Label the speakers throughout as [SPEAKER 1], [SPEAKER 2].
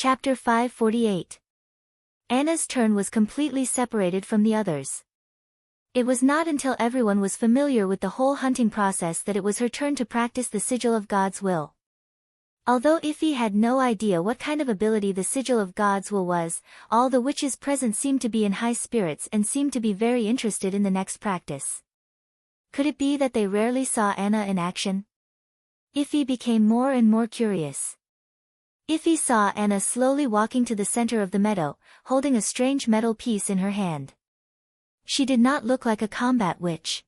[SPEAKER 1] Chapter 548. Anna's turn was completely separated from the others. It was not until everyone was familiar with the whole hunting process that it was her turn to practice the sigil of God's will. Although Iffy had no idea what kind of ability the sigil of God's will was, all the witches present seemed to be in high spirits and seemed to be very interested in the next practice. Could it be that they rarely saw Anna in action? Iffy became more and more curious. Iffy saw Anna slowly walking to the center of the meadow, holding a strange metal piece in her hand. She did not look like a combat witch.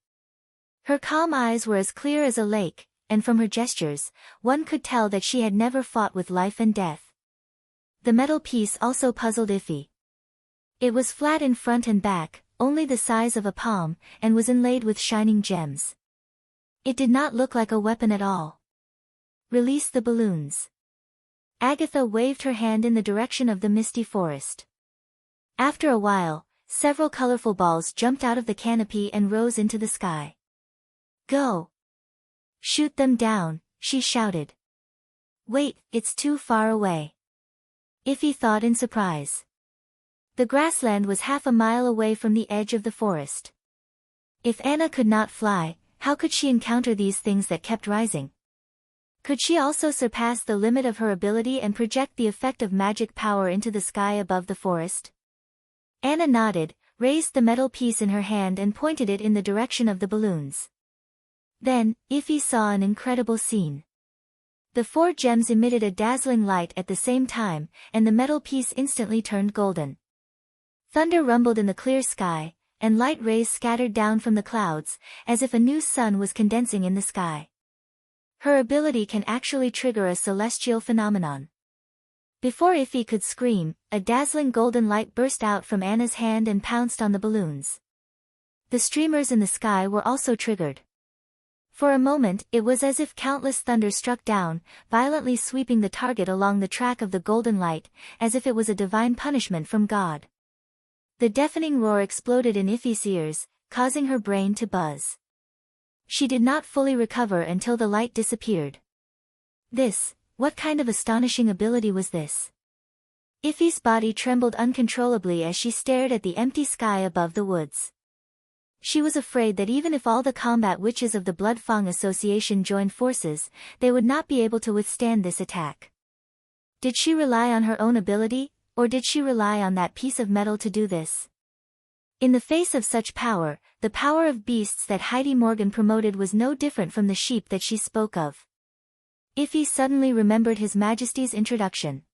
[SPEAKER 1] Her calm eyes were as clear as a lake, and from her gestures, one could tell that she had never fought with life and death. The metal piece also puzzled Iffy. It was flat in front and back, only the size of a palm, and was inlaid with shining gems. It did not look like a weapon at all. Release the balloons. Agatha waved her hand in the direction of the misty forest. After a while, several colorful balls jumped out of the canopy and rose into the sky. Go! Shoot them down, she shouted. Wait, it's too far away. Iffy thought in surprise. The grassland was half a mile away from the edge of the forest. If Anna could not fly, how could she encounter these things that kept rising? Could she also surpass the limit of her ability and project the effect of magic power into the sky above the forest? Anna nodded, raised the metal piece in her hand and pointed it in the direction of the balloons. Then, Iffy saw an incredible scene. The 4 gems emitted a dazzling light at the same time, and the metal piece instantly turned golden. Thunder rumbled in the clear sky, and light rays scattered down from the clouds, as if a new sun was condensing in the sky. Her ability can actually trigger a celestial phenomenon. Before Iffy could scream, a dazzling golden light burst out from Anna's hand and pounced on the balloons. The streamers in the sky were also triggered. For a moment, it was as if countless thunder struck down, violently sweeping the target along the track of the golden light, as if it was a divine punishment from God. The deafening roar exploded in Iffy's ears, causing her brain to buzz. She did not fully recover until the light disappeared. What kind of astonishing ability was this? Iffy's body trembled uncontrollably as she stared at the empty sky above the woods. She was afraid that even if all the combat witches of the Bloodfang Association joined forces, they would not be able to withstand this attack. Did she rely on her own ability, or did she rely on that piece of metal to do this? In the face of such power, the power of beasts that Heidi Morgan promoted was no different from the sheep that she spoke of. Iffy suddenly remembered His Majesty's introduction.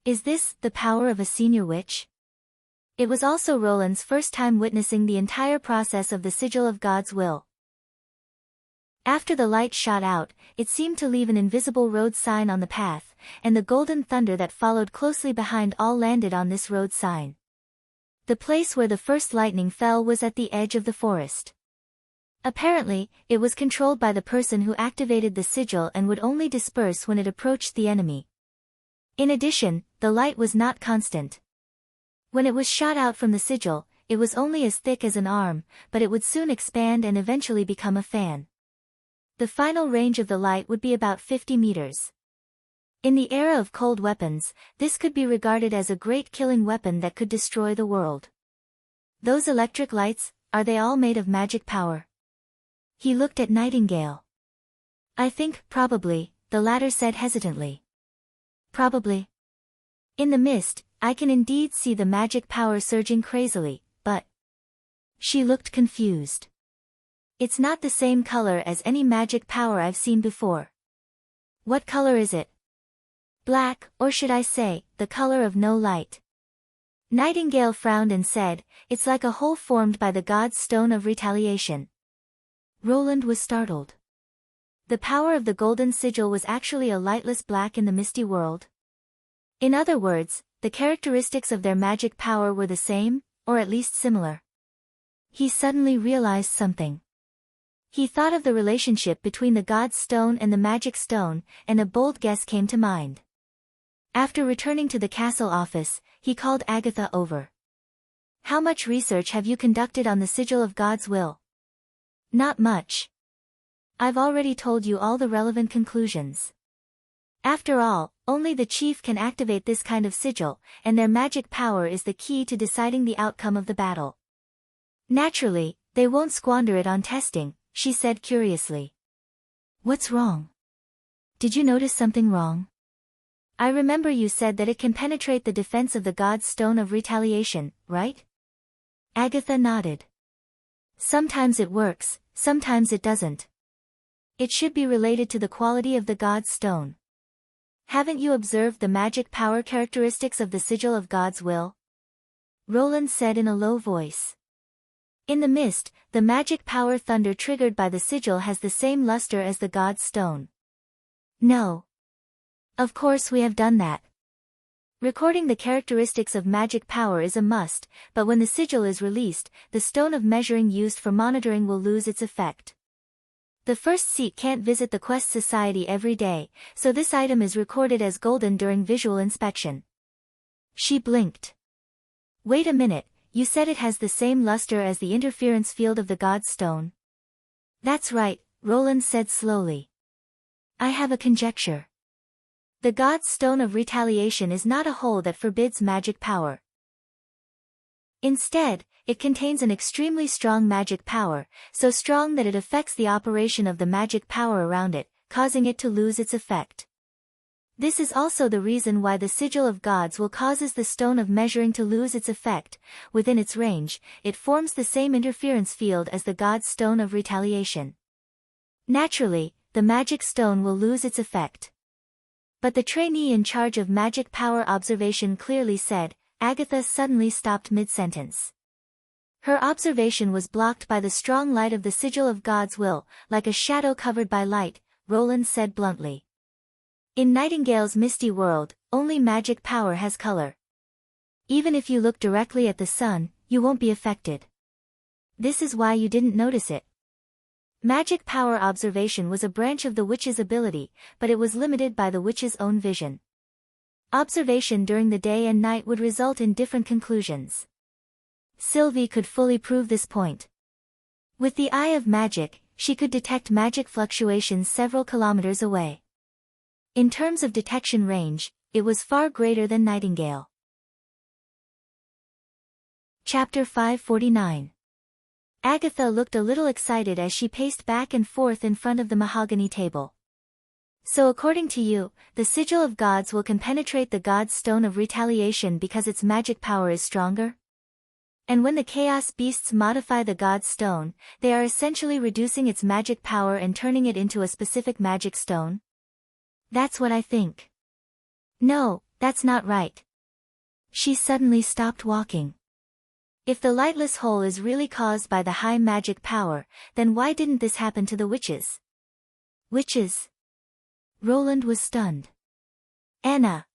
[SPEAKER 1] Is this the power of a senior witch? It was also Roland's first time witnessing the entire process of the sigil of God's will. After the light shot out, it seemed to leave an invisible road sign on the path, and the golden thunder that followed closely behind all landed on this road sign. The place where the first lightning fell was at the edge of the forest. Apparently, it was controlled by the person who activated the sigil and would only disperse when it approached the enemy. In addition, the light was not constant. When it was shot out from the sigil, it was only as thick as an arm, but it would soon expand and eventually become a fan. The final range of the light would be about 50 meters. In the era of cold weapons, this could be regarded as a great killing weapon that could destroy the world. Those electric lights, are they all made of magic power? He looked at Nightingale. I think, probably, the latter said hesitantly. Probably. In the mist, I can indeed see the magic power surging crazily, but... She looked confused. It's not the same color as any magic power I've seen before. What color is it? Black, or should I say, the color of no light. Nightingale frowned and said, it's like a hole formed by the god's stone of retaliation. Roland was startled. The power of the golden sigil was actually a lightless black in the misty world. In other words, the characteristics of their magic power were the same, or at least similar. He suddenly realized something. He thought of the relationship between the god's stone and the magic stone, and a bold guess came to mind. After returning to the castle office, he called Agatha over. How much research have you conducted on the sigil of God's will? Not much. I've already told you all the relevant conclusions. After all, only the chief can activate this kind of sigil, and their magic power is the key to deciding the outcome of the battle. Naturally, they won't squander it on testing, she said curiously. What's wrong? Did you notice something wrong? I remember you said that it can penetrate the defense of the god's stone of retaliation, right? Agatha nodded. Sometimes it works, sometimes it doesn't. It should be related to the quality of the god's stone. Haven't you observed the magic power characteristics of the sigil of God's will? Roland said in a low voice. In the mist, the magic power thunder triggered by the sigil has the same luster as the god's stone. No. Of course we have done that. Recording the characteristics of magic power is a must, but when the sigil is released, the stone of measuring used for monitoring will lose its effect. The first seat can't visit the Quest Society every day, so this item is recorded as golden during visual inspection. She blinked. Wait a minute, you said it has the same luster as the interference field of the god's stone? That's right, Roland said slowly. I have a conjecture. The god's stone of retaliation is not a hole that forbids magic power. Instead, it contains an extremely strong magic power, so strong that it affects the operation of the magic power around it, causing it to lose its effect. This is also the reason why the sigil of gods will causes the stone of measuring to lose its effect. Within its range, it forms the same interference field as the god's stone of retaliation. Naturally, the magic stone will lose its effect. But the trainee in charge of magic power observation clearly said. Agatha suddenly stopped mid-sentence. Her observation was blocked by the strong light of the sigil of God's will, like a shadow covered by light, Roland said bluntly. In Nightingale's misty world, only magic power has color. Even if you look directly at the sun, you won't be affected. This is why you didn't notice it. Magic power observation was a branch of the witch's ability, but it was limited by the witch's own vision. Observation during the day and night would result in different conclusions. Sylvie could fully prove this point. With the eye of magic, she could detect magic fluctuations several kilometers away. In terms of detection range, it was far greater than Nightingale. Chapter 549. Agatha looked a little excited as she paced back and forth in front of the mahogany table. So according to you, the sigil of gods can penetrate the god's stone of retaliation because its magic power is stronger? And when the chaos beasts modify the god's stone, they are essentially reducing its magic power and turning it into a specific magic stone? That's what I think. No, that's not right. She suddenly stopped walking. If the lightless hole is really caused by the high magic power, then why didn't this happen to the witches? Witches? Roland was stunned. Anna.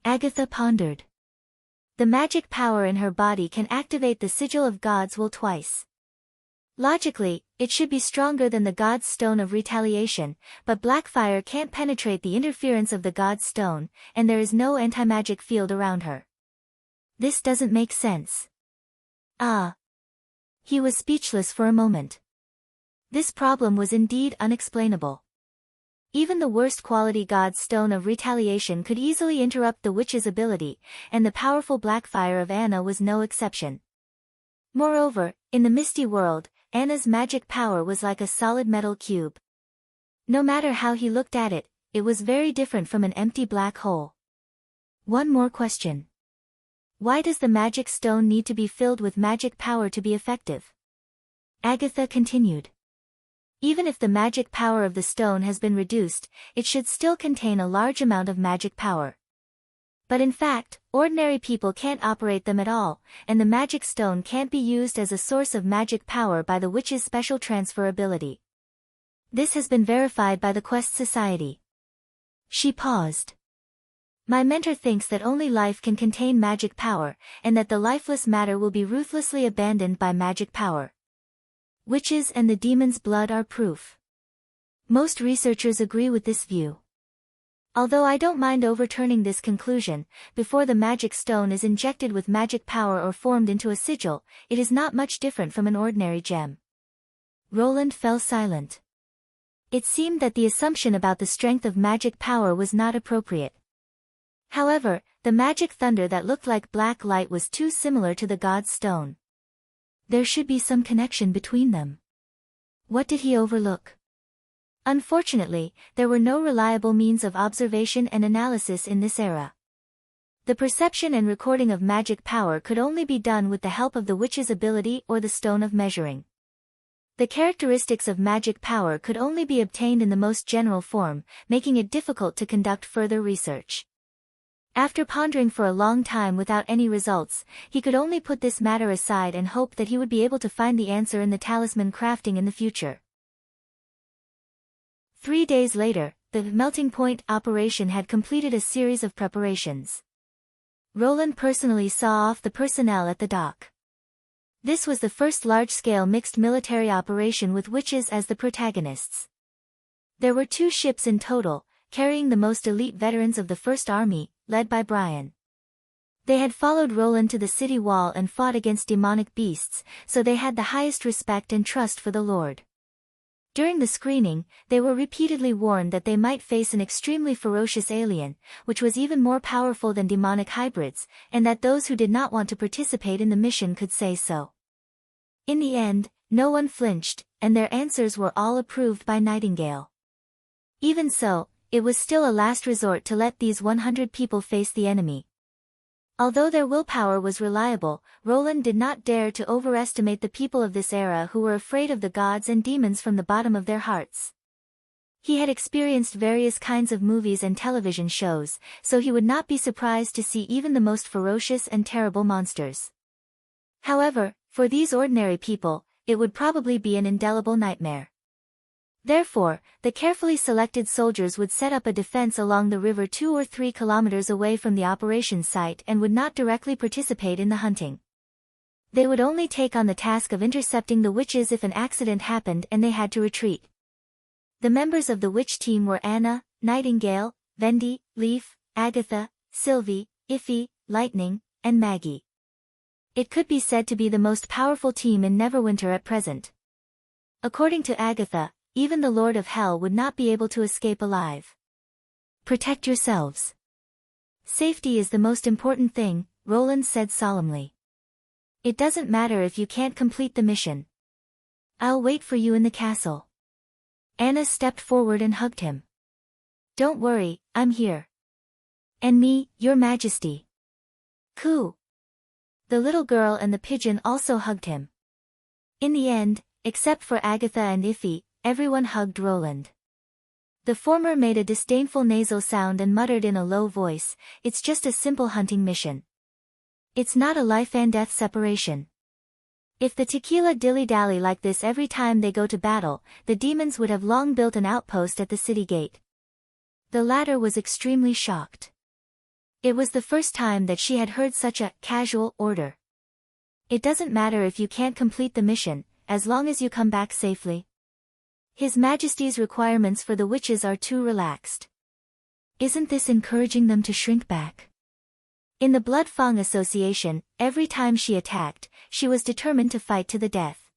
[SPEAKER 1] Agatha pondered. The magic power in her body can activate the sigil of God's will twice. Logically, it should be stronger than the God's stone of retaliation, but Blackfire can't penetrate the interference of the God's stone, and there is no anti-magic field around her. This doesn't make sense. He was speechless for a moment. This problem was indeed unexplainable. Even the worst quality God's stone of retaliation could easily interrupt the witch's ability, and the powerful Blackfire of Anna was no exception. Moreover, in the misty world, Anna's magic power was like a solid metal cube. No matter how he looked at it, it was very different from an empty black hole. One more question. Why does the magic stone need to be filled with magic power to be effective? Agatha continued. Even if the magic power of the stone has been reduced, it should still contain a large amount of magic power. But in fact, ordinary people can't operate them at all, and the magic stone can't be used as a source of magic power by the witch's special transfer ability. This has been verified by the Quest Society. She paused. My mentor thinks that only life can contain magic power, and that the lifeless matter will be ruthlessly abandoned by magic power. Witches and the demon's blood are proof. Most researchers agree with this view. Although I don't mind overturning this conclusion, before the magic stone is injected with magic power or formed into a sigil, it is not much different from an ordinary gem. Roland fell silent. It seemed that the assumption about the strength of magic power was not appropriate. However, the magic thunder that looked like black light was too similar to the god's stone. There should be some connection between them. What did he overlook? Unfortunately, there were no reliable means of observation and analysis in this era. The perception and recording of magic power could only be done with the help of the witch's ability or the stone of measuring. The characteristics of magic power could only be obtained in the most general form, making it difficult to conduct further research. After pondering for a long time without any results, he could only put this matter aside and hope that he would be able to find the answer in the talisman crafting in the future. 3 days later, the melting point operation had completed a series of preparations. Roland personally saw off the personnel at the dock. This was the first large-scale mixed military operation with witches as the protagonists. There were 2 ships in total, carrying the most elite veterans of the First Army, led by Brian. They had followed Roland to the city wall and fought against demonic beasts, so they had the highest respect and trust for the Lord. During the screening, they were repeatedly warned that they might face an extremely ferocious alien, which was even more powerful than demonic hybrids, and that those who did not want to participate in the mission could say so. In the end, no one flinched, and their answers were all approved by Nightingale. Even so, it was still a last resort to let these 100 people face the enemy. Although their willpower was reliable, Roland did not dare to overestimate the people of this era who were afraid of the gods and demons from the bottom of their hearts. He had experienced various kinds of movies and television shows, so he would not be surprised to see even the most ferocious and terrible monsters. However, for these ordinary people, it would probably be an indelible nightmare. Therefore, the carefully selected soldiers would set up a defense along the river 2 or 3 kilometers away from the operations site and would not directly participate in the hunting. They would only take on the task of intercepting the witches if an accident happened and they had to retreat. The members of the witch team were Anna, Nightingale, Vendi, Leaf, Agatha, Sylvie, Iffy, Lightning, and Maggie. It could be said to be the most powerful team in Neverwinter at present. According to Agatha, even the Lord of Hell would not be able to escape alive. Protect yourselves. Safety is the most important thing, Roland said solemnly. It doesn't matter if you can't complete the mission. I'll wait for you in the castle. Anna stepped forward and hugged him. Don't worry, I'm here. And me, your majesty. Coo. The little girl and the pigeon also hugged him. In the end, except for Agatha and Iffy, everyone hugged Roland. The former made a disdainful nasal sound and muttered in a low voice, "It's just a simple hunting mission. It's not a life and death separation. If the tequila dilly-dally like this every time they go to battle, the demons would have long built an outpost at the city gate." The latter was extremely shocked. It was the first time that she had heard such a casual order. It doesn't matter if you can't complete the mission, as long as you come back safely. His Majesty's requirements for the witches are too relaxed. Isn't this encouraging them to shrink back? In the Blood Fang Association, every time she attacked, she was determined to fight to the death.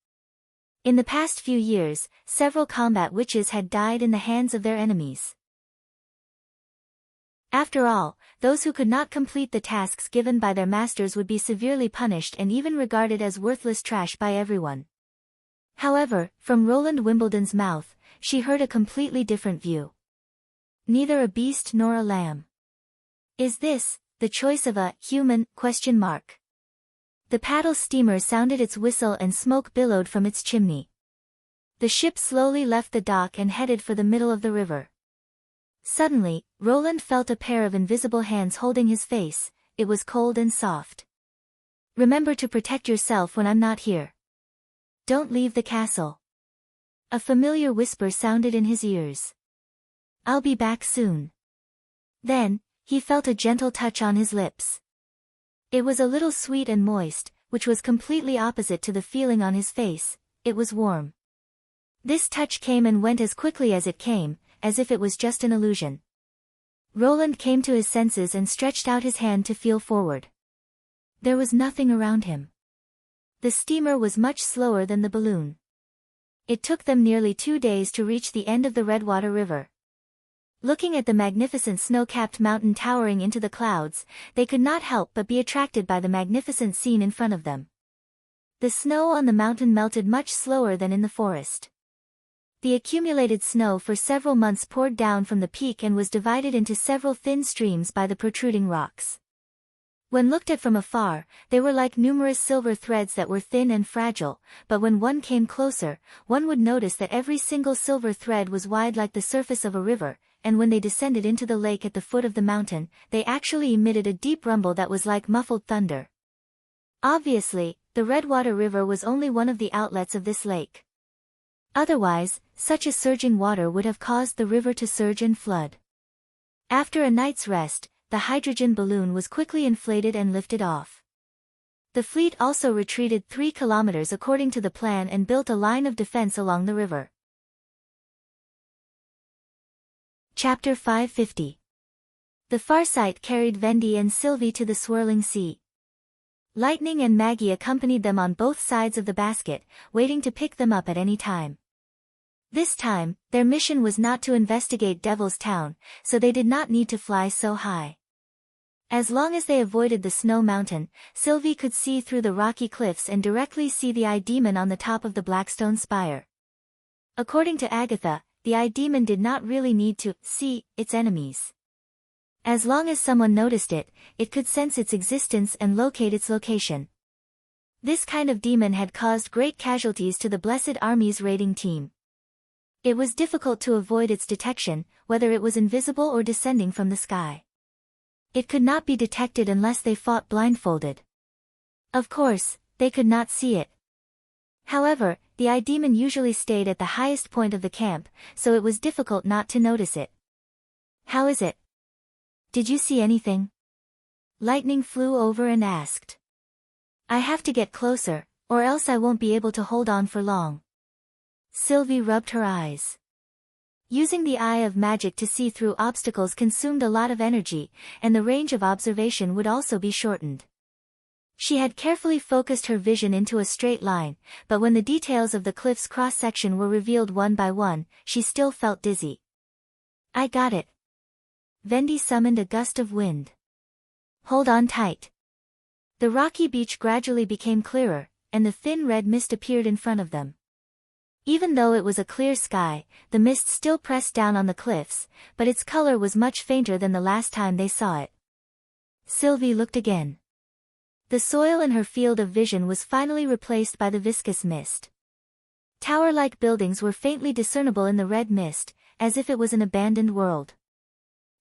[SPEAKER 1] In the past few years, several combat witches had died in the hands of their enemies. After all, those who could not complete the tasks given by their masters would be severely punished and even regarded as worthless trash by everyone. However, from Roland Wimbledon's mouth, she heard a completely different view. Neither a beast nor a lamb. Is this the choice of a human? The paddle steamer sounded its whistle and smoke billowed from its chimney. The ship slowly left the dock and headed for the middle of the river. Suddenly, Roland felt a pair of invisible hands holding his face. It was cold and soft. "Remember to protect yourself when I'm not here. Don't leave the castle." A familiar whisper sounded in his ears. "I'll be back soon." Then, he felt a gentle touch on his lips. It was a little sweet and moist, which was completely opposite to the feeling on his face. It was warm. This touch came and went as quickly as it came, as if it was just an illusion. Roland came to his senses and stretched out his hand to feel forward. There was nothing around him. The steamer was much slower than the balloon. It took them nearly 2 days to reach the end of the Redwater River. Looking at the magnificent snow-capped mountain towering into the clouds, they could not help but be attracted by the magnificent scene in front of them. The snow on the mountain melted much slower than in the forest. The accumulated snow for several months poured down from the peak and was divided into several thin streams by the protruding rocks. When looked at from afar, they were like numerous silver threads that were thin and fragile, but when one came closer, one would notice that every single silver thread was wide like the surface of a river, and when they descended into the lake at the foot of the mountain, they actually emitted a deep rumble that was like muffled thunder. Obviously, the Redwater River was only one of the outlets of this lake. Otherwise, such a surging water would have caused the river to surge and flood. After a night's rest, the hydrogen balloon was quickly inflated and lifted off. The fleet also retreated 3 kilometers according to the plan and built a line of defense along the river. Chapter 550. The Farsight carried Vendi and Sylvie to the swirling sea. Lightning and Maggie accompanied them on both sides of the basket, waiting to pick them up at any time. This time, their mission was not to investigate Devil's Town, so they did not need to fly so high. As long as they avoided the snow mountain, Sylvie could see through the rocky cliffs and directly see the eye demon on the top of the Blackstone spire. According to Agatha, the eye demon did not really need to see its enemies. As long as someone noticed it, it could sense its existence and locate its location. This kind of demon had caused great casualties to the Blessed Army's raiding team. It was difficult to avoid its detection, whether it was invisible or descending from the sky. It could not be detected unless they fought blindfolded. Of course, they could not see it. However, the eye demon usually stayed at the highest point of the camp, so it was difficult not to notice it. "How is it? Did you see anything?" Lightning flew over and asked. "I have to get closer, or else I won't be able to hold on for long." Sylvie rubbed her eyes. Using the eye of magic to see through obstacles consumed a lot of energy, and the range of observation would also be shortened. She had carefully focused her vision into a straight line, but when the details of the cliff's cross-section were revealed one by one, she still felt dizzy. "I got it." Vendi summoned a gust of wind. "Hold on tight." The rocky beach gradually became clearer, and the thin red mist appeared in front of them. Even though it was a clear sky, the mist still pressed down on the cliffs, but its color was much fainter than the last time they saw it. Sylvie looked again. The soil in her field of vision was finally replaced by the viscous mist. Tower-like buildings were faintly discernible in the red mist, as if it was an abandoned world.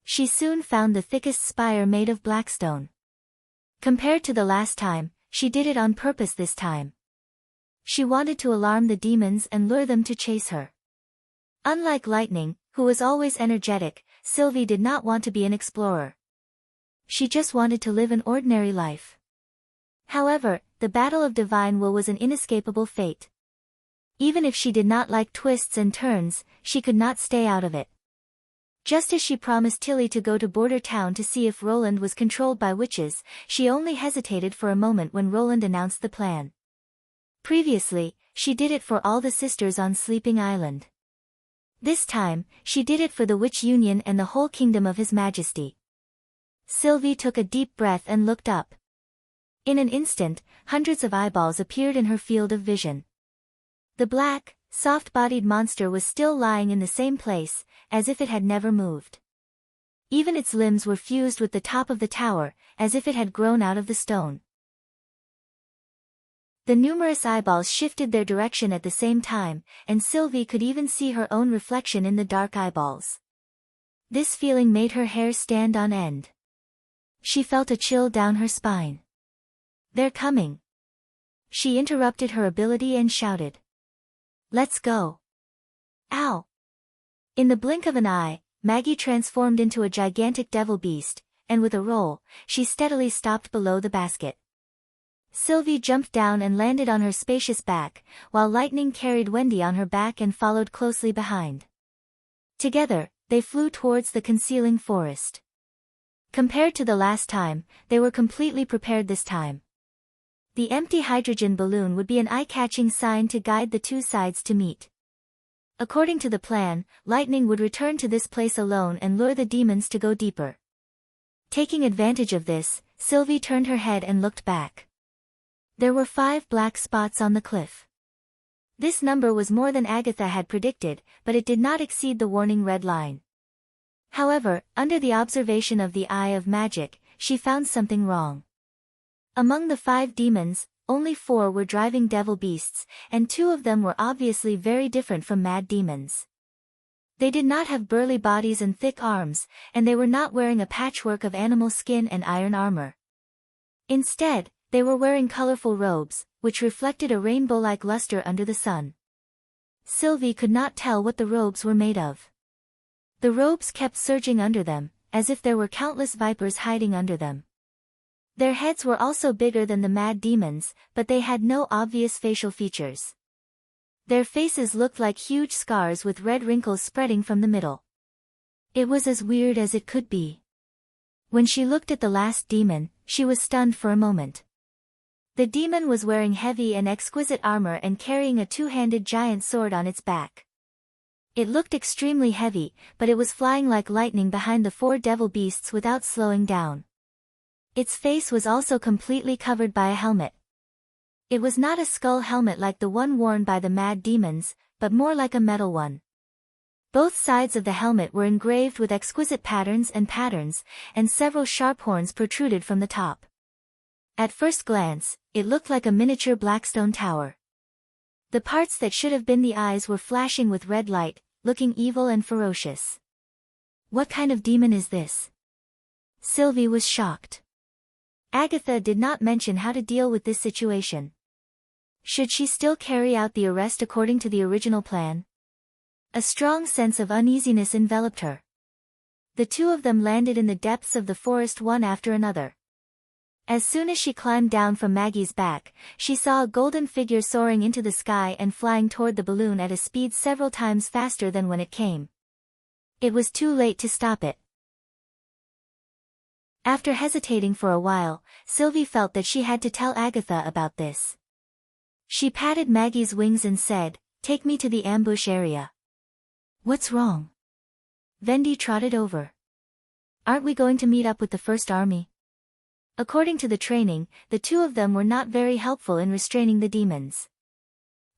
[SPEAKER 1] She soon found the thickest spire made of blackstone. Compared to the last time, she did it on purpose this time. She wanted to alarm the demons and lure them to chase her. Unlike Lightning, who was always energetic, Sylvie did not want to be an explorer. She just wanted to live an ordinary life. However, the Battle of Divine Will was an inescapable fate. Even if she did not like twists and turns, she could not stay out of it. Just as she promised Tilly to go to Border Town to see if Roland was controlled by witches, she only hesitated for a moment when Roland announced the plan. Previously, she did it for all the sisters on Sleeping Island. This time, she did it for the Witch Union and the whole kingdom of His Majesty. Sylvie took a deep breath and looked up. In an instant, hundreds of eyeballs appeared in her field of vision. The black, soft-bodied monster was still lying in the same place, as if it had never moved. Even its limbs were fused with the top of the tower, as if it had grown out of the stone. The numerous eyeballs shifted their direction at the same time, and Sylvie could even see her own reflection in the dark eyeballs. This feeling made her hair stand on end. She felt a chill down her spine. "They're coming." She interrupted her ability and shouted. "Let's go." Ow! In the blink of an eye, Maggie transformed into a gigantic devil beast, and with a roll, she steadily stopped below the basket. Sylvie jumped down and landed on her spacious back, while Lightning carried Wendy on her back and followed closely behind. Together, they flew towards the concealing forest. Compared to the last time, they were completely prepared this time. The empty hydrogen balloon would be an eye-catching sign to guide the two sides to meet. According to the plan, Lightning would return to this place alone and lure the demons to go deeper. Taking advantage of this, Sylvie turned her head and looked back. There were 5 black spots on the cliff. This number was more than Agatha had predicted, but it did not exceed the warning red line. However, under the observation of the Eye of Magic, she found something wrong. Among the 5 demons, only 4 were driving devil beasts, and 2 of them were obviously very different from mad demons. They did not have burly bodies and thick arms, and they were not wearing a patchwork of animal skin and iron armor. Instead, they were wearing colorful robes, which reflected a rainbow-like luster under the sun. Sylvie could not tell what the robes were made of. The robes kept surging under them, as if there were countless vipers hiding under them. Their heads were also bigger than the mad demons, but they had no obvious facial features. Their faces looked like huge scars with red wrinkles spreading from the middle. It was as weird as it could be. When she looked at the last demon, she was stunned for a moment. The demon was wearing heavy and exquisite armor and carrying a 2-handed giant sword on its back. It looked extremely heavy, but it was flying like lightning behind the 4 devil beasts without slowing down. Its face was also completely covered by a helmet. It was not a skull helmet like the one worn by the mad demons, but more like a metal one. Both sides of the helmet were engraved with exquisite patterns, and several sharp horns protruded from the top. At first glance, it looked like a miniature blackstone tower. The parts that should have been the eyes were flashing with red light, looking evil and ferocious. What kind of demon is this? Sylvie was shocked. Agatha did not mention how to deal with this situation. Should she still carry out the arrest according to the original plan? A strong sense of uneasiness enveloped her. The 2 of them landed in the depths of the forest one after another. As soon as she climbed down from Maggie's back, she saw a golden figure soaring into the sky and flying toward the balloon at a speed several times faster than when it came. It was too late to stop it. After hesitating for a while, Sylvie felt that she had to tell Agatha about this. She patted Maggie's wings and said, "Take me to the ambush area." "What's wrong?" Vendi trotted over. "Aren't we going to meet up with the First Army?" According to the training, the 2 of them were not very helpful in restraining the demons.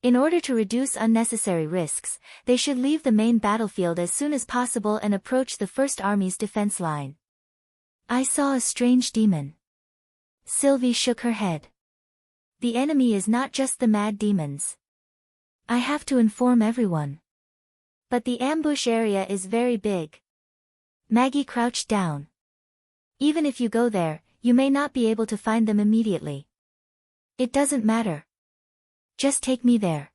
[SPEAKER 1] In order to reduce unnecessary risks, they should leave the main battlefield as soon as possible and approach the First Army's defense line. "I saw a strange demon." Sylvie shook her head. "The enemy is not just the mad demons. I have to inform everyone." "But the ambush area is very big." Maggie crouched down. "Even if you go there, you may not be able to find them immediately." "It doesn't matter. Just take me there."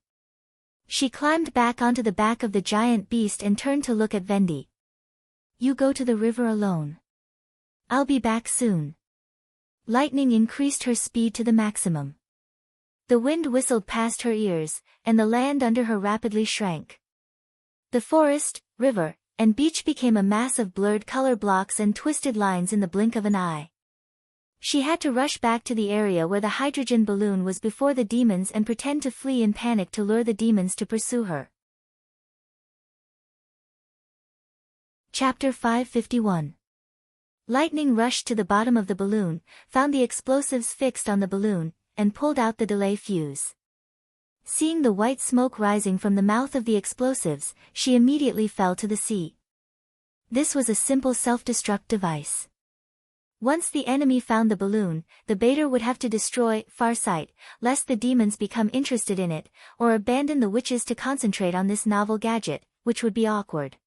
[SPEAKER 1] She climbed back onto the back of the giant beast and turned to look at Vendi. "You go to the river alone. I'll be back soon." Lightning increased her speed to the maximum. The wind whistled past her ears, and the land under her rapidly shrank. The forest, river, and beach became a mass of blurred color blocks and twisted lines in the blink of an eye. She had to rush back to the area where the hydrogen balloon was before the demons and pretend to flee in panic to lure the demons to pursue her. Chapter 551. Lightning rushed to the bottom of the balloon, found the explosives fixed on the balloon, and pulled out the delay fuse. Seeing the white smoke rising from the mouth of the explosives, she immediately fell to the sea. This was a simple self-destruct device. Once the enemy found the balloon, the baiter would have to destroy Farsight, lest the demons become interested in it, or abandon the witches to concentrate on this novel gadget, which would be awkward.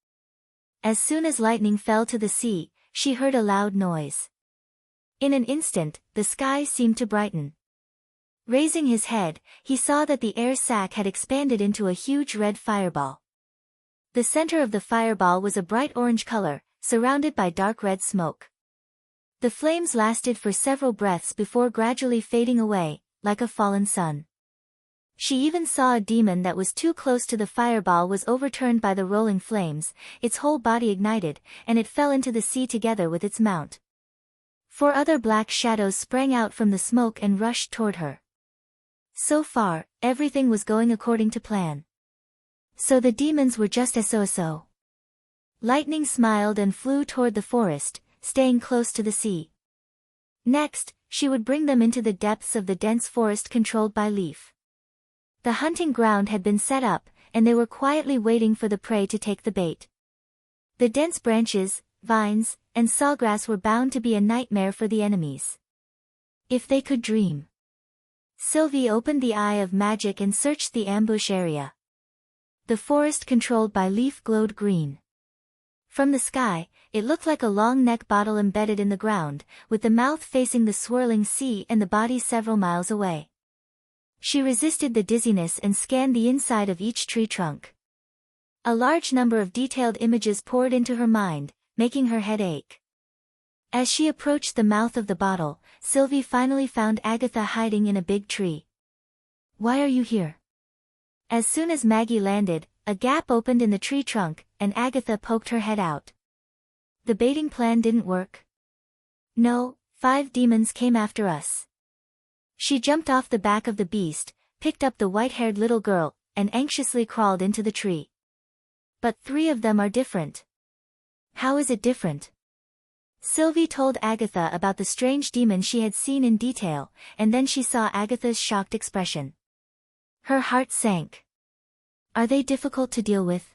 [SPEAKER 1] As soon as Lightning fell to the sea, she heard a loud noise. In an instant, the sky seemed to brighten. Raising his head, he saw that the air sac had expanded into a huge red fireball. The center of the fireball was a bright orange color, surrounded by dark red smoke. The flames lasted for several breaths before gradually fading away, like a fallen sun. She even saw a demon that was too close to the fireball was overturned by the rolling flames, its whole body ignited, and it fell into the sea together with its mount. 4 other black shadows sprang out from the smoke and rushed toward her. So far, everything was going according to plan. So the demons were just so. Lightning smiled and flew toward the forest, staying close to the sea. Next, she would bring them into the depths of the dense forest controlled by Leaf. The hunting ground had been set up, and they were quietly waiting for the prey to take the bait. The dense branches, vines, and sawgrass were bound to be a nightmare for the enemies. If they could dream. Sylvie opened the eye of magic and searched the ambush area. The forest controlled by Leaf glowed green. From the sky, it looked like a long neck bottle embedded in the ground, with the mouth facing the swirling sea and the body several miles away. She resisted the dizziness and scanned the inside of each tree trunk. A large number of detailed images poured into her mind, making her head ache. As she approached the mouth of the bottle, Sylvie finally found Agatha hiding in a big tree. "Why are you here?" As soon as Maggie landed, a gap opened in the tree trunk, and Agatha poked her head out. "The baiting plan didn't work?" "No, 5 demons came after us." She jumped off the back of the beast, picked up the white-haired little girl, and anxiously crawled into the tree. "But 3 of them are different." "How is it different?" Sylvie told Agatha about the strange demon she had seen in detail, and then she saw Agatha's shocked expression. Her heart sank. "Are they difficult to deal with?"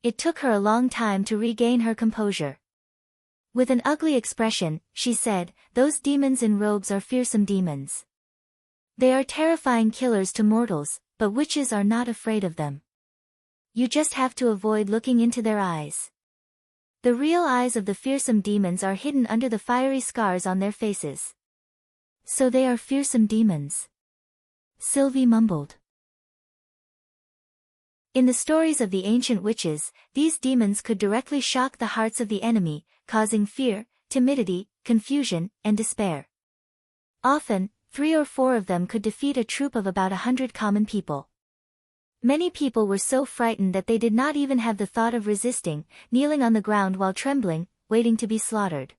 [SPEAKER 1] It took her a long time to regain her composure. With an ugly expression, she said, "Those demons in robes are fearsome demons. They are terrifying killers to mortals, but witches are not afraid of them. You just have to avoid looking into their eyes. The real eyes of the fearsome demons are hidden under the fiery scars on their faces." "So they are fearsome demons," Sylvie mumbled. In the stories of the ancient witches, these demons could directly shock the hearts of the enemy, causing fear, timidity, confusion, and despair. Often, 3 or 4 of them could defeat a troop of about 100 common people. Many people were so frightened that they did not even have the thought of resisting, kneeling on the ground while trembling, waiting to be slaughtered.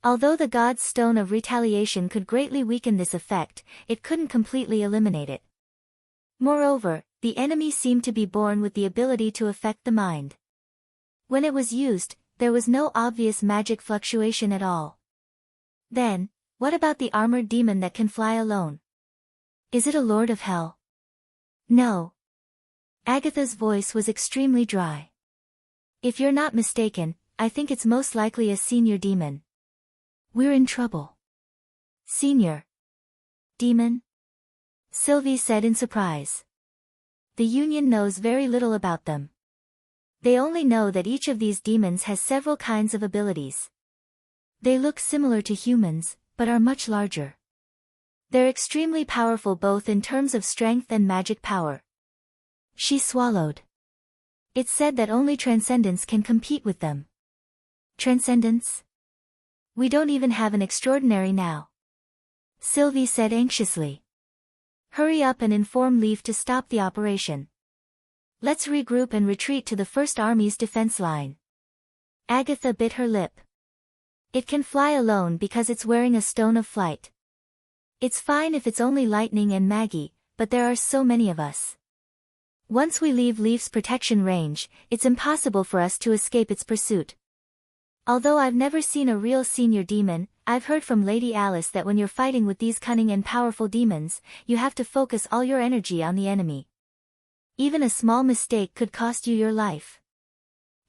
[SPEAKER 1] Although the god's stone of retaliation could greatly weaken this effect, it couldn't completely eliminate it. Moreover, the enemy seemed to be born with the ability to affect the mind. When it was used, there was no obvious magic fluctuation at all. Then, what about the armored demon that can fly alone? Is it a lord of hell? No. Agatha's voice was extremely dry. "If you're not mistaken, I think it's most likely a senior demon." "We're in trouble." "Senior demon?" Sylvie said in surprise. The Union knows very little about them. They only know that each of these demons has several kinds of abilities. They look similar to humans, but are much larger. They're extremely powerful both in terms of strength and magic power. She swallowed. It's said that only Transcendence can compete with them. Transcendence? We don't even have an extraordinary now. Sylvie said anxiously. Hurry up and inform Leaf to stop the operation. Let's regroup and retreat to the First Army's defense line. Agatha bit her lip. It can fly alone because it's wearing a stone of flight. It's fine if it's only Lightning and Maggie, but there are so many of us. Once we leave Leaf's protection range, it's impossible for us to escape its pursuit. Although I've never seen a real senior demon, I've heard from Lady Alice that when you're fighting with these cunning and powerful demons, you have to focus all your energy on the enemy. Even a small mistake could cost you your life.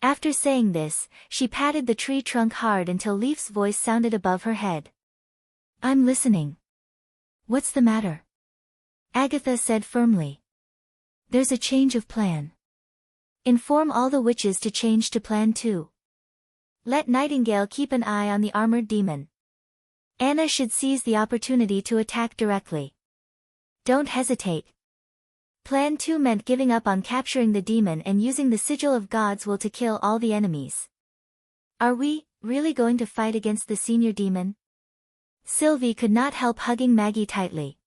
[SPEAKER 1] After saying this, she patted the tree trunk hard until Leaf's voice sounded above her head. I'm listening. What's the matter? Agatha said firmly. There's a change of plan. Inform all the witches to change to plan 2. Let Nightingale keep an eye on the armored demon. Anna should seize the opportunity to attack directly. Don't hesitate. Plan 2 meant giving up on capturing the demon and using the sigil of God's will to kill all the enemies. Are we really going to fight against the senior demon? Sylvie could not help hugging Maggie tightly.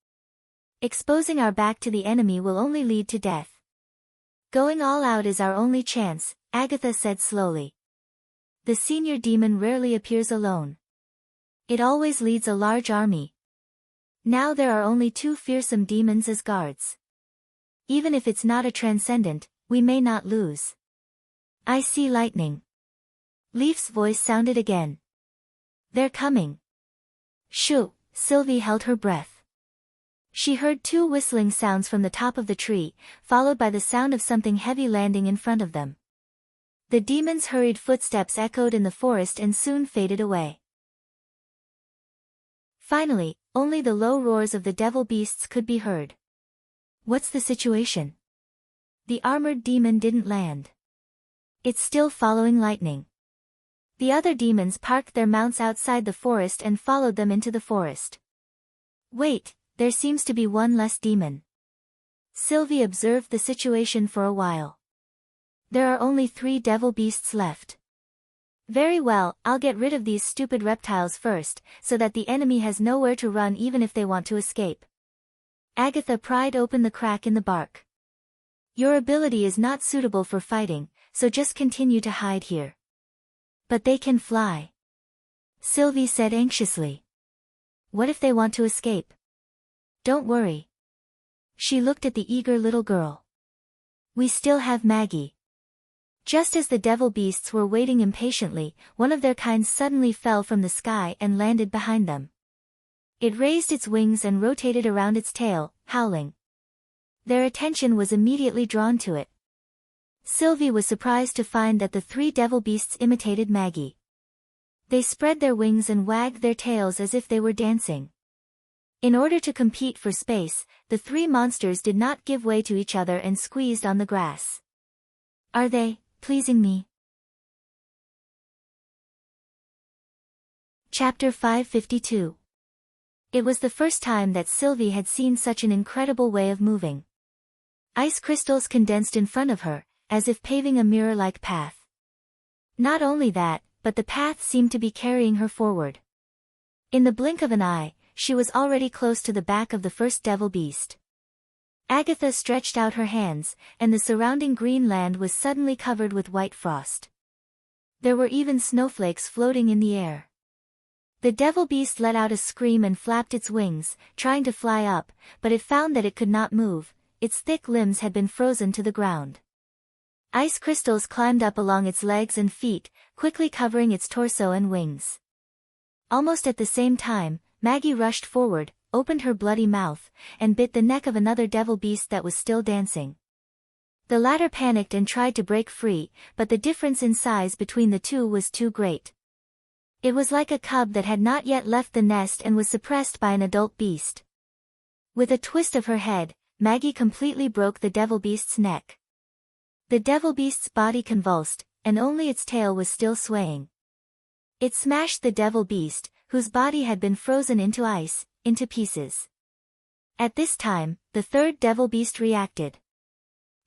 [SPEAKER 1] Exposing our back to the enemy will only lead to death. Going all out is our only chance, Agatha said slowly. The senior demon rarely appears alone. It always leads a large army. Now there are only 2 fearsome demons as guards. Even if it's not a transcendent, We may not lose. I see lightning. Leaf's voice sounded again. They're coming. Shoo! Sylvie held her breath. She heard two whistling sounds from the top of the tree, followed by the sound of something heavy landing in front of them. The demon's hurried footsteps echoed in the forest and soon faded away. Finally, only the low roars of the devil beasts could be heard. What's the situation? The armored demon didn't land. It's still following lightning. The other demons parked their mounts outside the forest and followed them into the forest. Wait, there seems to be one less demon. Sylvie observed the situation for a while. There are only 3 devil beasts left. Very well, I'll get rid of these stupid reptiles first, so that the enemy has nowhere to run even if they want to escape. Agatha pried open the crack in the bark. Your ability is not suitable for fighting, so just continue to hide here. But they can fly. Sylvie said anxiously. What if they want to escape? Don't worry. She looked at the eager little girl. We still have Maggie. Just as the devil beasts were waiting impatiently, one of their kind suddenly fell from the sky and landed behind them. It raised its wings and rotated around its tail, howling. Their attention was immediately drawn to it. Sylvie was surprised to find that the 3 devil beasts imitated Maggie. They spread their wings and wagged their tails as if they were dancing. In order to compete for space, the 3 monsters did not give way to each other and squeezed on the grass. Are they pleasing me? Chapter 552. It was the first time that Sylvie had seen such an incredible way of moving. Ice crystals condensed in front of her, as if paving a mirror-like path. Not only that, but the path seemed to be carrying her forward. In the blink of an eye, she was already close to the back of the first devil beast. Agatha stretched out her hands, and the surrounding green land was suddenly covered with white frost. There were even snowflakes floating in the air. The devil beast let out a scream and flapped its wings, trying to fly up, but it found that it could not move. Its thick limbs had been frozen to the ground. Ice crystals climbed up along its legs and feet, quickly covering its torso and wings. Almost at the same time, Maggie rushed forward, opened her bloody mouth, and bit the neck of another devil beast that was still dancing. The latter panicked and tried to break free, but the difference in size between the two was too great. It was like a cub that had not yet left the nest and was suppressed by an adult beast. With a twist of her head, Maggie completely broke the devil beast's neck. The devil beast's body convulsed, and only its tail was still swaying. It smashed the devil beast, whose body had been frozen into ice, into pieces. At this time, the third devil beast reacted.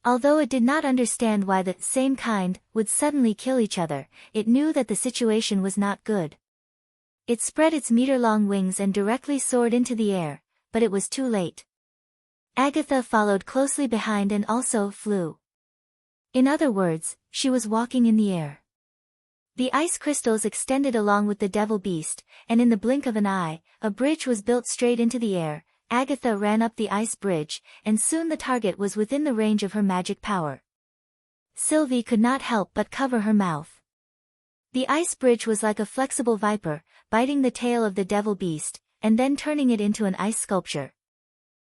[SPEAKER 1] Although it did not understand why the same kind would suddenly kill each other, it knew that the situation was not good. It spread its meter-long wings and directly soared into the air, but it was too late. Agatha followed closely behind and also flew. In other words, she was walking in the air. The ice crystals extended along with the devil beast, and in the blink of an eye, a bridge was built straight into the air. Agatha ran up the ice bridge, and soon the target was within the range of her magic power. Sylvie could not help but cover her mouth. The ice bridge was like a flexible viper, biting the tail of the devil beast, and then turning it into an ice sculpture.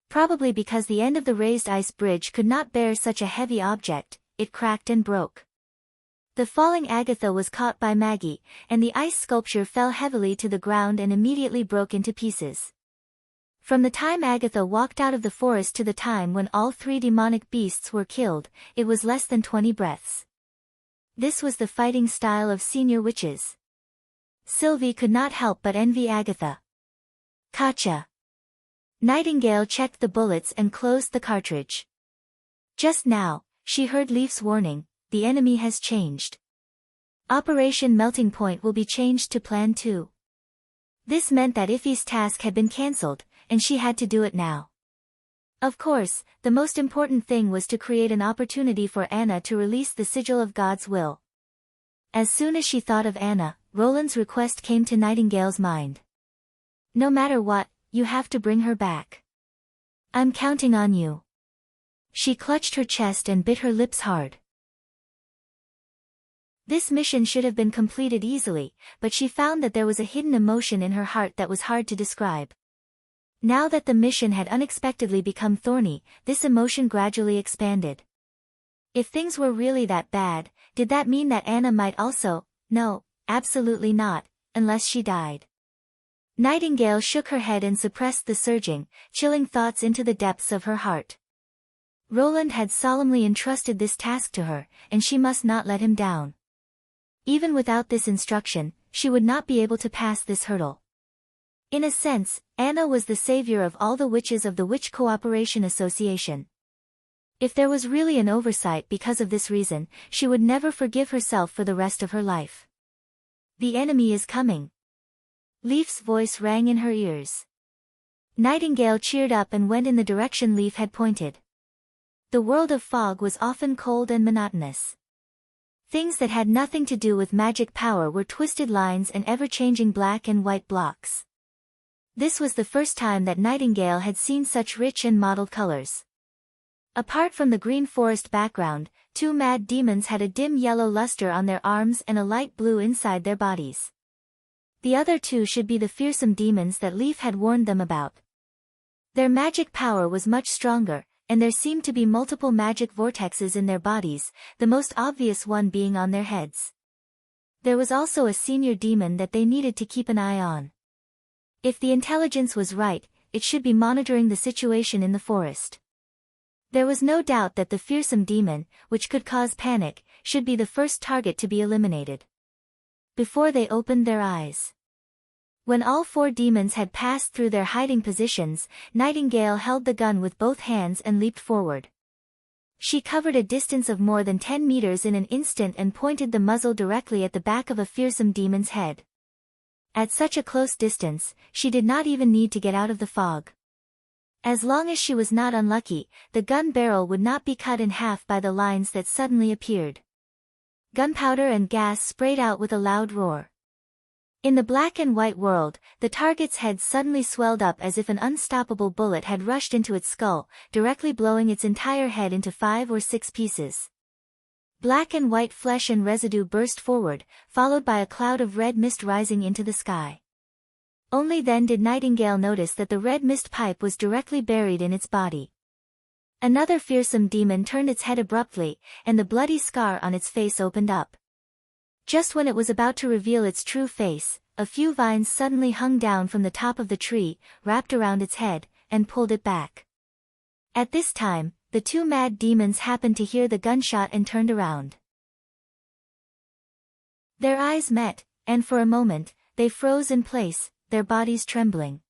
[SPEAKER 1] Probably because the end of the raised ice bridge could not bear such a heavy object, it cracked and broke. The falling Agatha was caught by Maggie, and the ice sculpture fell heavily to the ground and immediately broke into pieces. From the time Agatha walked out of the forest to the time when all 3 demonic beasts were killed, it was less than 20 breaths. This was the fighting style of senior witches. Sylvie could not help but envy Agatha. Gotcha! Nightingale checked the bullets and closed the cartridge. Just now, she heard Leaf's warning. The enemy has changed. Operation Melting Point will be changed to Plan 2. This meant that Iffy's task had been cancelled, and she had to do it now. Of course, the most important thing was to create an opportunity for Anna to release the sigil of God's will. As soon as she thought of Anna, Roland's request came to Nightingale's mind. No matter what, you have to bring her back. I'm counting on you. She clutched her chest and bit her lips hard. This mission should have been completed easily, but she found that there was a hidden emotion in her heart that was hard to describe. Now that the mission had unexpectedly become thorny, this emotion gradually expanded. If things were really that bad, did that mean that Anna might also? No, absolutely not, unless she died. Nightingale shook her head and suppressed the surging, chilling thoughts into the depths of her heart. Roland had solemnly entrusted this task to her, and she must not let him down. Even without this instruction, she would not be able to pass this hurdle. In a sense, Anna was the savior of all the witches of the Witch Cooperation Association. If there was really an oversight because of this reason, she would never forgive herself for the rest of her life. The enemy is coming. Leaf's voice rang in her ears. Nightingale cheered up and went in the direction Leaf had pointed. The world of fog was often cold and monotonous. Things that had nothing to do with magic power were twisted lines and ever-changing black and white blocks. This was the first time that Nightingale had seen such rich and mottled colors. Apart from the green forest background, two mad demons had a dim yellow luster on their arms and a light blue inside their bodies. The other two should be the fearsome demons that Leaf had warned them about. Their magic power was much stronger, and there seemed to be multiple magic vortexes in their bodies, the most obvious one being on their heads. There was also a senior demon that they needed to keep an eye on. If the intelligence was right, it should be monitoring the situation in the forest. There was no doubt that the fearsome demon, which could cause panic, should be the first target to be eliminated. Before they opened their eyes. When all four demons had passed through their hiding positions, Nightingale held the gun with both hands and leaped forward. She covered a distance of more than 10 meters in an instant and pointed the muzzle directly at the back of a fearsome demon's head. At such a close distance, she did not even need to get out of the fog. As long as she was not unlucky, the gun barrel would not be cut in half by the lines that suddenly appeared. Gunpowder and gas sprayed out with a loud roar. In the black and white world, the target's head suddenly swelled up as if an unstoppable bullet had rushed into its skull, directly blowing its entire head into 5 or 6 pieces. Black and white flesh and residue burst forward, followed by a cloud of red mist rising into the sky. Only then did Nightingale notice that the red mist pipe was directly buried in its body. Another fearsome demon turned its head abruptly, and the bloody scar on its face opened up. Just when it was about to reveal its true face, a few vines suddenly hung down from the top of the tree, wrapped around its head, and pulled it back. At this time, the two mad demons happened to hear the gunshot and turned around. Their eyes met, and for a moment, they froze in place, their bodies trembling.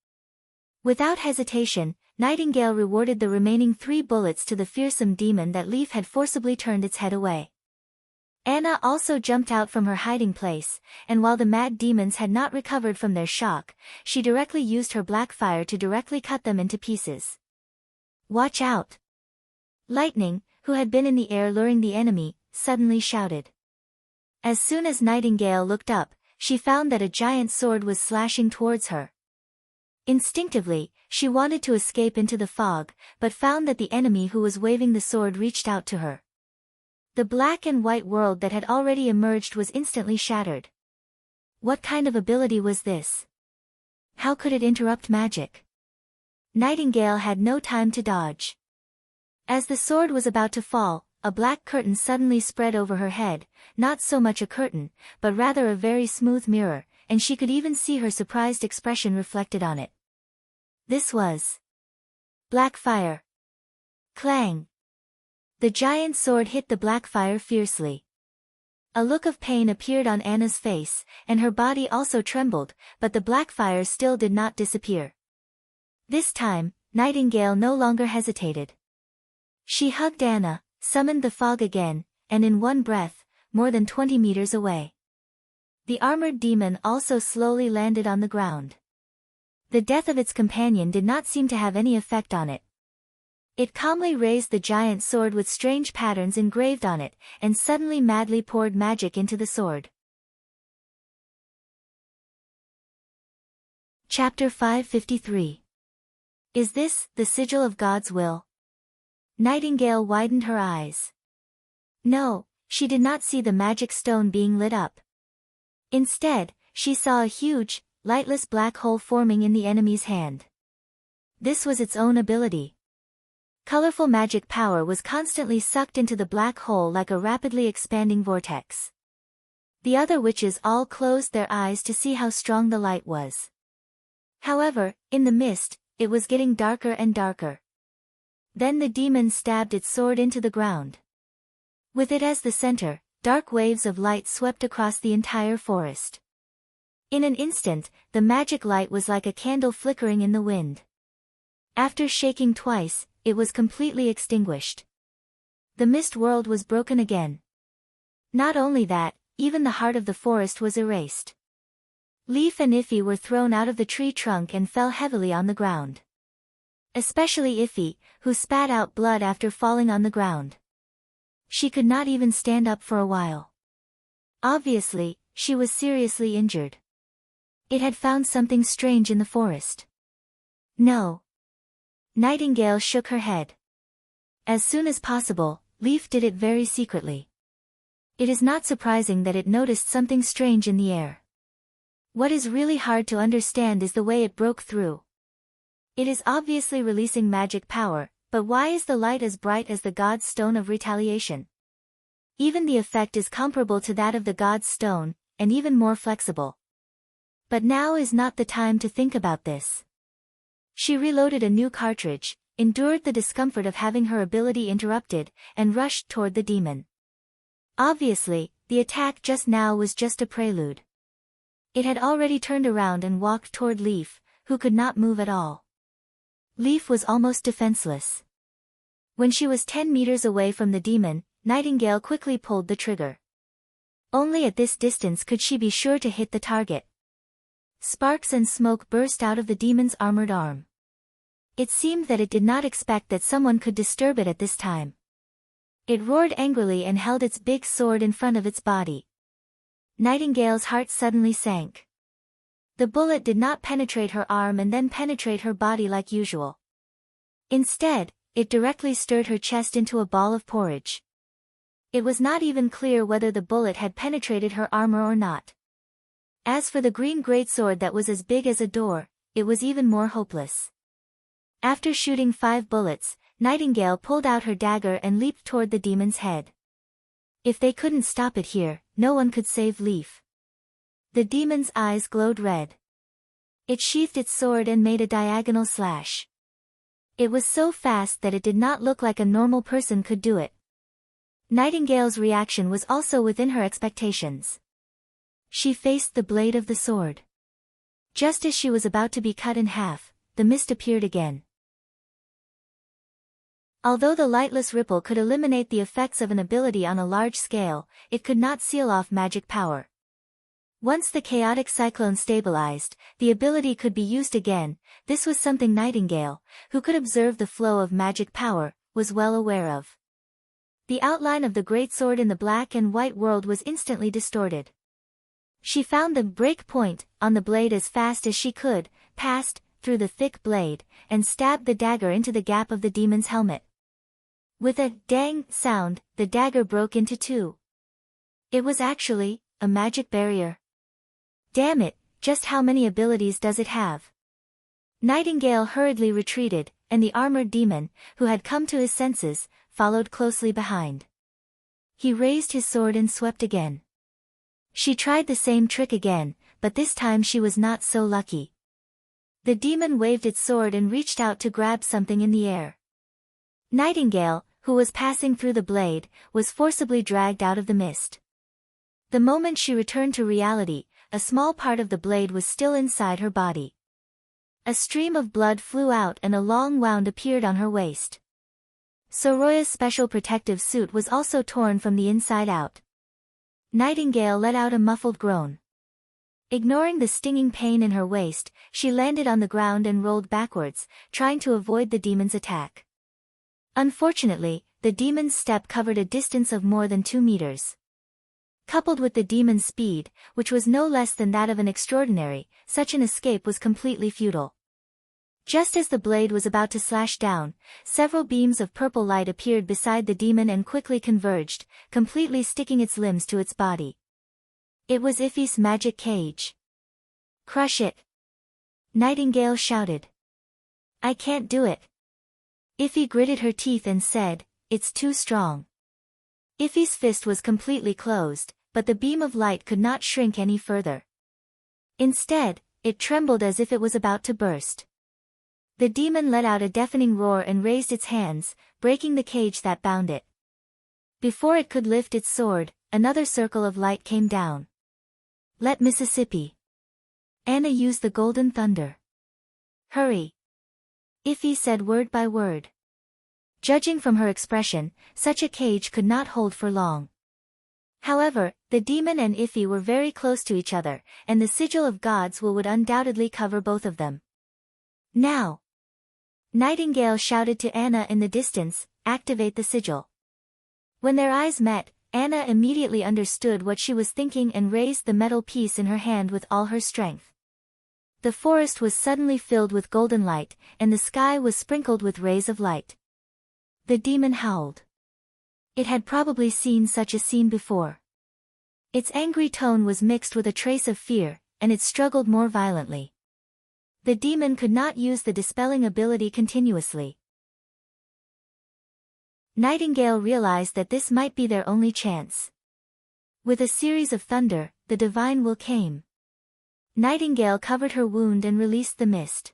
[SPEAKER 1] Without hesitation, Nightingale rewarded the remaining 3 bullets to the fearsome demon that Leaf had forcibly turned its head away. Anna also jumped out from her hiding place, and while the mad demons had not recovered from their shock, she directly used her black fire to directly cut them into pieces. "Watch out!" Lightning, who had been in the air luring the enemy, suddenly shouted. As soon as Nightingale looked up, she found that a giant sword was slashing towards her. Instinctively, she wanted to escape into the fog, but found that the enemy who was waving the sword reached out to her. The black and white world that had already emerged was instantly shattered. What kind of ability was this? How could it interrupt magic? Nightingale had no time to dodge. As the sword was about to fall, a black curtain suddenly spread over her head, not so much a curtain, but rather a very smooth mirror, and she could even see her surprised expression reflected on it. This was black fire. Clang! The giant sword hit the black fire fiercely. A look of pain appeared on Anna's face, and her body also trembled, but the black fire still did not disappear. This time, Nightingale no longer hesitated. She hugged Anna, summoned the fog again, and in one breath, more than 20 meters away. The armored demon also slowly landed on the ground. The death of its companion did not seem to have any effect on it. It calmly raised the giant sword with strange patterns engraved on it, and suddenly madly poured magic into the sword. Chapter 553. Is this the sigil of God's will? Nightingale widened her eyes. No, she did not see the magic stone being lit up. Instead, she saw a huge, lightless black hole forming in the enemy's hand. This was its own ability. Colorful magic power was constantly sucked into the black hole like a rapidly expanding vortex. The other witches all closed their eyes to see how strong the light was. However, in the mist, it was getting darker and darker. Then the demon stabbed its sword into the ground. With it as the center, dark waves of light swept across the entire forest. In an instant, the magic light was like a candle flickering in the wind. After shaking twice, it was completely extinguished. The mist world was broken again. Not only that, even the heart of the forest was erased. Leaf and Iffy were thrown out of the tree trunk and fell heavily on the ground. Especially Iffy, who spat out blood after falling on the ground. She could not even stand up for a while. Obviously, she was seriously injured. It had found something strange in the forest. No. Nightingale shook her head. As soon as possible, Leaf did it very secretly. It is not surprising that it noticed something strange in the air. What is really hard to understand is the way it broke through. It is obviously releasing magic power, but why is the light as bright as the God's Stone of Retaliation? Even the effect is comparable to that of the God's Stone, and even more flexible. But now is not the time to think about this. She reloaded a new cartridge, endured the discomfort of having her ability interrupted, and rushed toward the demon. Obviously, the attack just now was just a prelude. It had already turned around and walked toward Leaf, who could not move at all. Leaf was almost defenseless. When she was 10 meters away from the demon, Nightingale quickly pulled the trigger. Only at this distance could she be sure to hit the target. Sparks and smoke burst out of the demon's armored arm. It seemed that it did not expect that someone could disturb it at this time. It roared angrily and held its big sword in front of its body. Nightingale's heart suddenly sank. The bullet did not penetrate her arm and then penetrate her body like usual. Instead, it directly stirred her chest into a ball of porridge. It was not even clear whether the bullet had penetrated her armor or not. As for the green greatsword that was as big as a door, it was even more hopeless. After shooting 5 bullets, Nightingale pulled out her dagger and leaped toward the demon's head. If they couldn't stop it here, no one could save Leaf. The demon's eyes glowed red. It sheathed its sword and made a diagonal slash. It was so fast that it did not look like a normal person could do it. Nightingale's reaction was also within her expectations. She faced the blade of the sword. Just as she was about to be cut in half, the mist appeared again. Although the lightless ripple could eliminate the effects of an ability on a large scale, it could not seal off magic power. Once the chaotic cyclone stabilized, the ability could be used again. This was something Nightingale, who could observe the flow of magic power, was well aware of. The outline of the greatsword in the black and white world was instantly distorted. She found the break point on the blade as fast as she could, passed through the thick blade, and stabbed the dagger into the gap of the demon's helmet. With a dang sound, the dagger broke into 2. It was actually a magic barrier. Damn it, just how many abilities does it have? Nightingale hurriedly retreated, and the armored demon, who had come to his senses, followed closely behind. He raised his sword and swept again. She tried the same trick again, but this time she was not so lucky. The demon waved its sword and reached out to grab something in the air. Nightingale, who was passing through the blade, was forcibly dragged out of the mist. The moment she returned to reality, a small part of the blade was still inside her body. A stream of blood flew out and a long wound appeared on her waist. Soroya's special protective suit was also torn from the inside out. Nightingale let out a muffled groan. Ignoring the stinging pain in her waist, she landed on the ground and rolled backwards, trying to avoid the demon's attack. Unfortunately, the demon's step covered a distance of more than 2 meters. Coupled with the demon's speed, which was no less than that of an extraordinary, such an escape was completely futile. Just as the blade was about to slash down, several beams of purple light appeared beside the demon and quickly converged, completely sticking its limbs to its body. It was Iffy's magic cage. "Crush it!" Nightingale shouted. "I can't do it." Iffy gritted her teeth and said, "It's too strong." Iffy's fist was completely closed, but the beam of light could not shrink any further. Instead, it trembled as if it was about to burst. The demon let out a deafening roar and raised its hands, breaking the cage that bound it. Before it could lift its sword, another circle of light came down. "Let Mississippi." Anna used the golden thunder. "Hurry," Iffy said word by word. Judging from her expression, such a cage could not hold for long. However, the demon and Iffy were very close to each other, and the sigil of gods would undoubtedly cover both of them. "Now!" Nightingale shouted to Anna in the distance, "Activate the sigil." When their eyes met, Anna immediately understood what she was thinking and raised the metal piece in her hand with all her strength. The forest was suddenly filled with golden light, and the sky was sprinkled with rays of light. The demon howled. It had probably seen such a scene before. Its angry tone was mixed with a trace of fear, and it struggled more violently. The demon could not use the dispelling ability continuously. Nightingale realized that this might be their only chance. With a series of thunder, the divine will came. Nightingale covered her wound and released the mist.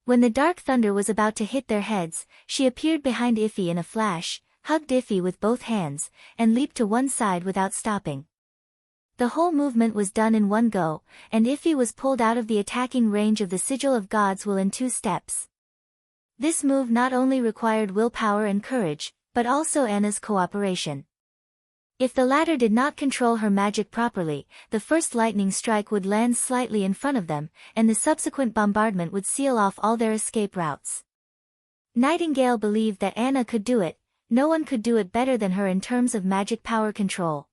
[SPEAKER 1] When the dark thunder was about to hit their heads, she appeared behind Iffy in a flash, hugged Iffy with both hands, and leaped to one side without stopping. The whole movement was done in one go, and Iffy was pulled out of the attacking range of the Sigil of God's Will in 2 steps. This move not only required willpower and courage, but also Anna's cooperation. If the latter did not control her magic properly, the first lightning strike would land slightly in front of them, and the subsequent bombardment would seal off all their escape routes. Nightingale believed that Anna could do it. No one could do it better than her in terms of magic power control.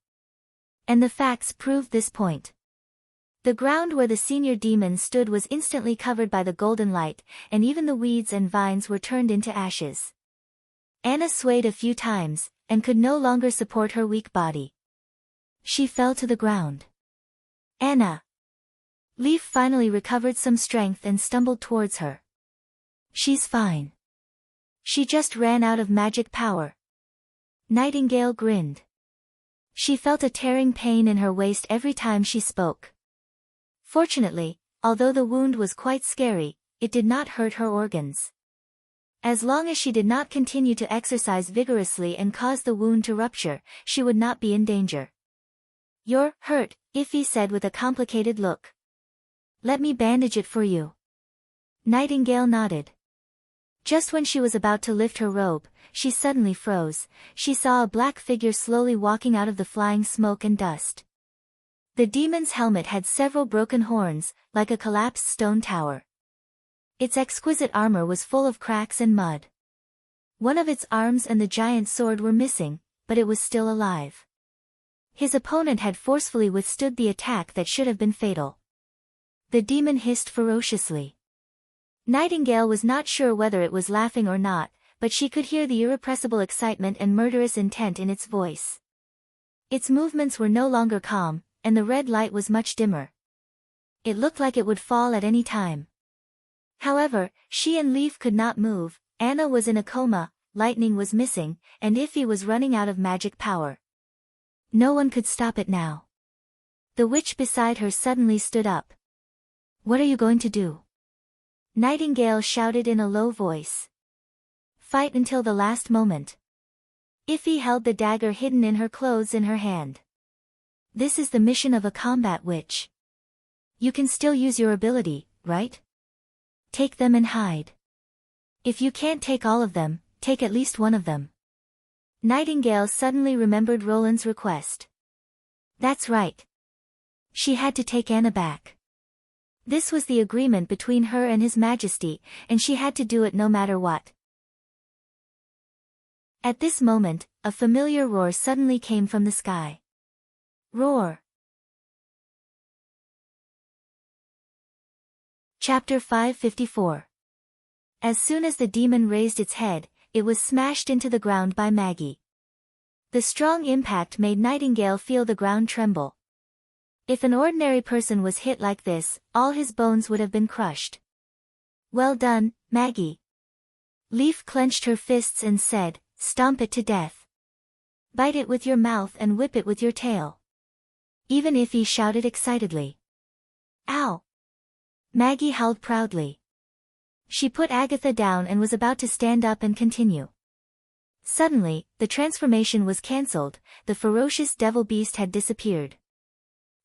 [SPEAKER 1] And the facts proved this point. The ground where the senior demon stood was instantly covered by the golden light, and even the weeds and vines were turned into ashes. Anna swayed a few times, and could no longer support her weak body. She fell to the ground. "Anna!" Leaf finally recovered some strength and stumbled towards her. "She's fine. She just ran out of magic power." Nightingale grinned. She felt a tearing pain in her waist every time she spoke. Fortunately, although the wound was quite scary, it did not hurt her organs. As long as she did not continue to exercise vigorously and cause the wound to rupture, she would not be in danger. "You're hurt," Iffy said with a complicated look. "Let me bandage it for you." Nightingale nodded. Just when she was about to lift her robe, she suddenly froze. She saw a black figure slowly walking out of the flying smoke and dust. The demon's helmet had several broken horns, like a collapsed stone tower. Its exquisite armor was full of cracks and mud. One of its arms and the giant sword were missing, but it was still alive. His opponent had forcefully withstood the attack that should have been fatal. The demon hissed ferociously. Nightingale was not sure whether it was laughing or not, but she could hear the irrepressible excitement and murderous intent in its voice. Its movements were no longer calm, and the red light was much dimmer. It looked like it would fall at any time. However, she and Leaf could not move. Anna was in a coma, lightning was missing, and Iffy was running out of magic power. No one could stop it now. The witch beside her suddenly stood up. "What are you going to do?" Nightingale shouted in a low voice. "Fight until the last moment." Iffy held the dagger hidden in her clothes in her hand. "This is the mission of a combat witch. You can still use your ability, right? Take them and hide. If you can't take all of them, take at least one of them." Nightingale suddenly remembered Roland's request. That's right. She had to take Anna back. This was the agreement between her and His Majesty, and she had to do it no matter what. At this moment, a familiar roar suddenly came from the sky. Roar. Chapter 554. As soon as the demon raised its head, it was smashed into the ground by Maggie. The strong impact made Nightingale feel the ground tremble. If an ordinary person was hit like this, all his bones would have been crushed. "Well done, Maggie." Leaf clenched her fists and said, "Stomp it to death. Bite it with your mouth and whip it with your tail." Even Iffy shouted excitedly. "Ow!" Maggie howled proudly. She put Agatha down and was about to stand up and continue. Suddenly, the transformation was cancelled, the ferocious devil beast had disappeared.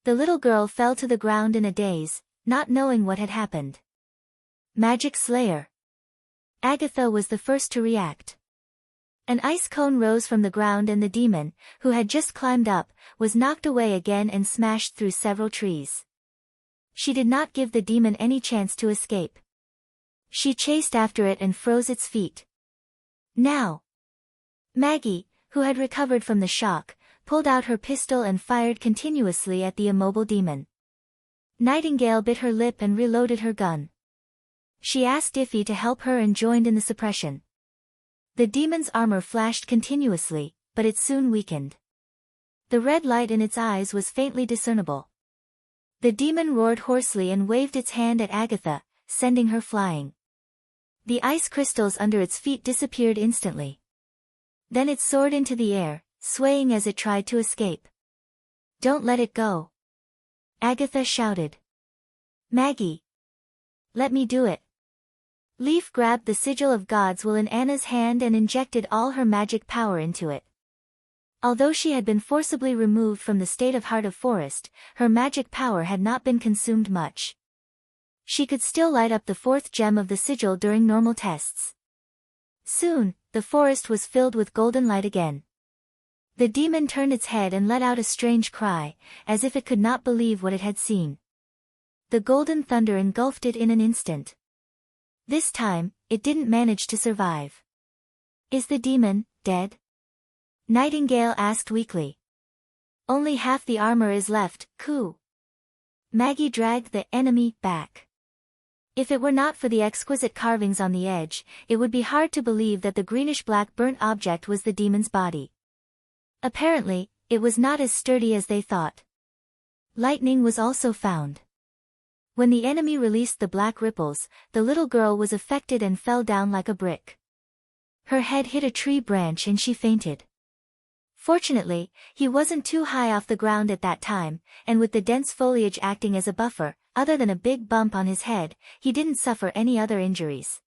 [SPEAKER 1] The little girl fell to the ground in a daze, not knowing what had happened. Magic Slayer. Agatha was the first to react. An ice cone rose from the ground and the demon, who had just climbed up, was knocked away again and smashed through several trees. She did not give the demon any chance to escape. She chased after it and froze its feet. "Now!" Maggie, who had recovered from the shock, pulled out her pistol and fired continuously at the immobile demon. Nightingale bit her lip and reloaded her gun. She asked Iffy to help her and joined in the suppression. The demon's armor flashed continuously, but it soon weakened. The red light in its eyes was faintly discernible. The demon roared hoarsely and waved its hand at Agatha, sending her flying. The ice crystals under its feet disappeared instantly. Then it soared into the air, swaying as it tried to escape. "Don't let it go!" Agatha shouted. "Maggie! Let me do it!" Leaf grabbed the sigil of God's will in Anna's hand and injected all her magic power into it. Although she had been forcibly removed from the state of Heart of Forest, her magic power had not been consumed much. She could still light up the fourth gem of the sigil during normal tests. Soon, the forest was filled with golden light again. The demon turned its head and let out a strange cry, as if it could not believe what it had seen. The golden thunder engulfed it in an instant. This time, it didn't manage to survive. "Is the demon dead?" Nightingale asked weakly. "Only half the armor is left, Coo." Maggie dragged the enemy back. If it were not for the exquisite carvings on the edge, it would be hard to believe that the greenish-black burnt object was the demon's body. Apparently, it was not as sturdy as they thought. Lightning was also found. When the enemy released the black ripples, the little girl was affected and fell down like a brick. Her head hit a tree branch and she fainted. Fortunately, he wasn't too high off the ground at that time, and with the dense foliage acting as a buffer, other than a big bump on his head, he didn't suffer any other injuries.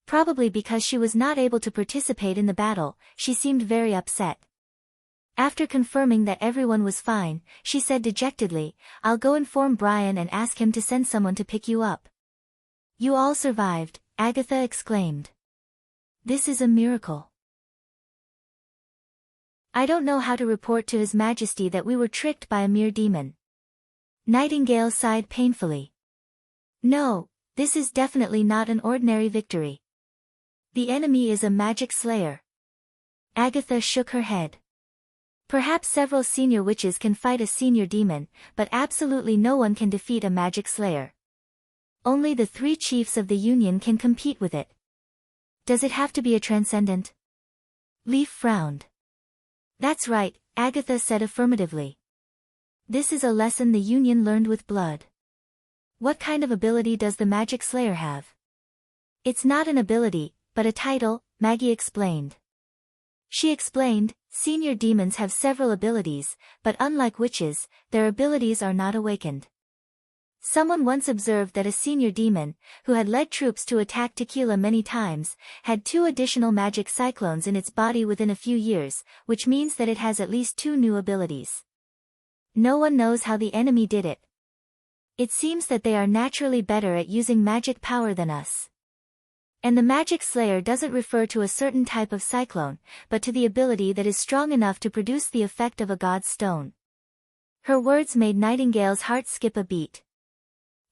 [SPEAKER 1] Probably because she was not able to participate in the battle, she seemed very upset. After confirming that everyone was fine, she said dejectedly, "I'll go inform Brian and ask him to send someone to pick you up." "You all survived," Agatha exclaimed. "This is a miracle. I don't know how to report to His Majesty that we were tricked by a mere demon." Nightingale sighed painfully. "No, this is definitely not an ordinary victory. The enemy is a magic slayer." Agatha shook her head. "Perhaps several senior witches can fight a senior demon, but absolutely no one can defeat a magic slayer. Only the 3 chiefs of the Union can compete with it." "Does it have to be a transcendent?" Leaf frowned. "That's right," Agatha said affirmatively. "This is a lesson the Union learned with blood." "What kind of ability does the magic slayer have?" "It's not an ability, but a title," Maggie explained. She explained, senior demons have several abilities, but unlike witches, their abilities are not awakened. Someone once observed that a senior demon, who had led troops to attack Tequila many times, had 2 additional magic cyclones in its body within a few years, which means that it has at least 2 new abilities. No one knows how the enemy did it. It seems that they are naturally better at using magic power than us. And the magic slayer doesn't refer to a certain type of cyclone, but to the ability that is strong enough to produce the effect of a god's stone. Her words made Nightingale's heart skip a beat.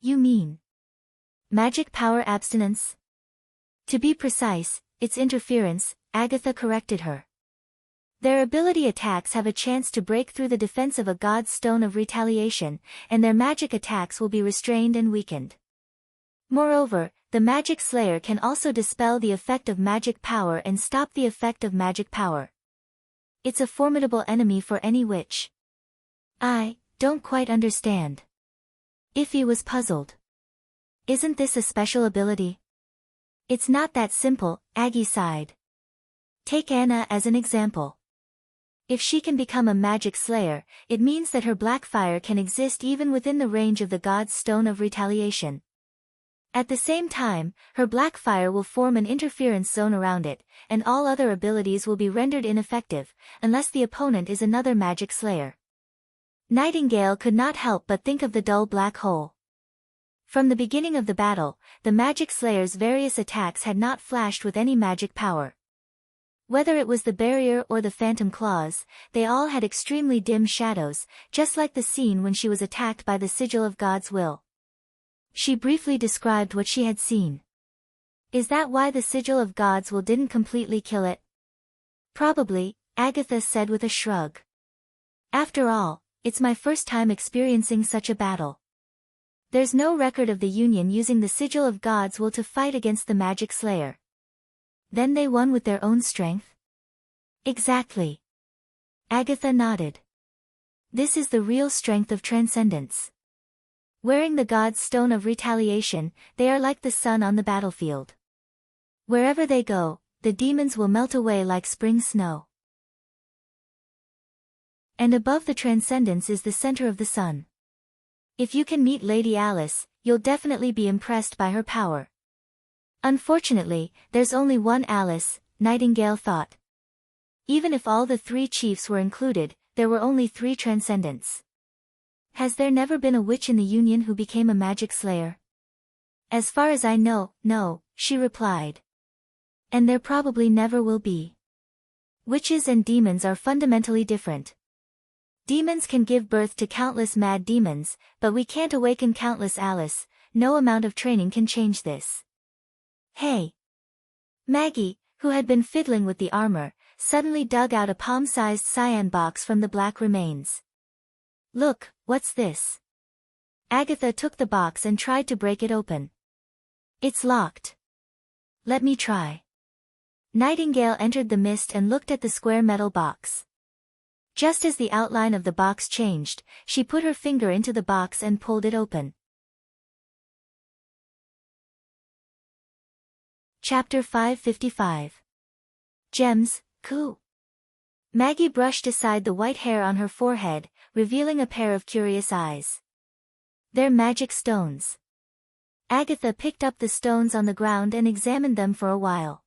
[SPEAKER 1] "You mean magic power abstinence?" "To be precise, it's interference," Agatha corrected her. "Their ability attacks have a chance to break through the defense of a god's stone of retaliation, and their magic attacks will be restrained and weakened. Moreover, the Magic Slayer can also dispel the effect of magic power and stop the effect of magic power. It's a formidable enemy for any witch. I don't quite understand. Ify was puzzled. Isn't this a special ability? It's not that simple, Aggie sighed. Take Anna as an example. If she can become a magic slayer, it means that her black fire can exist even within the range of the god's stone of retaliation. At the same time, her black fire will form an interference zone around it, and all other abilities will be rendered ineffective, unless the opponent is another magic slayer. Nightingale could not help but think of the dull black hole. From the beginning of the battle, the magic slayer's various attacks had not flashed with any magic power. Whether it was the barrier or the phantom claws, they all had extremely dim shadows, just like the scene when she was attacked by the sigil of God's will. She briefly described what she had seen. Is that why the sigil of God's will didn't completely kill it? Probably, Agatha said with a shrug. After all, it's my first time experiencing such a battle. There's no record of the Union using the sigil of God's will to fight against the Magic Slayer. Then they won with their own strength? Exactly. Agatha nodded. This is the real strength of transcendence. Wearing the god's stone of retaliation, they are like the sun on the battlefield. Wherever they go, the demons will melt away like spring snow. And above the transcendence is the center of the sun. If you can meet Lady Alice, you'll definitely be impressed by her power. Unfortunately, there's only one Alice, Nightingale thought. Even if all the 3 chiefs were included, there were only 3 transcendents. Has there never been a witch in the Union who became a magic slayer? As far as I know, no, she replied. And there probably never will be. Witches and demons are fundamentally different. Demons can give birth to countless mad demons, but we can't awaken countless Alice. No amount of training can change this. Hey! Maggie, who had been fiddling with the armor, suddenly dug out a palm-sized cyan box from the black remains. Look, what's this? Agatha took the box and tried to break it open. It's locked. Let me try. Nightingale entered the mist and looked at the square metal box. Just as the outline of the box changed, she put her finger into the box and pulled it open. Chapter 555. Gems, coup. Maggie brushed aside the white hair on her forehead, revealing a pair of curious eyes. They're magic stones. Agatha picked up the stones on the ground and examined them for a while.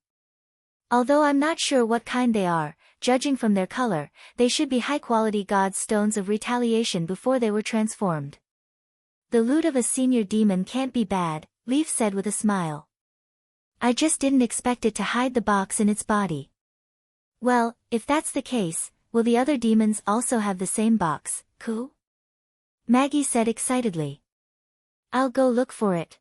[SPEAKER 1] Although I'm not sure what kind they are, judging from their color, they should be high-quality god's stones of retaliation before they were transformed. The loot of a senior demon can't be bad, Leaf said with a smile. I just didn't expect it to hide the box in its body. Well, if that's the case, will the other demons also have the same box, coup? Maggie said excitedly. I'll go look for it.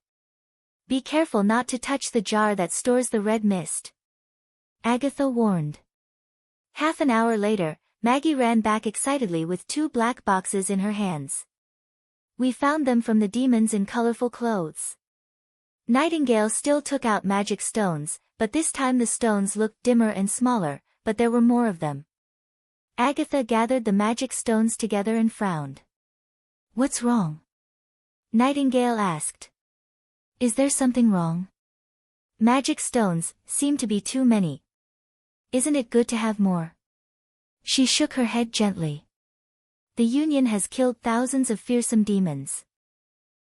[SPEAKER 1] Be careful not to touch the jar that stores the red mist. Agatha warned. Half an hour later, Maggie ran back excitedly with 2 black boxes in her hands. We found them from the demons in colorful clothes. Nightingale still took out magic stones, but this time the stones looked dimmer and smaller, but there were more of them. Agatha gathered the magic stones together and frowned. What's wrong? Nightingale asked. Is there something wrong? Magic stones seem to be too many. Isn't it good to have more? She shook her head gently. The Union has killed thousands of fearsome demons.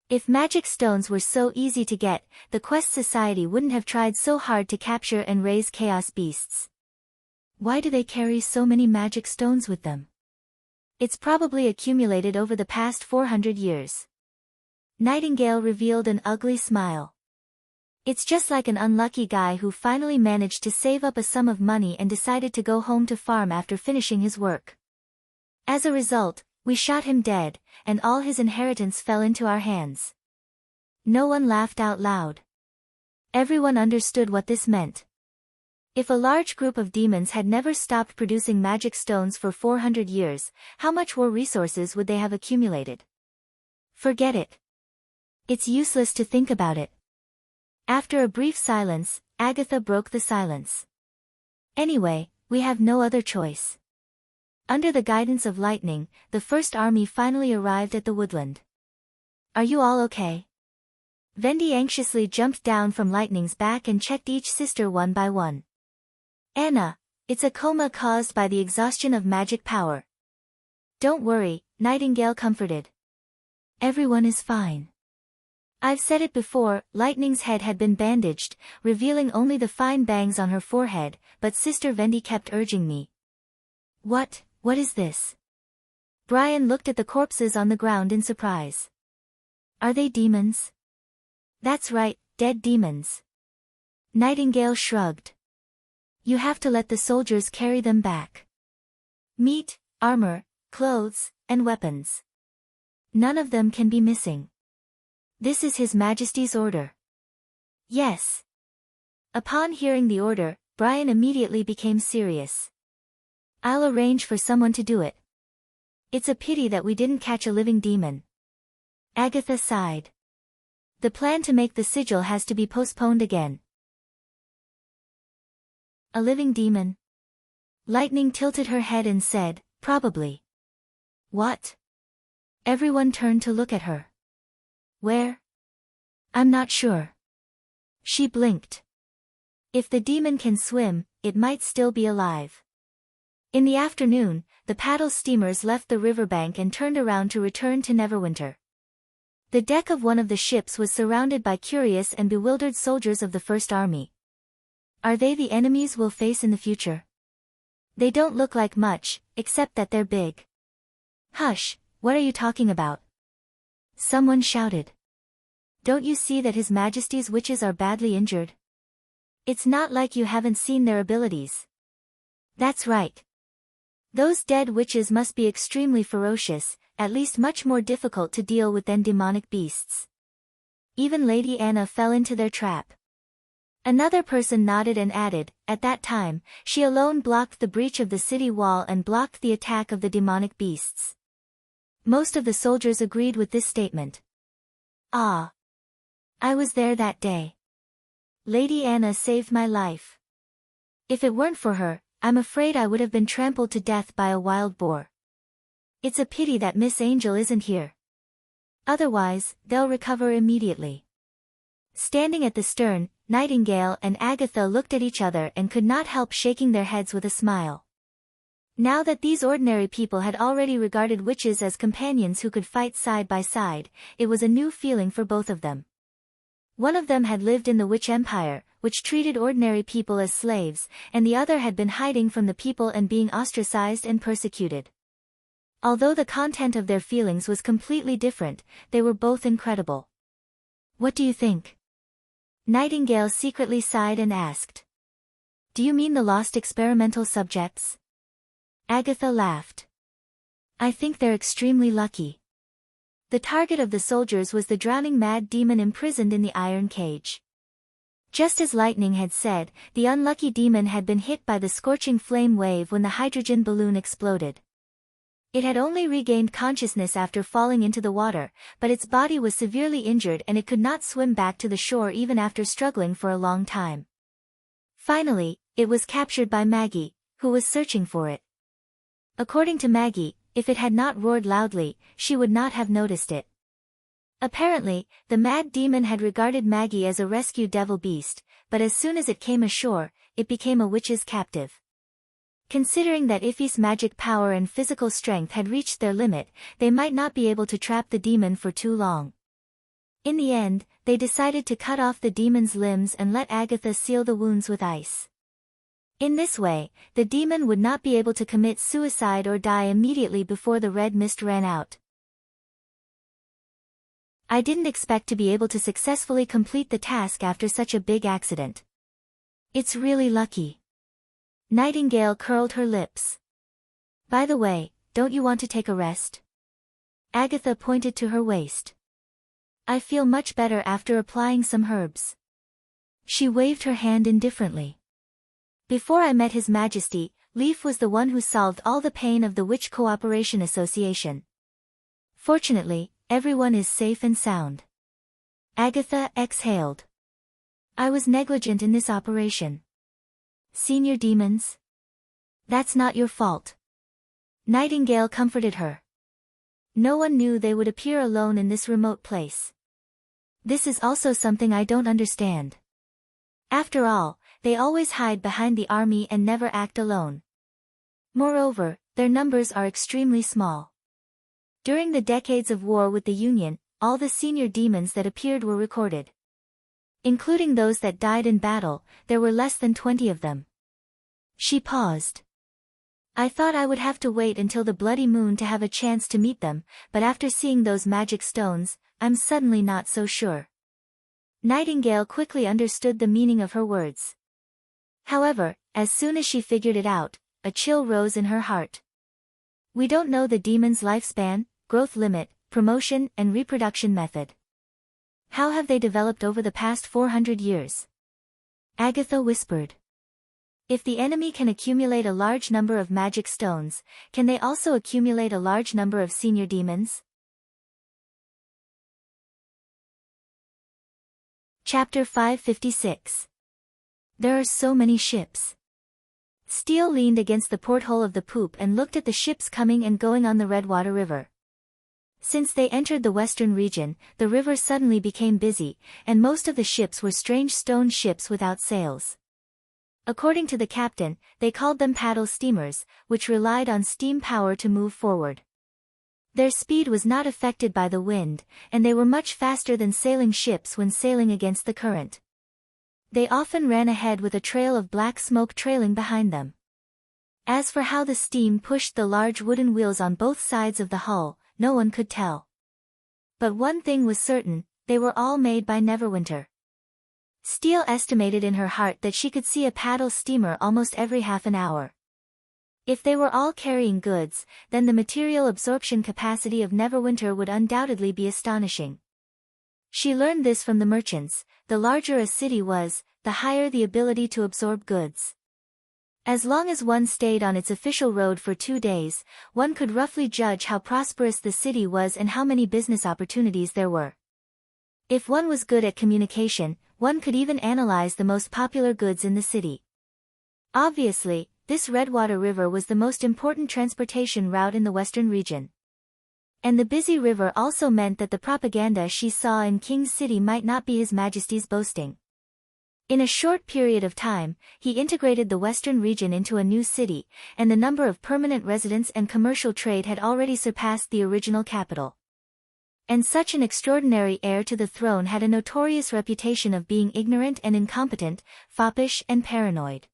[SPEAKER 1] If magic stones were so easy to get, the Quest Society wouldn't have tried so hard to capture and raise chaos beasts. Why do they carry so many magic stones with them? It's probably accumulated over the past 400 years. Nightingale revealed an ugly smile. It's just like an unlucky guy who finally managed to save up a sum of money and decided to go home to farm after finishing his work. As a result, we shot him dead, and all his inheritance fell into our hands. No one laughed out loud. Everyone understood what this meant. If a large group of demons had never stopped producing magic stones for 400 years, how much more resources would they have accumulated? Forget it. It's useless to think about it. After a brief silence, Agatha broke the silence. Anyway, we have no other choice. Under the guidance of lightning, the first army finally arrived at the woodland. Are you all okay? Vendi anxiously jumped down from Lightning's back and checked each sister one by one. Anna, it's a coma caused by the exhaustion of magic power. Don't worry, Nightingale comforted. Everyone is fine. I've said it before, Lightning's head had been bandaged, revealing only the fine bangs on her forehead, but Sister Vendi kept urging me. What is this? Brian looked at the corpses on the ground in surprise. Are they demons? That's right, dead demons. Nightingale shrugged. You have to let the soldiers carry them back. Meat, armor, clothes, and weapons. None of them can be missing. This is His Majesty's order. Yes. Upon hearing the order, Brian immediately became serious. I'll arrange for someone to do it. It's a pity that we didn't catch a living demon. Agatha sighed. The plan to make the sigil has to be postponed again. A living demon? Lightning tilted her head and said, probably. What? Everyone turned to look at her. Where? I'm not sure. She blinked. If the demon can swim, it might still be alive. In the afternoon, the paddle steamers left the riverbank and turned around to return to Neverwinter. The deck of one of the ships was surrounded by curious and bewildered soldiers of the First Army. Are they the enemies we'll face in the future? They don't look like much, except that they're big. Hush, what are you talking about? Someone shouted. Don't you see that His Majesty's witches are badly injured? It's not like you haven't seen their abilities. That's right. Those dead witches must be extremely ferocious, at least much more difficult to deal with than demonic beasts. Even Lady Anna fell into their trap. Another person nodded and added, at that time, she alone blocked the breach of the city wall and blocked the attack of the demonic beasts. Most of the soldiers agreed with this statement. Ah. I was there that day. Lady Anna saved my life. If it weren't for her, I'm afraid I would have been trampled to death by a wild boar. It's a pity that Miss Angel isn't here. Otherwise, they'll recover immediately. Standing at the stern, Nightingale and Agatha looked at each other and could not help shaking their heads with a smile. Now that these ordinary people had already regarded witches as companions who could fight side by side, it was a new feeling for both of them. One of them had lived in the Witch Empire, which treated ordinary people as slaves, and the other had been hiding from the people and being ostracized and persecuted. Although the content of their feelings was completely different, they were both incredible. What do you think? Nightingale secretly sighed and asked. Do you mean the lost experimental subjects? Agatha laughed. I think they're extremely lucky. The target of the soldiers was the drowning mad demon imprisoned in the iron cage. Just as Lightning had said, the unlucky demon had been hit by the scorching flame wave when the hydrogen balloon exploded. It had only regained consciousness after falling into the water, but its body was severely injured and it could not swim back to the shore even after struggling for a long time. Finally, it was captured by Maggie, who was searching for it. According to Maggie, if it had not roared loudly, she would not have noticed it. Apparently, the mad demon had regarded Maggie as a rescued devil beast, but as soon as it came ashore, it became a witch's captive. Considering that Ife's magic power and physical strength had reached their limit, they might not be able to trap the demon for too long. In the end, they decided to cut off the demon's limbs and let Agatha seal the wounds with ice. In this way, the demon would not be able to commit suicide or die immediately before the red mist ran out. I didn't expect to be able to successfully complete the task after such a big accident. It's really lucky. Nightingale curled her lips. By the way, don't you want to take a rest? Agatha pointed to her waist. I feel much better after applying some herbs. She waved her hand indifferently. Before I met His Majesty, Leaf was the one who solved all the pain of the Witch Cooperation Association. Fortunately, everyone is safe and sound. Agatha exhaled. I was negligent in this operation. Senior demons? That's not your fault. Nightingale comforted her. No one knew they would appear alone in this remote place. This is also something I don't understand. After all, they always hide behind the army and never act alone. Moreover, their numbers are extremely small. During the decades of war with the Union, all the senior demons that appeared were recorded. Including those that died in battle, there were less than 20 of them. She paused. I thought I would have to wait until the bloody moon to have a chance to meet them, but after seeing those magic stones, I'm suddenly not so sure. Nightingale quickly understood the meaning of her words. However, as soon as she figured it out, a chill rose in her heart. We don't know the demon's lifespan, growth limit, promotion, and reproduction method. How have they developed over the past 400 years? Agatha whispered. If the enemy can accumulate a large number of magic stones, can they also accumulate a large number of senior demons? Chapter 556. There are so many ships. Steele leaned against the porthole of the poop and looked at the ships coming and going on the Redwater River. Since they entered the western region, the river suddenly became busy, and most of the ships were strange stone ships without sails. According to the captain, they called them paddle steamers, which relied on steam power to move forward. Their speed was not affected by the wind, and they were much faster than sailing ships when sailing against the current. They often ran ahead with a trail of black smoke trailing behind them. As for how the steam pushed the large wooden wheels on both sides of the hull, no one could tell. But one thing was certain, they were all made by Neverwinter. Steele estimated in her heart that she could see a paddle steamer almost every half an hour. If they were all carrying goods, then the material absorption capacity of Neverwinter would undoubtedly be astonishing. She learned this from the merchants: the larger a city was, the higher the ability to absorb goods. As long as one stayed on its official road for 2 days, one could roughly judge how prosperous the city was and how many business opportunities there were. If one was good at communication, one could even analyze the most popular goods in the city. Obviously, this Redwater River was the most important transportation route in the western region. And the busy river also meant that the propaganda she saw in King's City might not be His Majesty's boasting. In a short period of time, he integrated the western region into a new city, and the number of permanent residents and commercial trade had already surpassed the original capital. And such an extraordinary heir to the throne had a notorious reputation of being ignorant and incompetent, foppish and paranoid.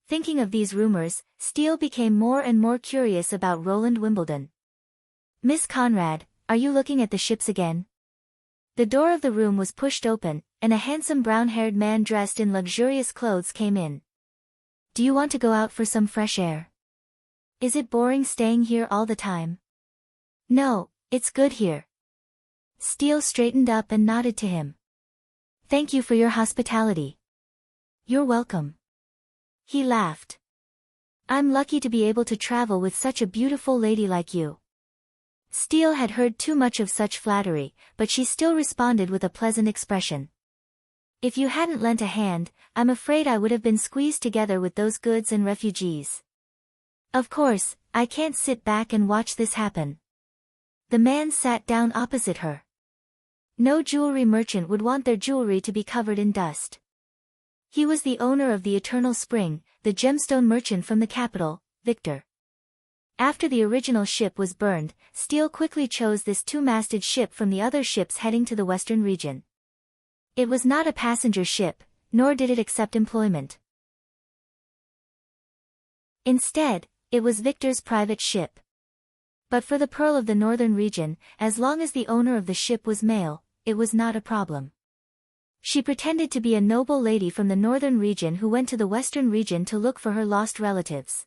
[SPEAKER 1] Thinking of these rumors, Steele became more and more curious about Roland Wimbledon. Miss Conrad, are you looking at the ships again? The door of the room was pushed open, and a handsome brown-haired man dressed in luxurious clothes came in. Do you want to go out for some fresh air? Is it boring staying here all the time? No, it's good here. Steele straightened up and nodded to him. Thank you for your hospitality. You're welcome. He laughed. I'm lucky to be able to travel with such a beautiful lady like you. Steele had heard too much of such flattery, but she still responded with a pleasant expression. If you hadn't lent a hand, I'm afraid I would have been squeezed together with those goods and refugees. Of course, I can't sit back and watch this happen. The man sat down opposite her. No jewelry merchant would want their jewelry to be covered in dust. He was the owner of the Eternal Spring, the gemstone merchant from the capital, Victor. After the original ship was burned, Steele quickly chose this 2-masted ship from the other ships heading to the western region. It was not a passenger ship, nor did it accept employment. Instead, it was Victor's private ship. But for the Pearl of the Northern region, as long as the owner of the ship was male, it was not a problem. She pretended to be a noble lady from the northern region who went to the western region to look for her lost relatives.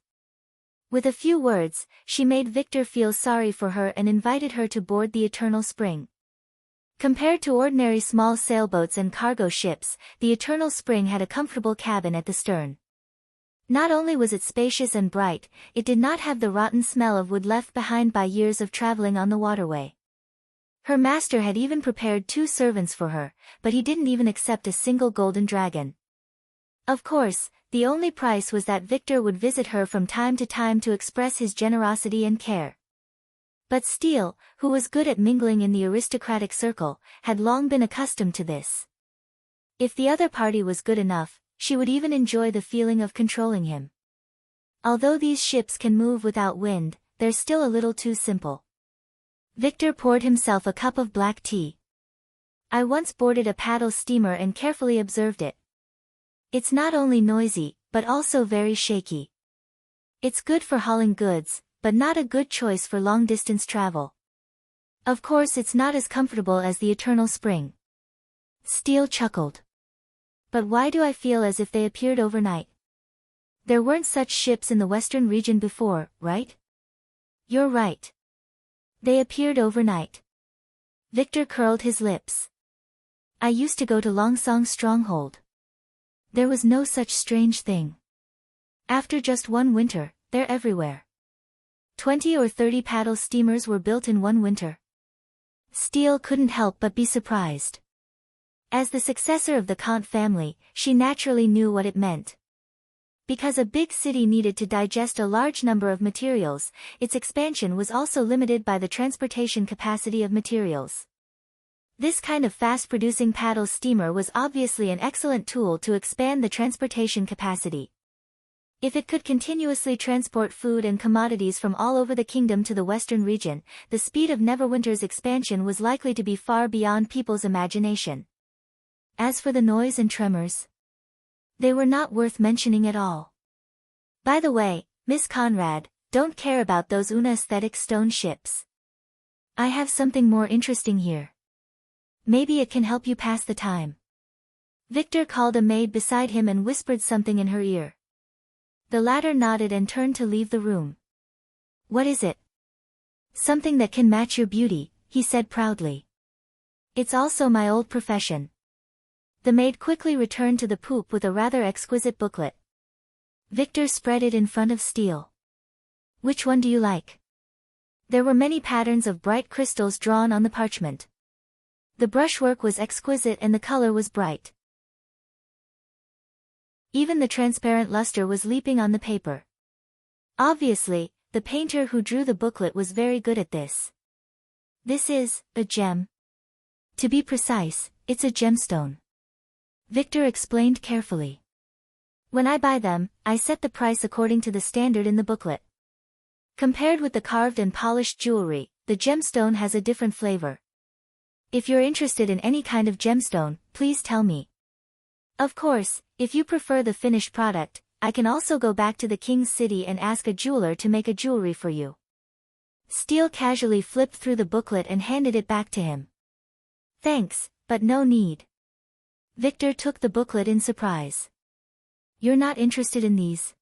[SPEAKER 1] With a few words, she made Victor feel sorry for her and invited her to board the Eternal Spring. Compared to ordinary small sailboats and cargo ships, the Eternal Spring had a comfortable cabin at the stern. Not only was it spacious and bright, it did not have the rotten smell of wood left behind by years of traveling on the waterway. Her master had even prepared 2 servants for her, but he didn't even accept a single golden dragon. Of course, the only price was that Victor would visit her from time to time to express his generosity and care. But Steele, who was good at mingling in the aristocratic circle, had long been accustomed to this. If the other party was good enough, she would even enjoy the feeling of controlling him. Although these ships can move without wind, they're still a little too simple. Victor poured himself a cup of black tea. I once boarded a paddle steamer and carefully observed it. It's not only noisy, but also very shaky. It's good for hauling goods, but not a good choice for long-distance travel. Of course it's not as comfortable as the eternal spring. Steele chuckled. But why do I feel as if they appeared overnight? There weren't such ships in the western region before, right? You're right. They appeared overnight. Victor curled his lips. I used to go to Longsong's stronghold. There was no such strange thing. After just one winter, they're everywhere. 20 or 30 paddle steamers were built in one winter. Steele couldn't help but be surprised. As the successor of the Kant family, she naturally knew what it meant. Because a big city needed to digest a large number of materials, its expansion was also limited by the transportation capacity of materials. This kind of fast-producing paddle steamer was obviously an excellent tool to expand the transportation capacity. If it could continuously transport food and commodities from all over the kingdom to the western region, the speed of Neverwinter's expansion was likely to be far beyond people's imagination. As for the noise and tremors, they were not worth mentioning at all. By the way, Miss Conrad, don't care about those unaesthetic stone ships. I have something more interesting here. Maybe it can help you pass the time. Victor called a maid beside him and whispered something in her ear. The latter nodded and turned to leave the room. What is it? Something that can match your beauty, he said proudly. It's also my old profession. The maid quickly returned to the poop with a rather exquisite booklet. Victor spread it in front of Steele. Which one do you like? There were many patterns of bright crystals drawn on the parchment. The brushwork was exquisite and the color was bright. Even the transparent luster was leaping on the paper. Obviously, the painter who drew the booklet was very good at this. This is a gem. To be precise, it's a gemstone. Victor explained carefully. When I buy them, I set the price according to the standard in the booklet. Compared with the carved and polished jewelry, the gemstone has a different flavor. If you're interested in any kind of gemstone, please tell me. Of course, if you prefer the finished product, I can also go back to the king's city and ask a jeweler to make a jewelry for you. Steele casually flipped through the booklet and handed it back to him. Thanks, but no need. Victor took the booklet in surprise. You're not interested in these?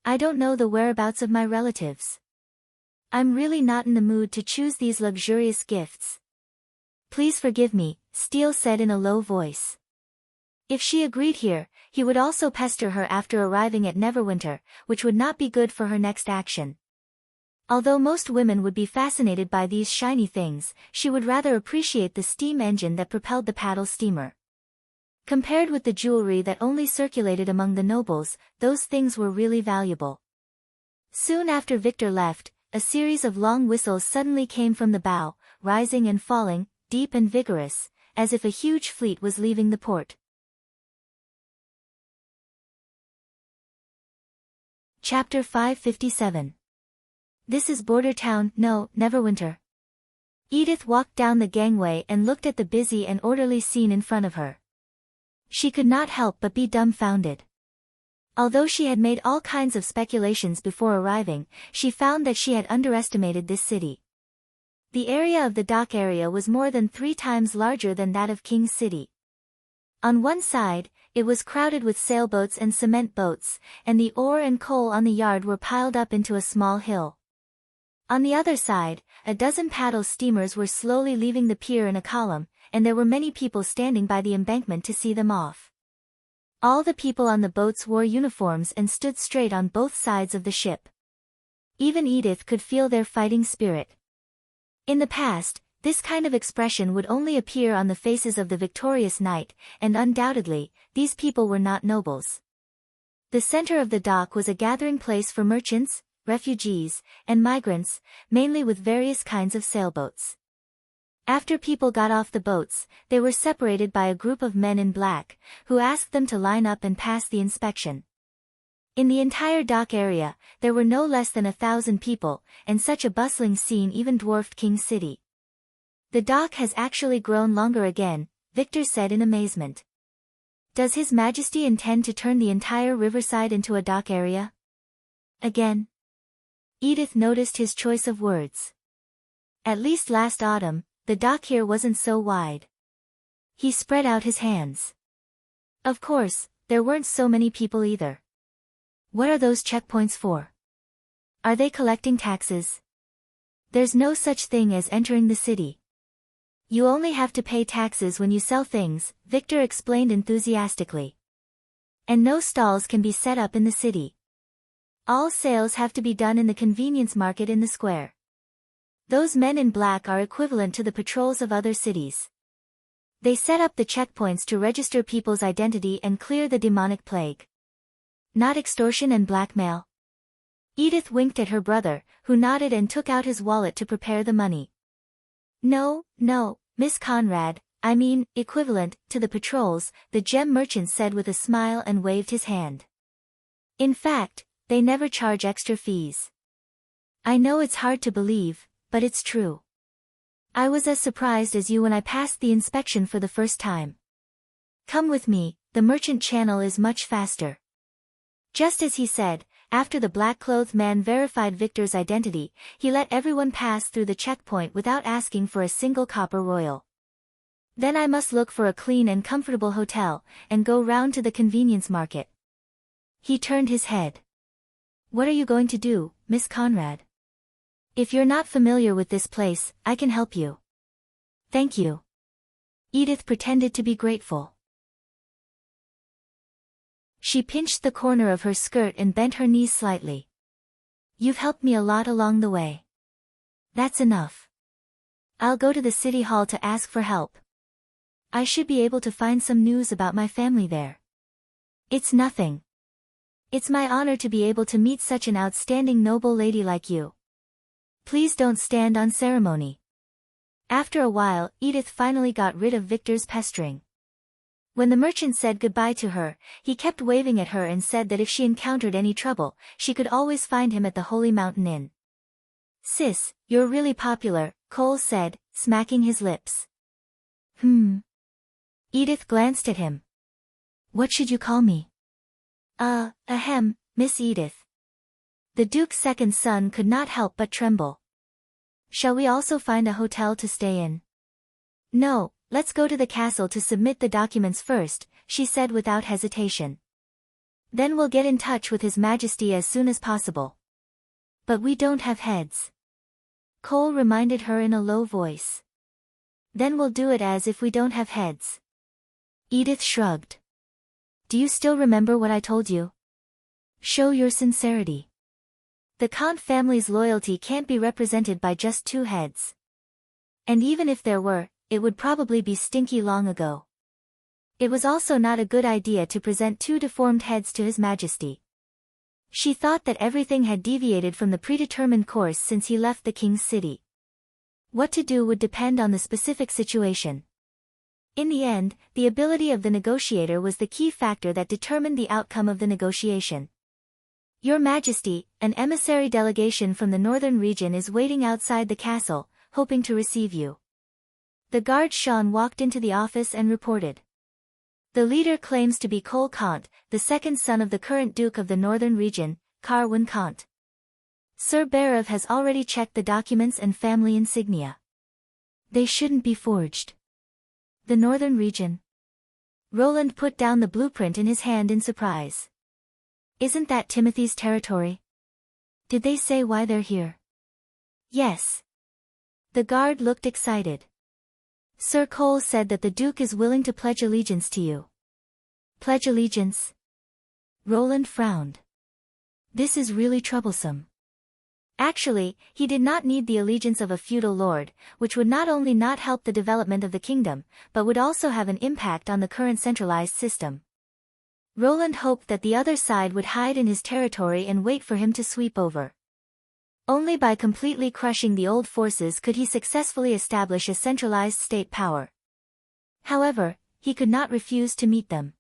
[SPEAKER 1] I don't know the whereabouts of my relatives. I'm really not in the mood to choose these luxurious gifts. Please forgive me, Steele said in a low voice. If she agreed here, he would also pester her after arriving at Neverwinter, which would not be good for her next action. Although most women would be fascinated by these shiny things, she would rather appreciate the steam engine that propelled the paddle steamer. Compared with the jewelry that only circulated among the nobles, those things were really valuable. Soon after Victor left, a series of long whistles suddenly came from the bow, rising and falling, deep and vigorous, as if a huge fleet was leaving the port. Chapter 557. This is Border Town, no, Neverwinter. Edith walked down the gangway and looked at the busy and orderly scene in front of her. She could not help but be dumbfounded. Although she had made all kinds of speculations before arriving, she found that she had underestimated this city. The area of the dock area was more than 3 times larger than that of King's City. On one side, it was crowded with sailboats and cement boats, and the ore and coal on the yard were piled up into a small hill. On the other side, a dozen paddle steamers were slowly leaving the pier in a column, and there were many people standing by the embankment to see them off. All the people on the boats wore uniforms and stood straight on both sides of the ship. Even Edith could feel their fighting spirit. In the past, This kind of expression would only appear on the faces of the victorious knight, and undoubtedly, these people were not nobles. The center of the dock was a gathering place for merchants, refugees, and migrants, mainly with various kinds of sailboats. After people got off the boats, they were separated by a group of men in black, who asked them to line up and pass the inspection. In the entire dock area, there were no less than 1,000 people, and such a bustling scene even dwarfed King's City. The dock has actually grown longer again, Victor said in amazement. Does His Majesty intend to turn the entire riverside into a dock area? Again? Edith noticed his choice of words. At least last autumn, the dock here wasn't so wide. He spread out his hands. Of course, there weren't so many people either. What are those checkpoints for? Are they collecting taxes? There's no such thing as entering the city. You only have to pay taxes when you sell things, Victor explained enthusiastically. And no stalls can be set up in the city. All sales have to be done in the convenience market in the square. Those men in black are equivalent to the patrols of other cities. They set up the checkpoints to register people's identity and clear the demonic plague. Not extortion and blackmail. Edith winked at her brother, who nodded and took out his wallet to prepare the money. No, Miss Conrad, I mean, equivalent to the patrols, the gem merchant said with a smile and waved his hand. In fact, they never charge extra fees. I know it's hard to believe, but it's true. I was as surprised as you when I passed the inspection for the first time. Come with me, the merchant channel is much faster. Just as he said, after the black-clothed man verified Victor's identity, he let everyone pass through the checkpoint without asking for a single copper royal. Then I must look for a clean and comfortable hotel, and go round to the convenience market. He turned his head. What are you going to do, Miss Conrad? If you're not familiar with this place, I can help you. Thank you. Edith pretended to be grateful. She pinched the corner of her skirt and bent her knees slightly. You've helped me a lot along the way. That's enough. I'll go to the city hall to ask for help. I should be able to find some news about my family there. It's nothing. It's my honor to be able to meet such an outstanding noble lady like you. Please don't stand on ceremony. After a while, Edith finally got rid of Victor's pestering. When the merchant said goodbye to her, he kept waving at her and said that if she encountered any trouble, she could always find him at the Holy Mountain Inn. Sis, you're really popular, Cole said, smacking his lips. Edith glanced at him. What should you call me? Miss Edith. The Duke's second son could not help but tremble. Shall we also find a hotel to stay in? No. Let's go to the castle to submit the documents first, she said without hesitation. Then we'll get in touch with His Majesty as soon as possible. But we don't have heads. Cole reminded her in a low voice. Then we'll do it as if we don't have heads. Edith shrugged. Do you still remember what I told you? Show your sincerity. The Kant family's loyalty can't be represented by just 2 heads. And even if there were, it would probably be stinky long ago. It was also not a good idea to present 2 deformed heads to His Majesty. She thought that everything had deviated from the predetermined course since he left the King's City. What to do would depend on the specific situation. In the end, the ability of the negotiator was the key factor that determined the outcome of the negotiation. Your Majesty, an emissary delegation from the northern region is waiting outside the castle, hoping to receive you. The guard Sean walked into the office and reported. The leader claims to be Cole Kant, the second son of the current Duke of the Northern Region, Carwin Kant. Sir Barev has already checked the documents and family insignia. They shouldn't be forged. The Northern Region. Roland put down the blueprint in his hand in surprise. Isn't that Timothy's territory? Did they say why they're here? Yes. The guard looked excited. Sir Cole said that the Duke is willing to pledge allegiance to you. Pledge allegiance? Roland frowned. This is really troublesome. Actually, he did not need the allegiance of a feudal lord, which would not only not help the development of the kingdom, but would also have an impact on the current centralized system. Roland hoped that the other side would hide in his territory and wait for him to sweep over. Only by completely crushing the old forces could he successfully establish a centralized state power. However, he could not refuse to meet them.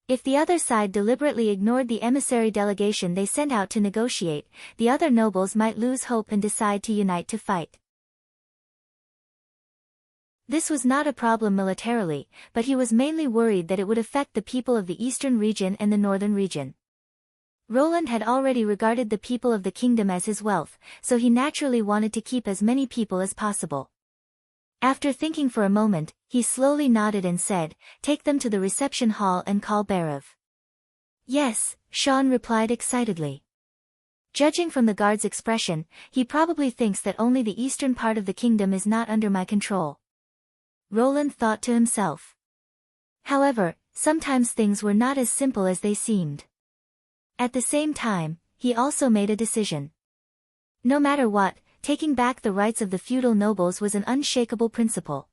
[SPEAKER 1] If the other side deliberately ignored the emissary delegation they sent out to negotiate, the other nobles might lose hope and decide to unite to fight. This was not a problem militarily, but he was mainly worried that it would affect the people of the eastern region and the northern region. Roland had already regarded the people of the kingdom as his wealth, so he naturally wanted to keep as many people as possible. After thinking for a moment, he slowly nodded and said, "Take them to the reception hall and call Barav." "Yes," Sean replied excitedly. Judging from the guard's expression, he probably thinks that only the eastern part of the kingdom is not under my control. Roland thought to himself. However, sometimes things were not as simple as they seemed. At the same time, he also made a decision. No matter what, taking back the rights of the feudal nobles was an unshakable principle.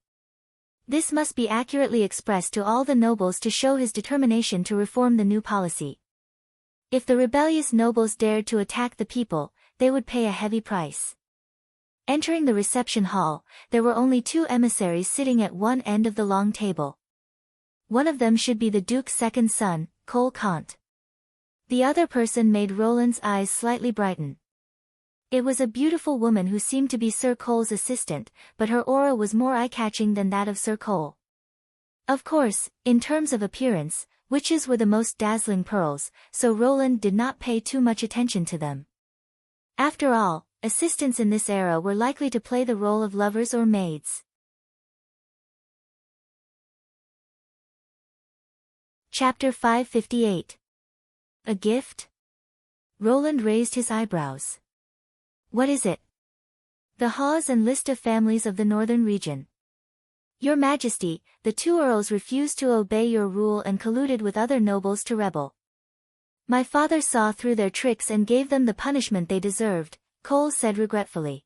[SPEAKER 1] This must be accurately expressed to all the nobles to show his determination to reform the new policy. If the rebellious nobles dared to attack the people, they would pay a heavy price. Entering the reception hall, there were only 2 emissaries sitting at one end of the long table. One of them should be the Duke's second son, Cole Kant. The other person made Roland's eyes slightly brighten. It was a beautiful woman who seemed to be Sir Cole's assistant, but her aura was more eye-catching than that of Sir Cole. Of course, in terms of appearance, witches were the most dazzling pearls, so Roland did not pay too much attention to them. After all, assistants in this era were likely to play the role of lovers or maids. Chapter 558. A gift? Roland raised his eyebrows. What is it? The Hawes and Lista families of the northern region. Your Majesty, the 2 earls refused to obey your rule and colluded with other nobles to rebel. My father saw through their tricks and gave them the punishment they deserved, Cole said regretfully.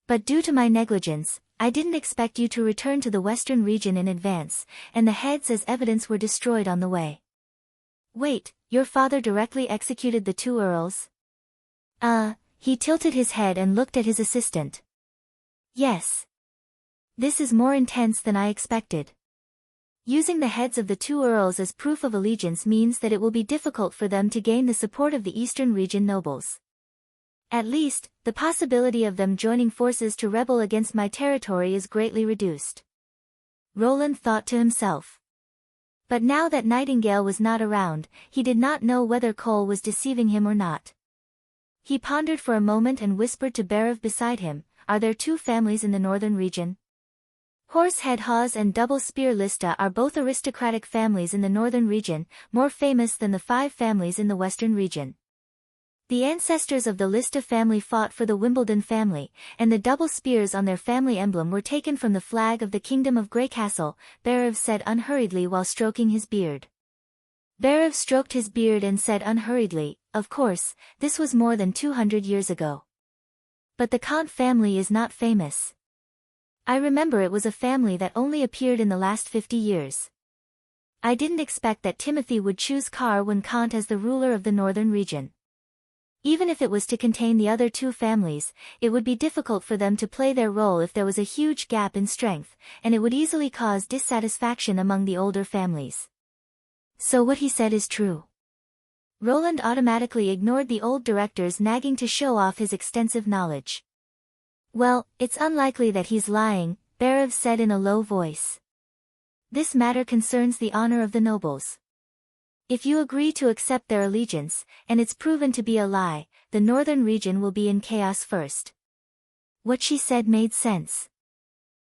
[SPEAKER 1] But due to my negligence, I didn't expect you to return to the western region in advance, and the heads as evidence were destroyed on the way. Wait, your father directly executed the 2 earls? He tilted his head and looked at his assistant. Yes. This is more intense than I expected. Using the heads of the 2 earls as proof of allegiance means that it will be difficult for them to gain the support of the eastern region nobles. At least, the possibility of them joining forces to rebel against my territory is greatly reduced. Roland thought to himself. But now that Nightingale was not around, he did not know whether Cole was deceiving him or not. He pondered for a moment and whispered to Barav beside him, "Are there 2 families in the northern region?" Horsehead Hawes and Double Spear Lista are both aristocratic families in the northern region, more famous than the 5 families in the western region. The ancestors of the Lista family fought for the Wimbledon family, and the double spears on their family emblem were taken from the flag of the Kingdom of Greycastle, Barav said unhurriedly while stroking his beard. Barav stroked his beard and said unhurriedly, "Of course, this was more than 200 years ago. But the Kant family is not famous. I remember it was a family that only appeared in the last 50 years. I didn't expect that Timothy would choose Carwyn Kant as the ruler of the northern region. Even if it was to contain the other 2 families, it would be difficult for them to play their role if there was a huge gap in strength, and it would easily cause dissatisfaction among the older families." So what he said is true. Roland automatically ignored the old director's nagging to show off his extensive knowledge. "Well, it's unlikely that he's lying," Barav said in a low voice. "This matter concerns the honor of the nobles. If you agree to accept their allegiance, and it's proven to be a lie, the northern region will be in chaos first." What she said made sense.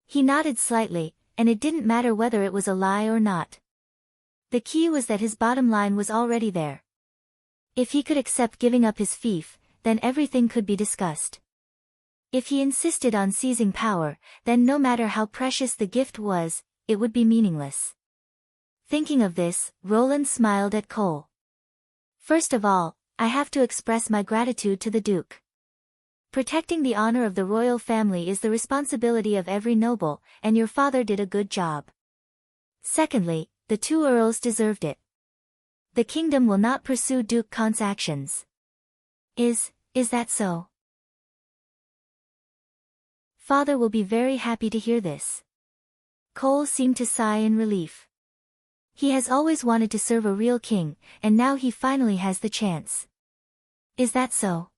[SPEAKER 1] He nodded slightly, and it didn't matter whether it was a lie or not. The key was that his bottom line was already there. If he could accept giving up his fief, then everything could be discussed. If he insisted on seizing power, then no matter how precious the gift was, it would be meaningless. Thinking of this, Roland smiled at Cole. "First of all, I have to express my gratitude to the Duke. Protecting the honor of the royal family is the responsibility of every noble, and your father did a good job. Secondly, the two earls deserved it. The kingdom will not pursue Duke Khan's actions. Is that so? Father will be very happy to hear this. Cole seemed to sigh in relief. He has always wanted to serve a real king, and now he finally has the chance. Is that so?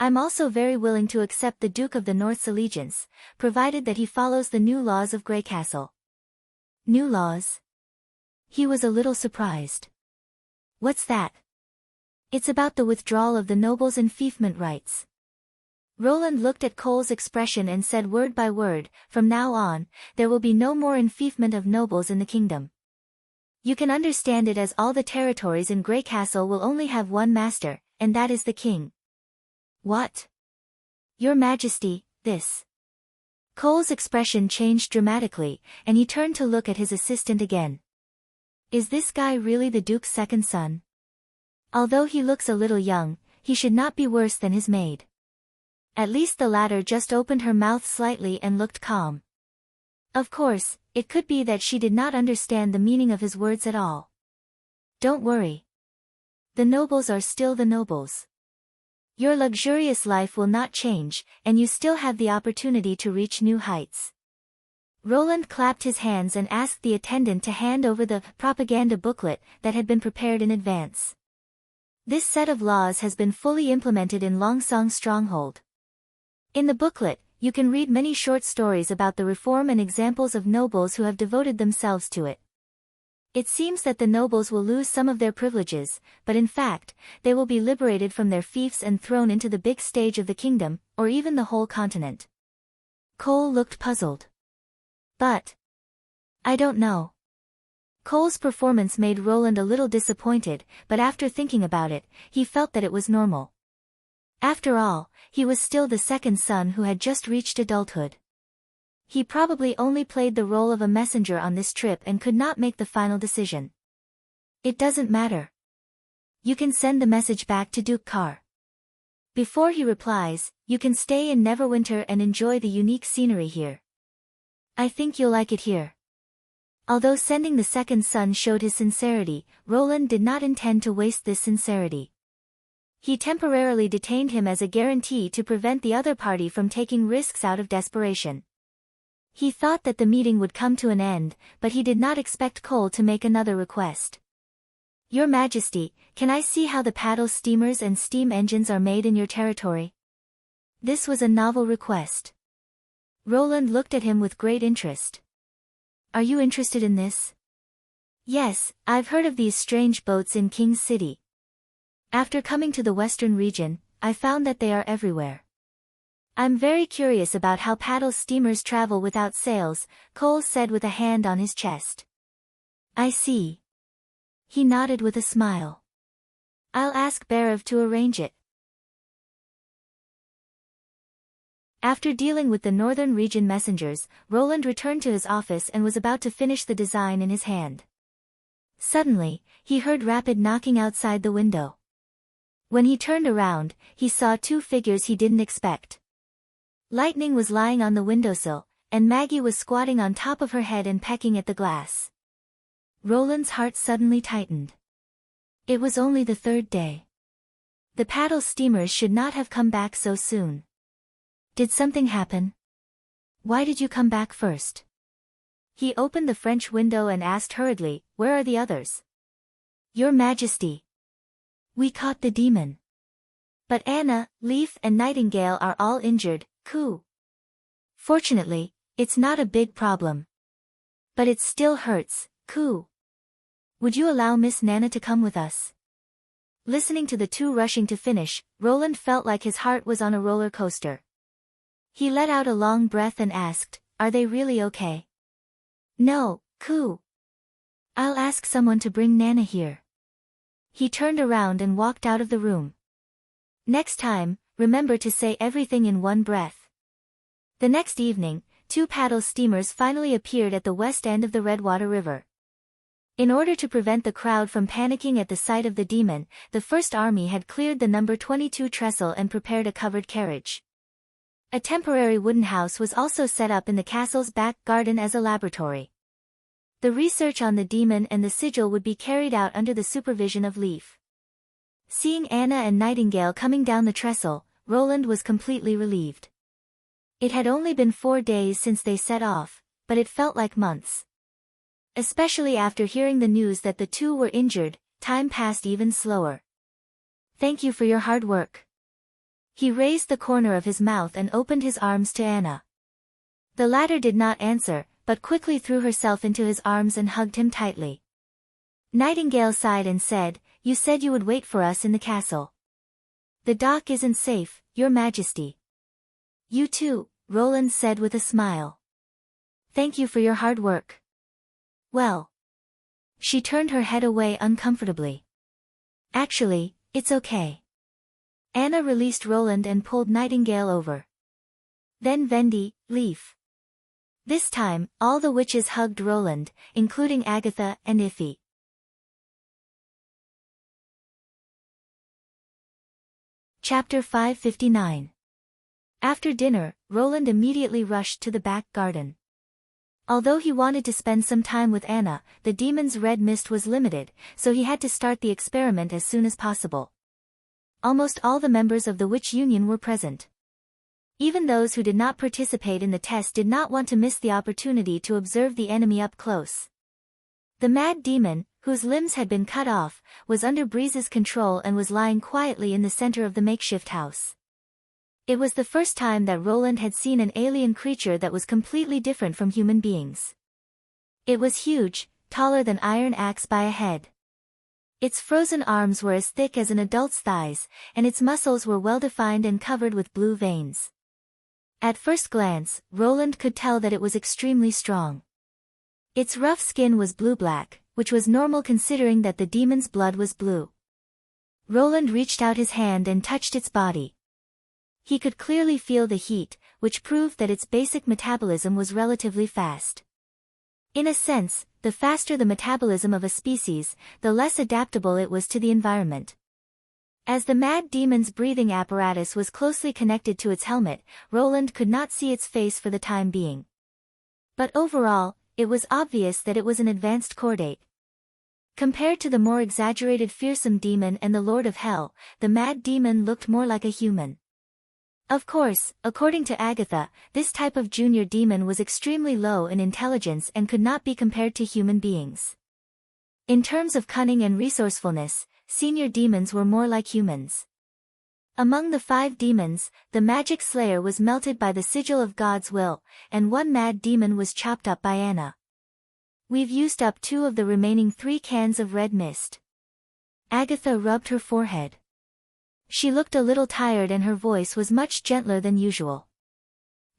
[SPEAKER 1] I'm also very willing to accept the Duke of the North's allegiance, provided that he follows the new laws of Grey Castle. New laws? He was a little surprised. What's that? It's about the withdrawal of the nobles' enfeoffment rights. Roland looked at Cole's expression and said word by word, from now on, there will be no more enfeoffment of nobles in the kingdom. You can understand it as all the territories in Grey Castle will only have one master, and that is the king. What? Your Majesty, this. Cole's expression changed dramatically, and he turned to look at his assistant again. Is this guy really the Duke's second son? Although he looks a little young, he should not be worse than his maid. At least the latter just opened her mouth slightly and looked calm. Of course, it could be that she did not understand the meaning of his words at all. Don't worry. The nobles are still the nobles. Your luxurious life will not change, and you still have the opportunity to reach new heights. Roland clapped his hands and asked the attendant to hand over the propaganda booklet that had been prepared in advance. This set of laws has been fully implemented in Longsong Stronghold. In the booklet, you can read many short stories about the reform and examples of nobles who have devoted themselves to it. It seems that the nobles will lose some of their privileges, but in fact, they will be liberated from their fiefs and thrown into the big stage of the kingdom, or even the whole continent. Cole looked puzzled. But I don't know. Cole's performance made Roland a little disappointed, but after thinking about it, he felt that it was normal. After all, he was still the second son who had just reached adulthood. He probably only played the role of a messenger on this trip and could not make the final decision. It doesn't matter. You can send the message back to Duke Carr. Before he replies, you can stay in Neverwinter and enjoy the unique scenery here. I think you'll like it here. Although sending the second son showed his sincerity, Roland did not intend to waste this sincerity. He temporarily detained him as a guarantee to prevent the other party from taking risks out of desperation. He thought that the meeting would come to an end, but he did not expect Cole to make another request. Your Majesty, can I see how the paddle steamers and steam engines are made in your territory? This was a novel request. Roland looked at him with great interest. Are you interested in this? Yes, I've heard of these strange boats in King's City. After coming to the western region, I found that they are everywhere. I'm very curious about how paddle steamers travel without sails, Cole said with a hand on his chest. I see. He nodded with a smile. I'll ask Bhairav to arrange it. After dealing with the northern region messengers, Roland returned to his office and was about to finish the design in his hand. Suddenly, he heard rapid knocking outside the window. When he turned around, he saw two figures he didn't expect. Lightning was lying on the windowsill, and Maggie was squatting on top of her head and pecking at the glass. Roland's heart suddenly tightened. It was only the third day. The paddle steamers should not have come back so soon. Did something happen? Why did you come back first? He opened the French window and asked hurriedly, where are the others? Your Majesty. We caught the demon. But Anna, Leaf and Nightingale are all injured, Coo. Fortunately, it's not a big problem. But it still hurts, Coo. Would you allow Miss Nana to come with us? Listening to the two rushing to finish, Roland felt like his heart was on a roller coaster. He let out a long breath and asked, are they really okay? No, Coo. I'll ask someone to bring Nana here. He turned around and walked out of the room. Next time, remember to say everything in one breath. The next evening, two paddle steamers finally appeared at the west end of the Redwater River. In order to prevent the crowd from panicking at the sight of the demon, the First Army had cleared the number 22 trestle and prepared a covered carriage. A temporary wooden house was also set up in the castle's back garden as a laboratory. The research on the demon and the sigil would be carried out under the supervision of Leaf. Seeing Anna and Nightingale coming down the trestle, Roland was completely relieved. It had only been 4 days since they set off, but it felt like months. Especially after hearing the news that the two were injured, time passed even slower. "Thank you for your hard work." He raised the corner of his mouth and opened his arms to Anna. The latter did not answer, but quickly threw herself into his arms and hugged him tightly. Nightingale sighed and said, "You said you would wait for us in the castle." "The dock isn't safe, Your Majesty." "You too," Roland said with a smile. "Thank you for your hard work." "Well." She turned her head away uncomfortably. "Actually, it's okay." Anna released Roland and pulled Nightingale over. Then Vendi, Leaf. This time, all the witches hugged Roland, including Agatha and Iffy. Chapter 559. After dinner, Roland immediately rushed to the back garden. Although he wanted to spend some time with Anna, the demon's red mist was limited, so he had to start the experiment as soon as possible. Almost all the members of the Witch Union were present. Even those who did not participate in the test did not want to miss the opportunity to observe the enemy up close. The mad demon, whose limbs had been cut off, was under Breeze's control and was lying quietly in the center of the makeshift house. It was the first time that Roland had seen an alien creature that was completely different from human beings. It was huge, taller than Iron Axe by a head. Its frozen arms were as thick as an adult's thighs, and its muscles were well-defined and covered with blue veins. At first glance, Roland could tell that it was extremely strong. Its rough skin was blue-black, which was normal considering that the demon's blood was blue. Roland reached out his hand and touched its body. He could clearly feel the heat, which proved that its basic metabolism was relatively fast. In a sense, the faster the metabolism of a species, the less adaptable it was to the environment. As the mad demon's breathing apparatus was closely connected to its helmet, Roland could not see its face for the time being. But overall, it was obvious that it was an advanced chordate. Compared to the more exaggerated fearsome demon and the Lord of Hell, the mad demon looked more like a human. Of course, according to Agatha, this type of junior demon was extremely low in intelligence and could not be compared to human beings. In terms of cunning and resourcefulness, senior demons were more like humans. Among the 5 demons, the Magic Slayer was melted by the sigil of God's will, and one mad demon was chopped up by Anna. "We've used up 2 of the remaining 3 cans of red mist." Agatha rubbed her forehead. She looked a little tired and her voice was much gentler than usual.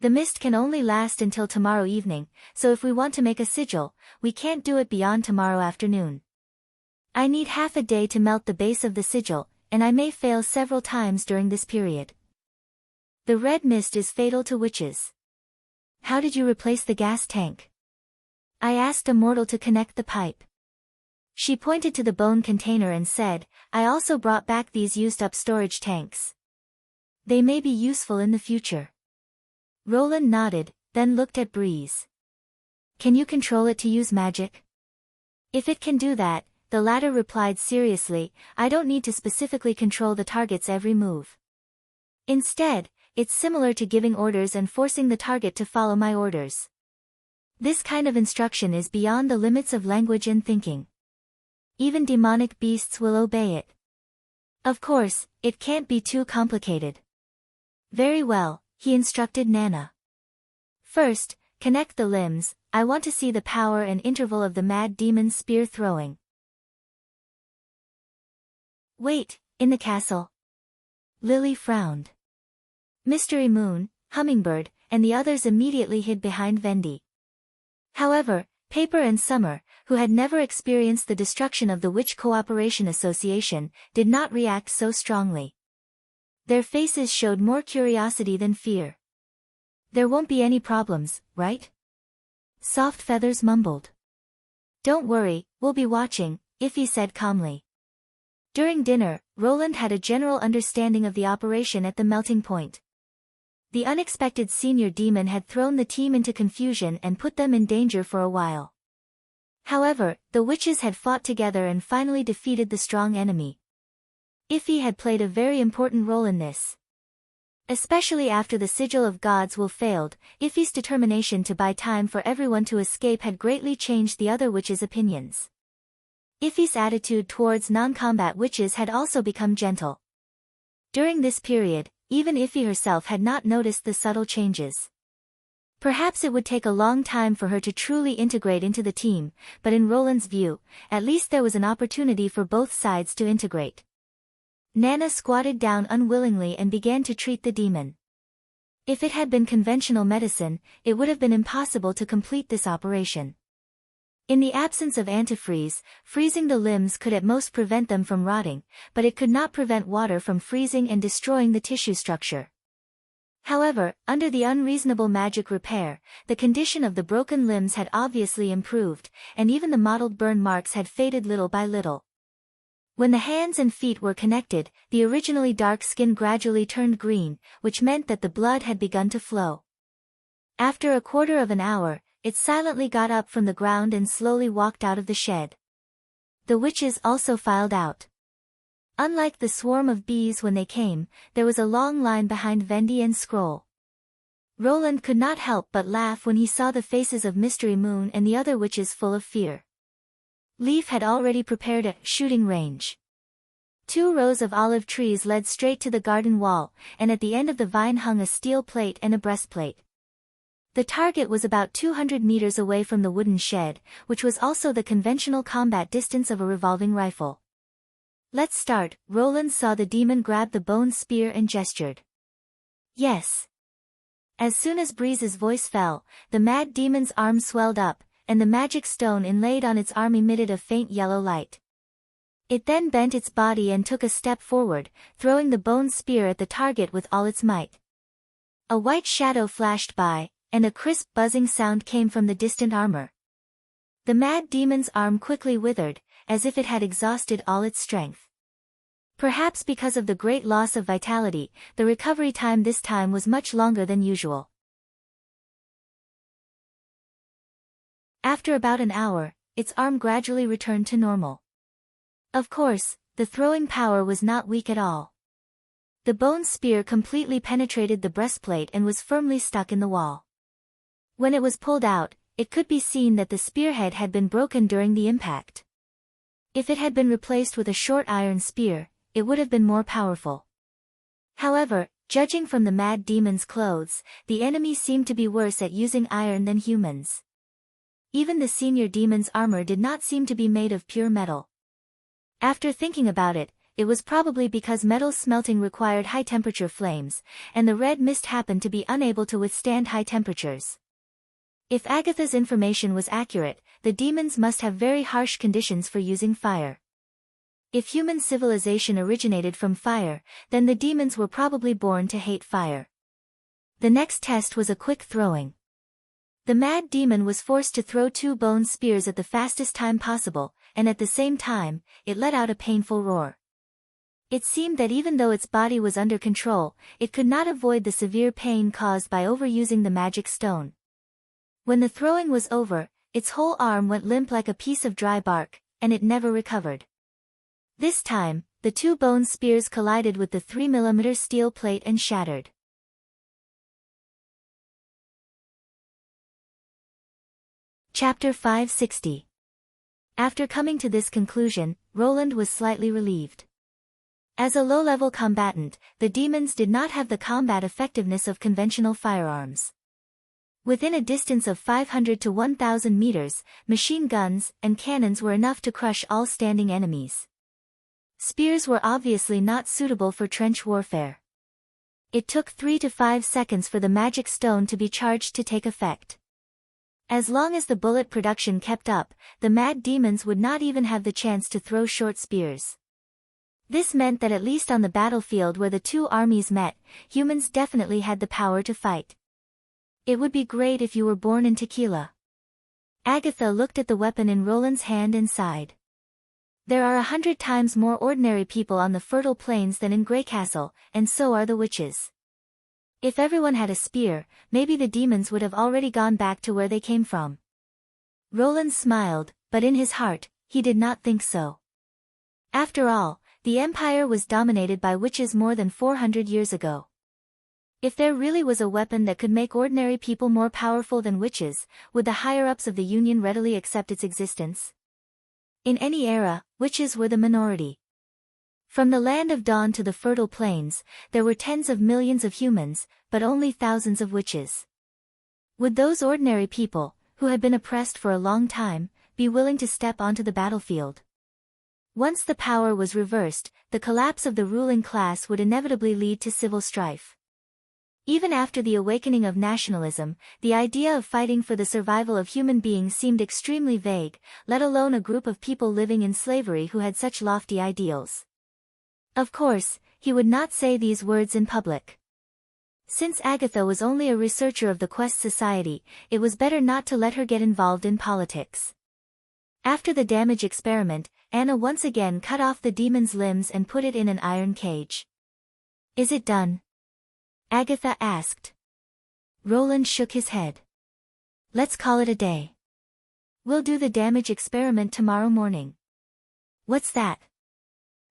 [SPEAKER 1] "The mist can only last until tomorrow evening, so if we want to make a sigil, we can't do it beyond tomorrow afternoon. I need half a day to melt the base of the sigil, and I may fail several times during this period. The red mist is fatal to witches." "How did you replace the gas tank?" "I asked a mortal to connect the pipe." She pointed to the bone container and said, "I also brought back these used-up storage tanks. They may be useful in the future." Roland nodded, then looked at Breeze. "Can you control it to use magic?" "If it can do that," the latter replied seriously, "I don't need to specifically control the target's every move. Instead, it's similar to giving orders and forcing the target to follow my orders. This kind of instruction is beyond the limits of language and thinking. Even demonic beasts will obey it. Of course, it can't be too complicated." "Very well," he instructed Nana. "First, connect the limbs. I want to see the power and interval of the mad demon's spear throwing." "Wait, in the castle?" Lily frowned. Mystery Moon, Hummingbird, and the others immediately hid behind Vendi. However, Paper and Summer, who had never experienced the destruction of the Witch Cooperation Association, did not react so strongly. Their faces showed more curiosity than fear. "There won't be any problems, right?" Soft Feathers mumbled. Don't worry, we'll be watching, Iffy said calmly. During dinner, Roland had a general understanding of the operation at the melting point. The unexpected senior demon had thrown the team into confusion and put them in danger for a while. However, the witches had fought together and finally defeated the strong enemy. Iffy had played a very important role in this. Especially after the sigil of gods will failed, Iffy's determination to buy time for everyone to escape had greatly changed the other witches' opinions. Iffy's attitude towards non-combat witches had also become gentle. During this period, even Iffy herself had not noticed the subtle changes. Perhaps it would take a long time for her to truly integrate into the team, but in Roland's view, at least there was an opportunity for both sides to integrate. Nana squatted down unwillingly and began to treat the demon. If it had been conventional medicine, it would have been impossible to complete this operation. In the absence of antifreeze, freezing the limbs could at most prevent them from rotting, but it could not prevent water from freezing and destroying the tissue structure. However, under the unreasonable magic repair, the condition of the broken limbs had obviously improved, and even the mottled burn marks had faded little by little. When the hands and feet were connected, the originally dark skin gradually turned green, which meant that the blood had begun to flow. After a quarter of an hour, it silently got up from the ground and slowly walked out of the shed. The witches also filed out. Unlike the swarm of bees when they came, there was a long line behind Vendi and Scroll. Roland could not help but laugh when he saw the faces of Mystery Moon and the other witches full of fear. Leaf had already prepared a shooting range. 2 rows of olive trees led straight to the garden wall, and at the end of the vine hung a steel plate and a breastplate. The target was about 200 meters away from the wooden shed, which was also the conventional combat distance of a revolving rifle. Let's start. Roland saw the demon grab the bone spear and gestured. Yes. As soon as Breeze's voice fell, the mad demon's arm swelled up, and the magic stone inlaid on its arm emitted a faint yellow light. It then bent its body and took a step forward, throwing the bone spear at the target with all its might. A white shadow flashed by, and a crisp buzzing sound came from the distant armor. The mad demon's arm quickly withered, as if it had exhausted all its strength. Perhaps because of the great loss of vitality, the recovery time this time was much longer than usual. After about an hour, its arm gradually returned to normal. Of course, the throwing power was not weak at all. The bone spear completely penetrated the breastplate and was firmly stuck in the wall. When it was pulled out, it could be seen that the spearhead had been broken during the impact. If it had been replaced with a short iron spear, it would have been more powerful. However, judging from the mad demon's clothes, the enemy seemed to be worse at using iron than humans. Even the senior demon's armor did not seem to be made of pure metal. After thinking about it, it was probably because metal smelting required high-temperature flames, and the red mist happened to be unable to withstand high temperatures. If Agatha's information was accurate, the demons must have very harsh conditions for using fire. If human civilization originated from fire, then the demons were probably born to hate fire. The next test was a quick throwing. The mad demon was forced to throw 2 bone spears at the fastest time possible, and at the same time, it let out a painful roar. It seemed that even though its body was under control, it could not avoid the severe pain caused by overusing the magic stone. When the throwing was over, its whole arm went limp like a piece of dry bark, and it never recovered. This time, the 2 bone spears collided with the 3mm steel plate and shattered. Chapter 560. After coming to this conclusion, Roland was slightly relieved. As a low-level combatant, the demons did not have the combat effectiveness of conventional firearms. Within a distance of 500 to 1,000 meters, machine guns and cannons were enough to crush all standing enemies. Spears were obviously not suitable for trench warfare. It took 3 to 5 seconds for the magic stone to be charged to take effect. As long as the bullet production kept up, the mad demons would not even have the chance to throw short spears. This meant that at least on the battlefield where the 2 armies met, humans definitely had the power to fight. It would be great if you were born in Tequila. Agatha looked at the weapon in Roland's hand and sighed. There are 100 times more ordinary people on the fertile plains than in Greycastle, and so are the witches. If everyone had a spear, maybe the demons would have already gone back to where they came from. Roland smiled, but in his heart, he did not think so. After all, the Empire was dominated by witches more than 400 years ago. If there really was a weapon that could make ordinary people more powerful than witches, would the higher-ups of the Union readily accept its existence? In any era, witches were the minority. From the Land of Dawn to the fertile plains, there were tens of millions of humans, but only thousands of witches. Would those ordinary people, who had been oppressed for a long time, be willing to step onto the battlefield? Once the power was reversed, the collapse of the ruling class would inevitably lead to civil strife. Even after the awakening of nationalism, the idea of fighting for the survival of human beings seemed extremely vague, let alone a group of people living in slavery who had such lofty ideals. Of course, he would not say these words in public. Since Agatha was only a researcher of the Quest Society, it was better not to let her get involved in politics. After the damage experiment, Anna once again cut off the demon's limbs and put it in an iron cage. "Is it done?" Agatha asked. Roland shook his head. "Let's call it a day. We'll do the damage experiment tomorrow morning." "What's that?"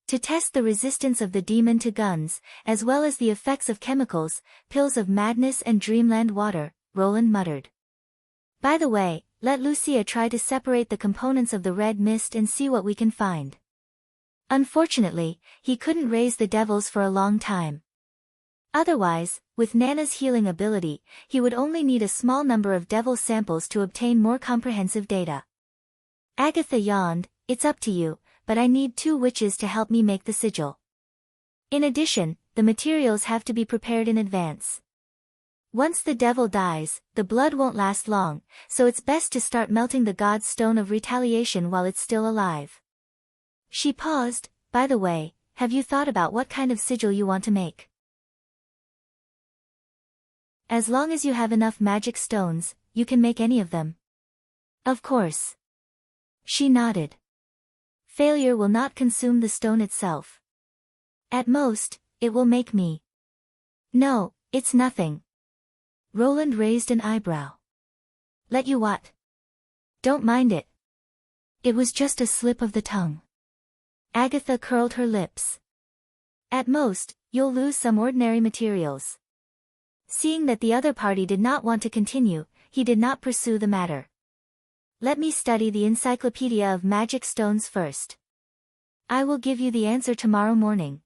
[SPEAKER 1] "To test the resistance of the demon to guns, as well as the effects of chemicals, pills of madness and dreamland water," Roland muttered. "By the way, let Lucia try to separate the components of the red mist and see what we can find." Unfortunately, he couldn't raise the devils for a long time. Otherwise, with Nana's healing ability, he would only need a small number of devil samples to obtain more comprehensive data. Agatha yawned. "It's up to you, but I need 2 witches to help me make the sigil. In addition, the materials have to be prepared in advance. Once the devil dies, the blood won't last long, so it's best to start melting the god's stone of retaliation while it's still alive." She paused. "By the way, have you thought about what kind of sigil you want to make?" "As long as you have enough magic stones, you can make any of them." "Of course." She nodded. "Failure will not consume the stone itself. At most, it will make me." "No, it's nothing." Roland raised an eyebrow. "Let you what?" "Don't mind it. It was just a slip of the tongue." Agatha curled her lips. "At most, you'll lose some ordinary materials." Seeing that the other party did not want to continue, he did not pursue the matter. "Let me study the Encyclopedia of Magic Stones first. I will give you the answer tomorrow morning."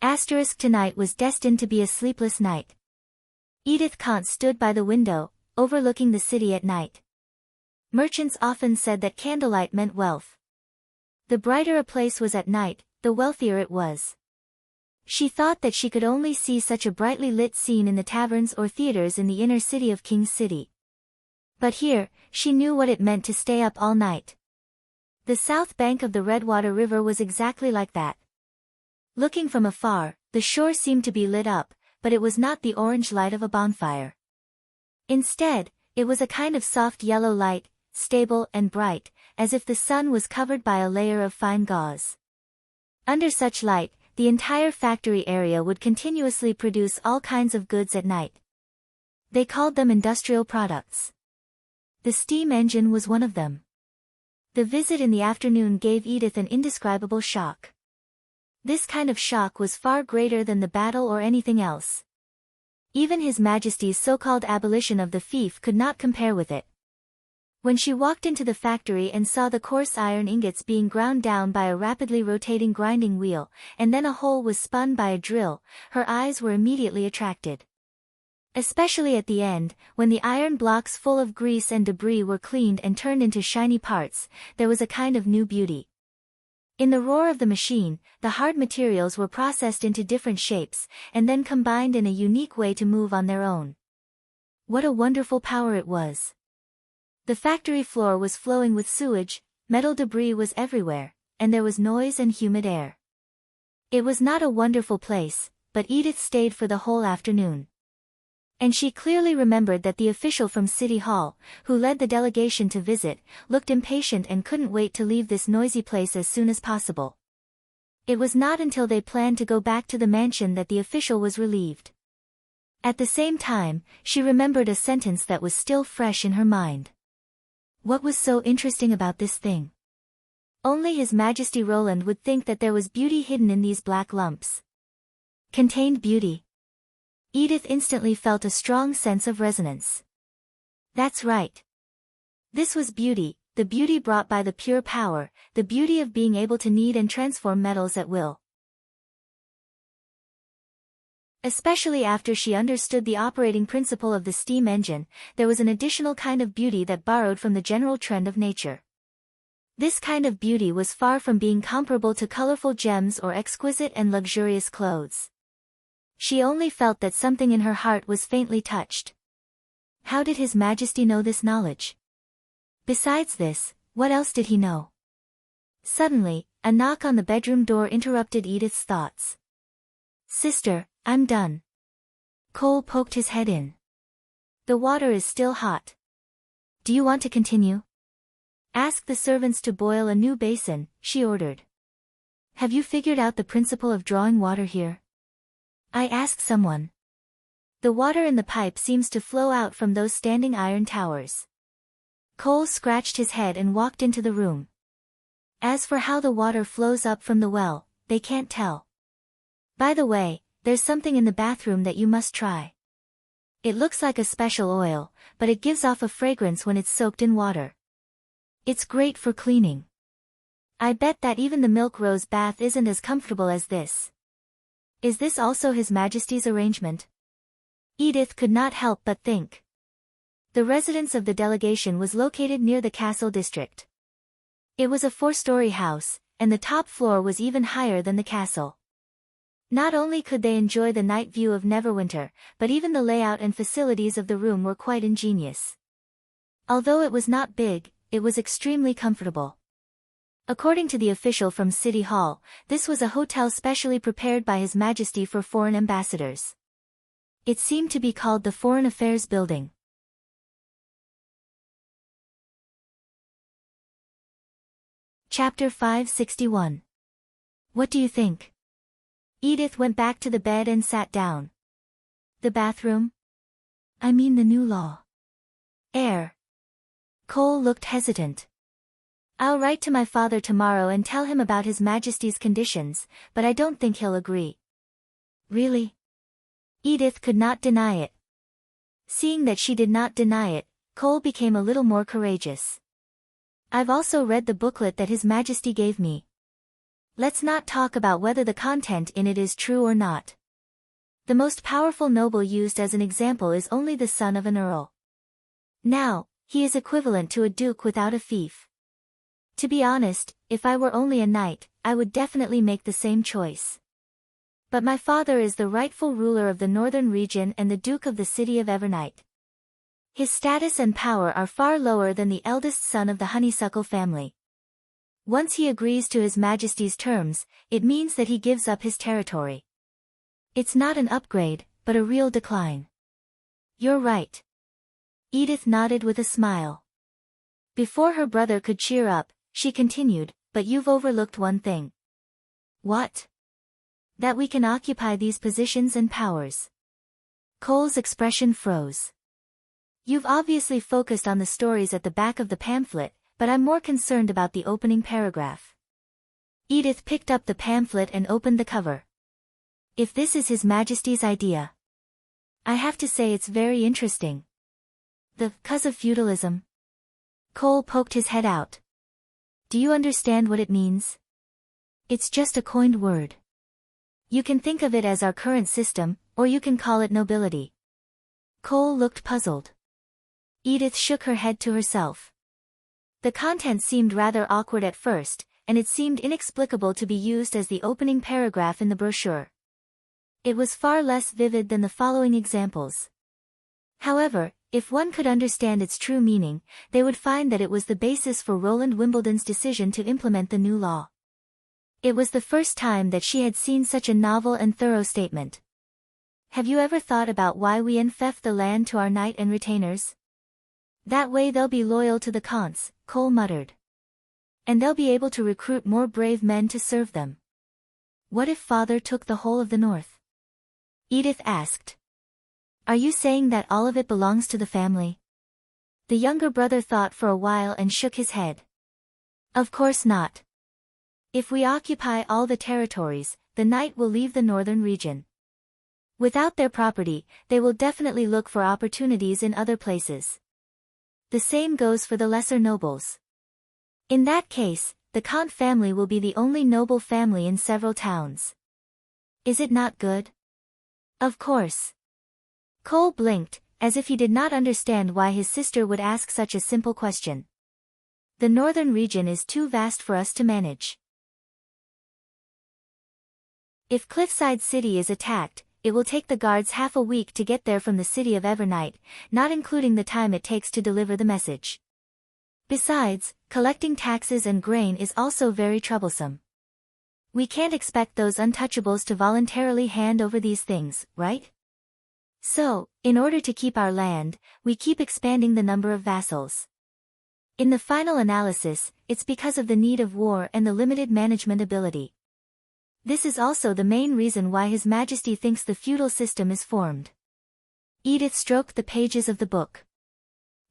[SPEAKER 1] Tonight was destined to be a sleepless night. Edith Conte stood by the window, overlooking the city at night. Merchants often said that candlelight meant wealth. The brighter a place was at night, the wealthier it was. She thought that she could only see such a brightly lit scene in the taverns or theaters in the inner city of King's City. But here, she knew what it meant to stay up all night. The south bank of the Redwater River was exactly like that. Looking from afar, the shore seemed to be lit up, but it was not the orange light of a bonfire. Instead, it was a kind of soft yellow light, stable and bright, as if the sun was covered by a layer of fine gauze. Under such light, the entire factory area would continuously produce all kinds of goods at night. They called them industrial products. The steam engine was one of them. The visit in the afternoon gave Edith an indescribable shock. This kind of shock was far greater than the battle or anything else. Even His Majesty's so-called abolition of the fief could not compare with it. When she walked into the factory and saw the coarse iron ingots being ground down by a rapidly rotating grinding wheel, and then a hole was spun by a drill, her eyes were immediately attracted. Especially at the end, when the iron blocks full of grease and debris were cleaned and turned into shiny parts, there was a kind of new beauty. In the roar of the machine, the hard materials were processed into different shapes, and then combined in a unique way to move on their own. What a wonderful power it was! The factory floor was flowing with sewage, metal debris was everywhere, and there was noise and humid air. It was not a wonderful place, but Edith stayed for the whole afternoon. And she clearly remembered that the official from City Hall, who led the delegation to visit, looked impatient and couldn't wait to leave this noisy place as soon as possible. It was not until they planned to go back to the mansion that the official was relieved. At the same time, she remembered a sentence that was still fresh in her mind. What was so interesting about this thing? Only His Majesty Roland would think that there was beauty hidden in these black lumps. Contained beauty. Edith instantly felt a strong sense of resonance. That's right. This was beauty, the beauty brought by the pure power, the beauty of being able to knead and transform metals at will. Especially after she understood the operating principle of the steam engine, there was an additional kind of beauty that borrowed from the general trend of nature. This kind of beauty was far from being comparable to colorful gems or exquisite and luxurious clothes. She only felt that something in her heart was faintly touched. How did His Majesty know this knowledge? Besides this, what else did he know? Suddenly, a knock on the bedroom door interrupted Edith's thoughts. "Sister, I'm done." Cole poked his head in. "The water is still hot. Do you want to continue?" "Ask the servants to boil a new basin," she ordered. "Have you figured out the principle of drawing water here?" "I asked someone. The water in the pipe seems to flow out from those standing iron towers." Cole scratched his head and walked into the room. "As for how the water flows up from the well, they can't tell. By the way, there's something in the bathroom that you must try. It looks like a special oil, but it gives off a fragrance when it's soaked in water. It's great for cleaning. I bet that even the milk rose bath isn't as comfortable as this. Is this also His Majesty's arrangement?" Edith could not help but think. The residence of the delegation was located near the castle district. It was a 4-story house, and the top floor was even higher than the castle. Not only could they enjoy the night view of Neverwinter, but even the layout and facilities of the room were quite ingenious. Although it was not big, it was extremely comfortable. According to the official from City Hall, this was a hotel specially prepared by His Majesty for foreign ambassadors. It seemed to be called the Foreign Affairs Building. Chapter 561. What do you think? Edith went back to the bed and sat down. The bathroom? I mean the new law. Air. Cole looked hesitant. I'll write to my father tomorrow and tell him about His Majesty's conditions, but I don't think he'll agree. Really? Edith could not deny it. Seeing that she did not deny it, Cole became a little more courageous. I've also read the booklet that His Majesty gave me. Let's not talk about whether the content in it is true or not. The most powerful noble used as an example is only the son of an earl. Now, he is equivalent to a duke without a fief. To be honest, if I were only a knight, I would definitely make the same choice. But my father is the rightful ruler of the northern region and the Duke of the city of Evernight. His status and power are far lower than the eldest son of the Honeysuckle family. Once he agrees to His Majesty's terms, it means that he gives up his territory. It's not an upgrade, but a real decline. You're right. Edith nodded with a smile. Before her brother could cheer up, she continued, but you've overlooked one thing. What? That we can occupy these positions and powers. Cole's expression froze. You've obviously focused on the stories at the back of the pamphlet, but I'm more concerned about the opening paragraph. Edith picked up the pamphlet and opened the cover. If this is His Majesty's idea, I have to say it's very interesting. The cause of feudalism. Cole poked his head out. Do you understand what it means? It's just a coined word. You can think of it as our current system, or you can call it nobility. Cole looked puzzled. Edith shook her head to herself. The content seemed rather awkward at first, and it seemed inexplicable to be used as the opening paragraph in the brochure. It was far less vivid than the following examples. However, if one could understand its true meaning, they would find that it was the basis for Roland Wimbledon's decision to implement the new law. It was the first time that she had seen such a novel and thorough statement. Have you ever thought about why we enfeoff the land to our knight and retainers? That way they'll be loyal to the Counts, Cole muttered. And they'll be able to recruit more brave men to serve them. What if father took the whole of the north? Edith asked. Are you saying that all of it belongs to the family? The younger brother thought for a while and shook his head. Of course not. If we occupy all the territories, the knight will leave the northern region. Without their property, they will definitely look for opportunities in other places. The same goes for the lesser nobles. In that case, the Count family will be the only noble family in several towns. Is it not good? Of course. Cole blinked, as if he did not understand why his sister would ask such a simple question. The northern region is too vast for us to manage. If Cliffside City is attacked, it will take the guards half a week to get there from the city of Evernight, not including the time it takes to deliver the message. Besides, collecting taxes and grain is also very troublesome. We can't expect those untouchables to voluntarily hand over these things, right? So, in order to keep our land, we keep expanding the number of vassals. In the final analysis, it's because of the need of war and the limited management ability. This is also the main reason why His Majesty thinks the feudal system is formed. Edith stroked the pages of the book.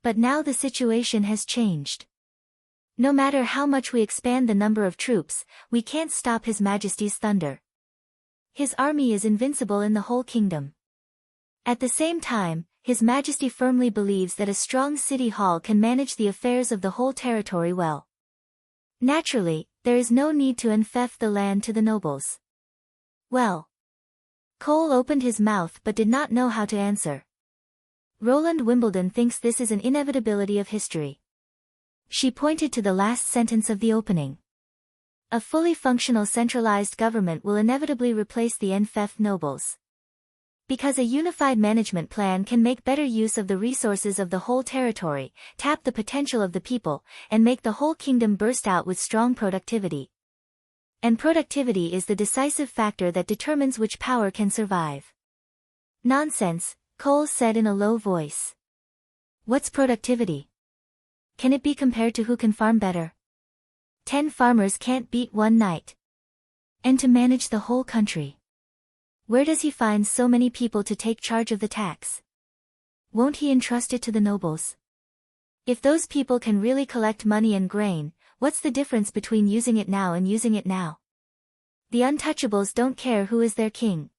[SPEAKER 1] But now the situation has changed. No matter how much we expand the number of troops, we can't stop His Majesty's thunder. His army is invincible in the whole kingdom. At the same time, His Majesty firmly believes that a strong city hall can manage the affairs of the whole territory well. Naturally, there is no need to enfeoff the land to the nobles. Well. Cole opened his mouth but did not know how to answer. Roland Wimbledon thinks this is an inevitability of history. She pointed to the last sentence of the opening. A fully functional centralized government will inevitably replace the enfeoffed nobles. Because a unified management plan can make better use of the resources of the whole territory, tap the potential of the people, and make the whole kingdom burst out with strong productivity. And productivity is the decisive factor that determines which power can survive. Nonsense, Cole said in a low voice. What's productivity? Can it be compared to who can farm better? 10 farmers can't beat one knight. And to manage the whole country. Where does he find so many people to take charge of the tax? Won't he entrust it to the nobles? If those people can really collect money and grain, what's the difference between using it now and using it now? The untouchables don't care who is their king.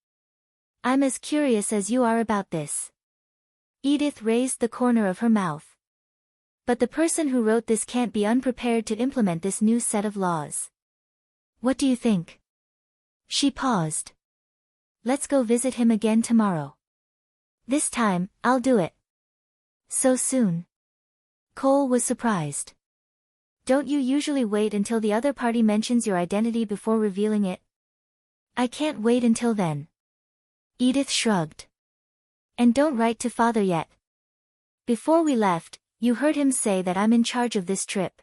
[SPEAKER 1] I'm as curious as you are about this. Edith raised the corner of her mouth. But the person who wrote this can't be unprepared to implement this new set of laws. What do you think? She paused. Let's go visit him again tomorrow. This time, I'll do it. So soon? Cole was surprised. Don't you usually wait until the other party mentions your identity before revealing it? I can't wait until then. Edith shrugged. And don't write to father yet. Before we left, you heard him say that I'm in charge of this trip.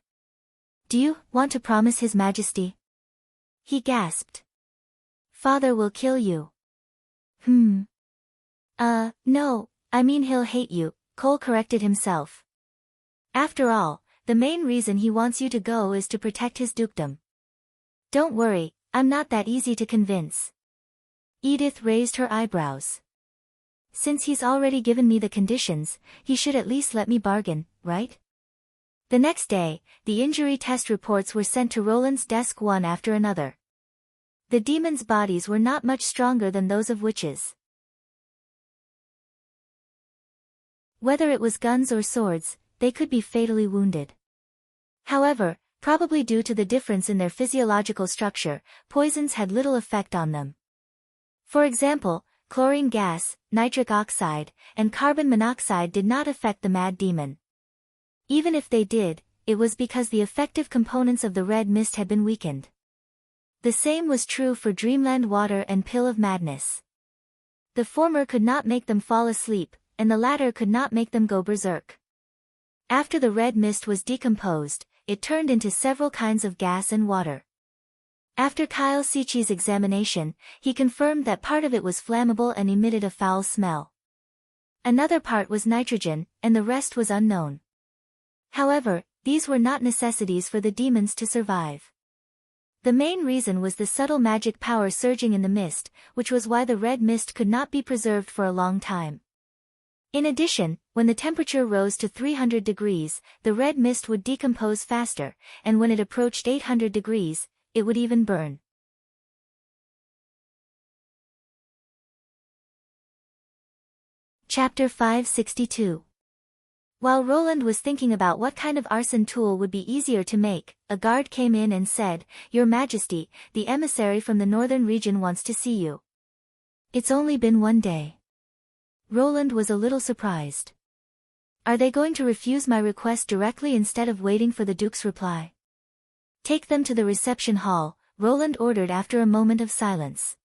[SPEAKER 1] Do you want to promise His Majesty? He gasped. Father will kill you. No, I mean he'll hate you, Cole corrected himself. After all, the main reason he wants you to go is to protect his dukedom. Don't worry, I'm not that easy to convince. Edith raised her eyebrows. Since he's already given me the conditions, he should at least let me bargain, right? The next day, the injury test reports were sent to Roland's desk one after another. The demons' bodies were not much stronger than those of witches. Whether it was guns or swords, they could be fatally wounded. However, probably due to the difference in their physiological structure, poisons had little effect on them. For example, chlorine gas, nitric oxide, and carbon monoxide did not affect the mad demon. Even if they did, it was because the effective components of the red mist had been weakened. The same was true for Dreamland Water and Pill of Madness. The former could not make them fall asleep, and the latter could not make them go berserk. After the red mist was decomposed, it turned into several kinds of gas and water. After Kyle Sichi's examination, he confirmed that part of it was flammable and emitted a foul smell. Another part was nitrogen, and the rest was unknown. However, these were not necessities for the demons to survive. The main reason was the subtle magic power surging in the mist, which was why the red mist could not be preserved for a long time. In addition, when the temperature rose to 300 degrees, the red mist would decompose faster, and when it approached 800 degrees, it would even burn. Chapter 562. While Roland was thinking about what kind of arson tool would be easier to make, a guard came in and said, "Your Majesty, the emissary from the northern region wants to see you." It's only been one day. Roland was a little surprised. Are they going to refuse my request directly instead of waiting for the Duke's reply? Take them to the reception hall, Roland ordered after a moment of silence.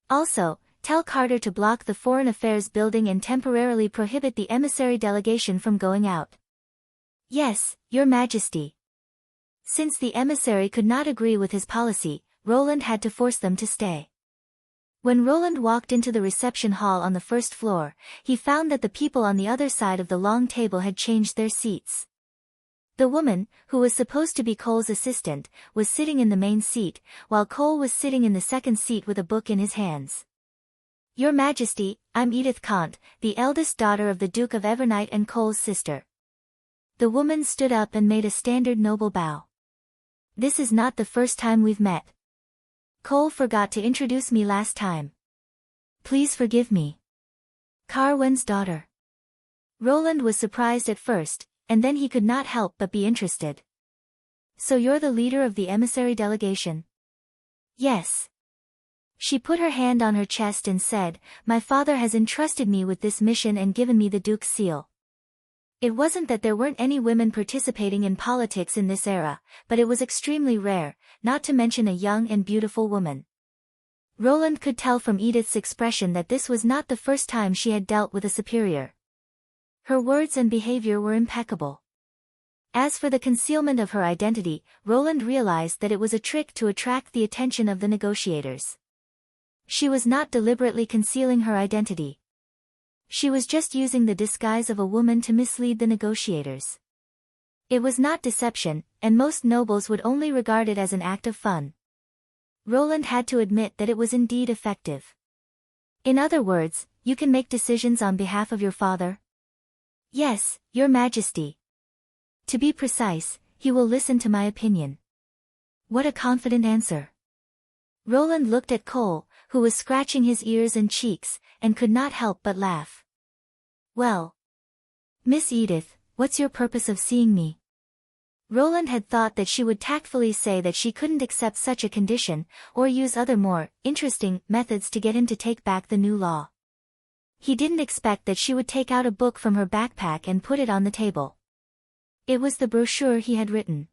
[SPEAKER 1] Also, tell Carter to block the Foreign Affairs building and temporarily prohibit the emissary delegation from going out. Yes, Your Majesty. Since the emissary could not agree with his policy, Roland had to force them to stay. When Roland walked into the reception hall on the first floor, he found that the people on the other side of the long table had changed their seats. The woman, who was supposed to be Cole's assistant, was sitting in the main seat, while Cole was sitting in the second seat with a book in his hands. Your Majesty, I'm Edith Kant, the eldest daughter of the Duke of Evernight and Cole's sister. The woman stood up and made a standard noble bow. This is not the first time we've met. Cole forgot to introduce me last time. Please forgive me. Carwen's daughter. Roland was surprised at first, and then he could not help but be interested. So you're the leader of the emissary delegation? Yes. She put her hand on her chest and said, "My father has entrusted me with this mission and given me the Duke's seal." It wasn't that there weren't any women participating in politics in this era, but it was extremely rare, not to mention a young and beautiful woman. Roland could tell from Edith's expression that this was not the first time she had dealt with a superior. Her words and behavior were impeccable. As for the concealment of her identity, Roland realized that it was a trick to attract the attention of the negotiators. She was not deliberately concealing her identity. She was just using the disguise of a woman to mislead the negotiators. It was not deception, and most nobles would only regard it as an act of fun. Roland had to admit that it was indeed effective. In other words, you can make decisions on behalf of your father? Yes, Your Majesty. To be precise, he will listen to my opinion. What a confident answer. Roland looked at Cole, who was scratching his ears and cheeks, and could not help but laugh. Well, Miss Edith, what's your purpose of seeing me? Roland had thought that she would tactfully say that she couldn't accept such a condition, or use other more interesting methods to get him to take back the new law. He didn't expect that she would take out a book from her backpack and put it on the table. It was the brochure he had written.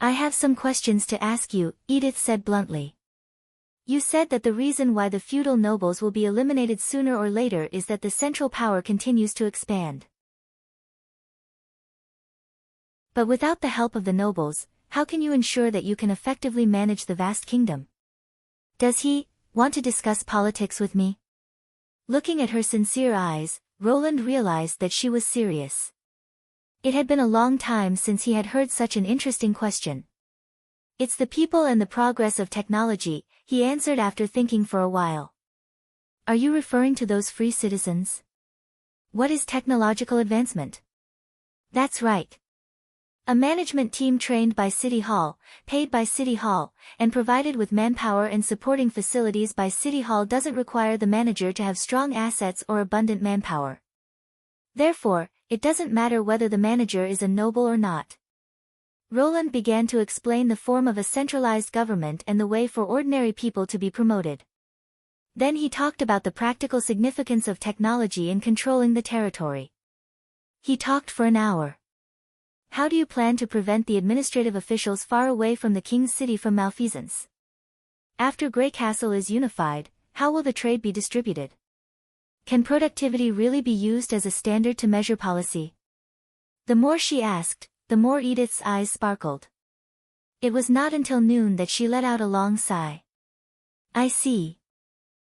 [SPEAKER 1] I have some questions to ask you, Edith said bluntly. You said that the reason why the feudal nobles will be eliminated sooner or later is that the central power continues to expand. But without the help of the nobles, how can you ensure that you can effectively manage the vast kingdom? Does he want to discuss politics with me? Looking at her sincere eyes, Roland realized that she was serious. It had been a long time since he had heard such an interesting question. It's the people and the progress of technology, he answered after thinking for a while. Are you referring to those free citizens? What is technological advancement? That's right. A management team trained by City Hall, paid by City Hall, and provided with manpower and supporting facilities by City Hall doesn't require the manager to have strong assets or abundant manpower. Therefore, it doesn't matter whether the manager is a noble or not. Roland began to explain the form of a centralized government and the way for ordinary people to be promoted. Then he talked about the practical significance of technology in controlling the territory. He talked for an hour. How do you plan to prevent the administrative officials far away from the king's city from malfeasance? After Grey Castle is unified, how will the trade be distributed? Can productivity really be used as a standard to measure policy? The more she asked, the more Edith's eyes sparkled. It was not until noon that she let out a long sigh. I see.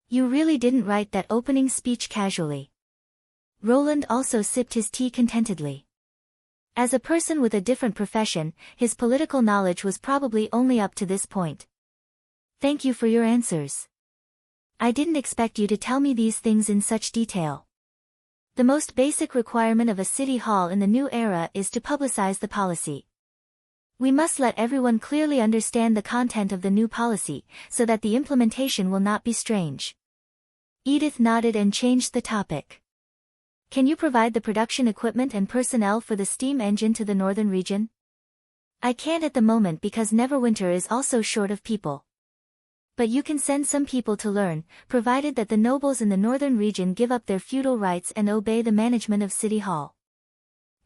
[SPEAKER 1] You really didn't write that opening speech casually. Roland also sipped his tea contentedly. As a person with a different profession, his political knowledge was probably only up to this point. Thank you for your answers. I didn't expect you to tell me these things in such detail. The most basic requirement of a city hall in the new era is to publicize the policy. We must let everyone clearly understand the content of the new policy, so that the implementation will not be strange. Edith nodded and changed the topic. Can you provide the production equipment and personnel for the steam engine to the northern region? I can't at the moment because Neverwinter is also short of people. But you can send some people to learn, provided that the nobles in the northern region give up their feudal rights and obey the management of City Hall.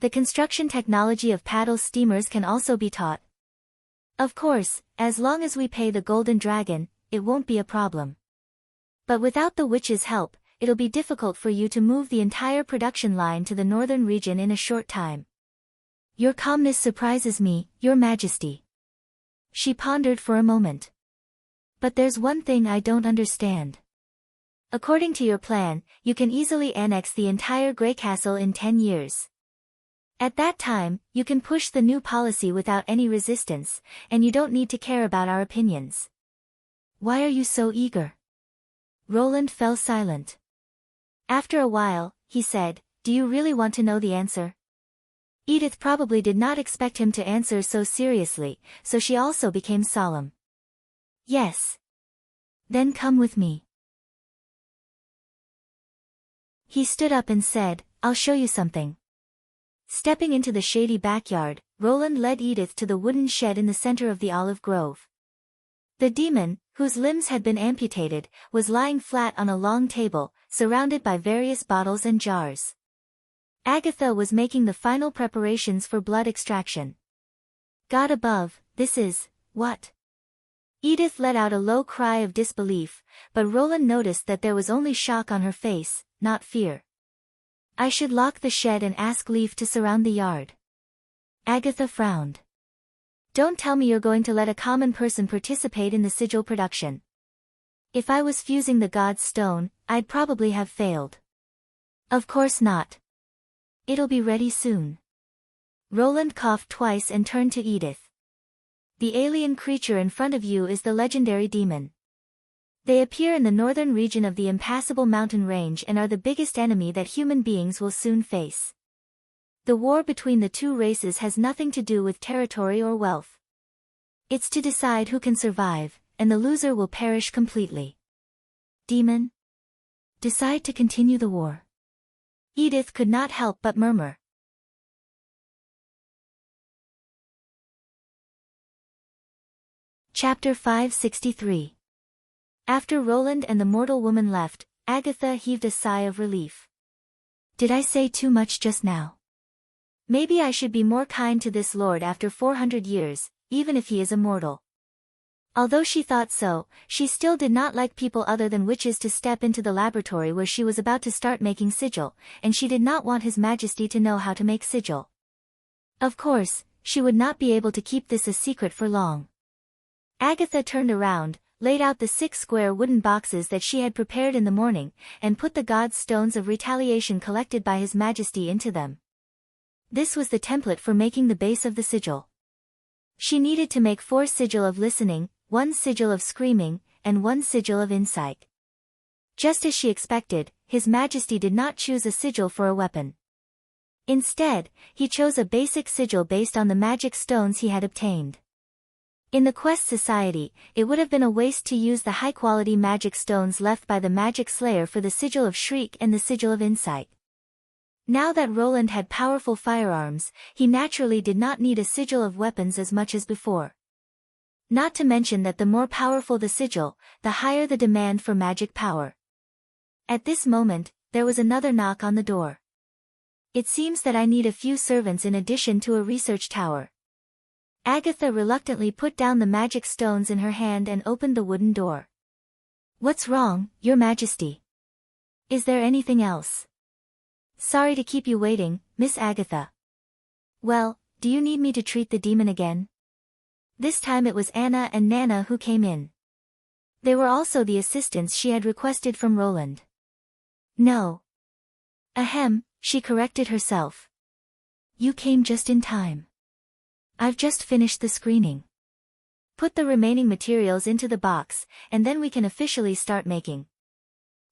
[SPEAKER 1] The construction technology of paddle steamers can also be taught. Of course, as long as we pay the Golden Dragon, it won't be a problem. But without the witch's help, it'll be difficult for you to move the entire production line to the northern region in a short time. Your calmness surprises me, Your Majesty. She pondered for a moment. But there's one thing I don't understand. According to your plan, you can easily annex the entire Grey Castle in 10 years. At that time, you can push the new policy without any resistance, and you don't need to care about our opinions. Why are you so eager? Roland fell silent. After a while, he said, Do you really want to know the answer? Edith probably did not expect him to answer so seriously, so she also became solemn. Yes. Then come with me. He stood up and said, I'll show you something. Stepping into the shady backyard, Roland led Edith to the wooden shed in the center of the olive grove. The demon, whose limbs had been amputated, was lying flat on a long table, surrounded by various bottles and jars. Agatha was making the final preparations for blood extraction. God above, this is, what? Edith let out a low cry of disbelief, but Roland noticed that there was only shock on her face, not fear. I should lock the shed and ask leave to surround the yard. Agatha frowned. Don't tell me you're going to let a common person participate in the sigil production. If I was fusing the god's stone, I'd probably have failed. Of course not. It'll be ready soon. Roland coughed twice and turned to Edith. The alien creature in front of you is the legendary demon. They appear in the northern region of the impassable mountain range and are the biggest enemy that human beings will soon face. The war between the two races has nothing to do with territory or wealth. It's to decide who can survive, and the loser will perish completely. Demon? Decide to continue the war. Edith could not help but murmur. Chapter 563. After Roland and the mortal woman left, Agatha heaved a sigh of relief. Did I say too much just now? Maybe I should be more kind to this lord after 400 years, even if he is immortal. Although she thought so, she still did not like people other than witches to step into the laboratory where she was about to start making sigil, and she did not want His Majesty to know how to make sigil. Of course, she would not be able to keep this a secret for long. Agatha turned around, laid out the 6 square wooden boxes that she had prepared in the morning, and put the god's stones of retaliation collected by His Majesty into them. This was the template for making the base of the sigil. She needed to make 4 sigil of listening, 1 sigil of screaming, and 1 sigil of insight. Just as she expected, His Majesty did not choose a sigil for a weapon. Instead, he chose a basic sigil based on the magic stones he had obtained. In the Quest Society, it would have been a waste to use the high-quality magic stones left by the Magic Slayer for the Sigil of Shriek and the Sigil of Insight. Now that Roland had powerful firearms, he naturally did not need a sigil of weapons as much as before. Not to mention that the more powerful the sigil, the higher the demand for magic power. At this moment, there was another knock on the door. It seems that I need a few servants in addition to a research tower. Agatha reluctantly put down the magic stones in her hand and opened the wooden door. What's wrong, Your Majesty? Is there anything else? Sorry to keep you waiting, Miss Agatha. Well, do you need me to treat the demon again? This time it was Anna and Nana who came in. They were also the assistants she had requested from Roland. No. Ahem, she corrected herself. You came just in time. I've just finished the screening. Put the remaining materials into the box, and then we can officially start making.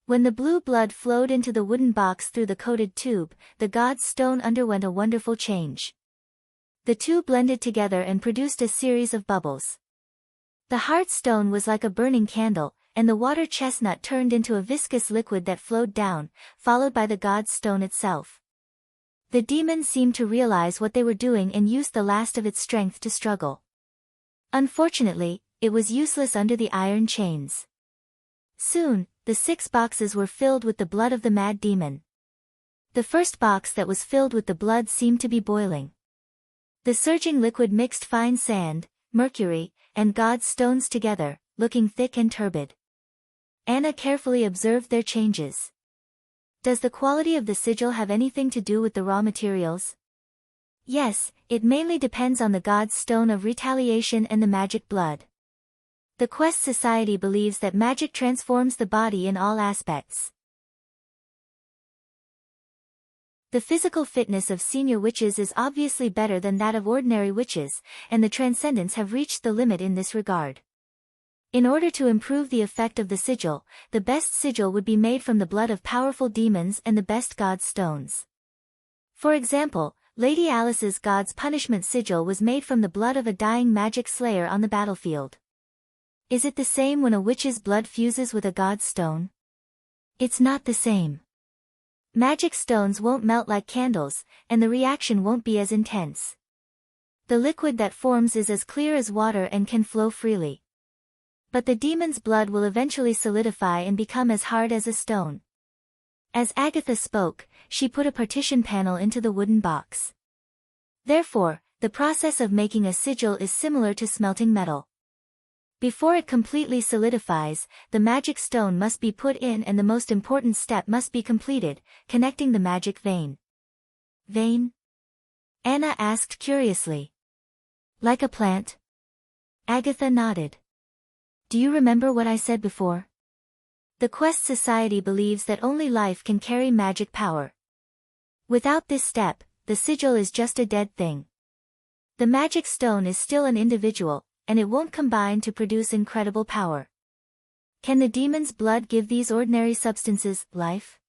[SPEAKER 1] When the blue blood flowed into the wooden box through the coated tube, the god's stone underwent a wonderful change. The two blended together and produced a series of bubbles. The heart stone was like a burning candle, and the water chestnut turned into a viscous liquid that flowed down, followed by the god's stone itself. The demon seemed to realize what they were doing and used the last of its strength to struggle. Unfortunately, it was useless under the iron chains. Soon, the 6 boxes were filled with the blood of the mad demon. The first box that was filled with the blood seemed to be boiling. The surging liquid mixed fine sand, mercury, and god's stones together, looking thick and turbid. Anna carefully observed their changes. Does the quality of the sigil have anything to do with the raw materials? Yes, it mainly depends on the god's stone of retaliation and the magic blood. The Quest Society believes that magic transforms the body in all aspects. The physical fitness of senior witches is obviously better than that of ordinary witches, and the Transcendents have reached the limit in this regard. In order to improve the effect of the sigil, the best sigil would be made from the blood of powerful demons and the best god's stones. For example, Lady Alice's God's Punishment sigil was made from the blood of a dying magic slayer on the battlefield. Is it the same when a witch's blood fuses with a god's stone? It's not the same. Magic stones won't melt like candles, and the reaction won't be as intense. The liquid that forms is as clear as water and can flow freely. But the demon's blood will eventually solidify and become as hard as a stone. As Agatha spoke, she put a partition panel into the wooden box. Therefore, the process of making a sigil is similar to smelting metal. Before it completely solidifies, the magic stone must be put in and the most important step must be completed, connecting the magic vein. Vein? Anna asked curiously. Like a plant? Agatha nodded. Do you remember what I said before? The Quest Society believes that only life can carry magic power. Without this step, the sigil is just a dead thing. The magic stone is still an individual, and it won't combine to produce incredible power. Can the demon's blood give these ordinary substances life?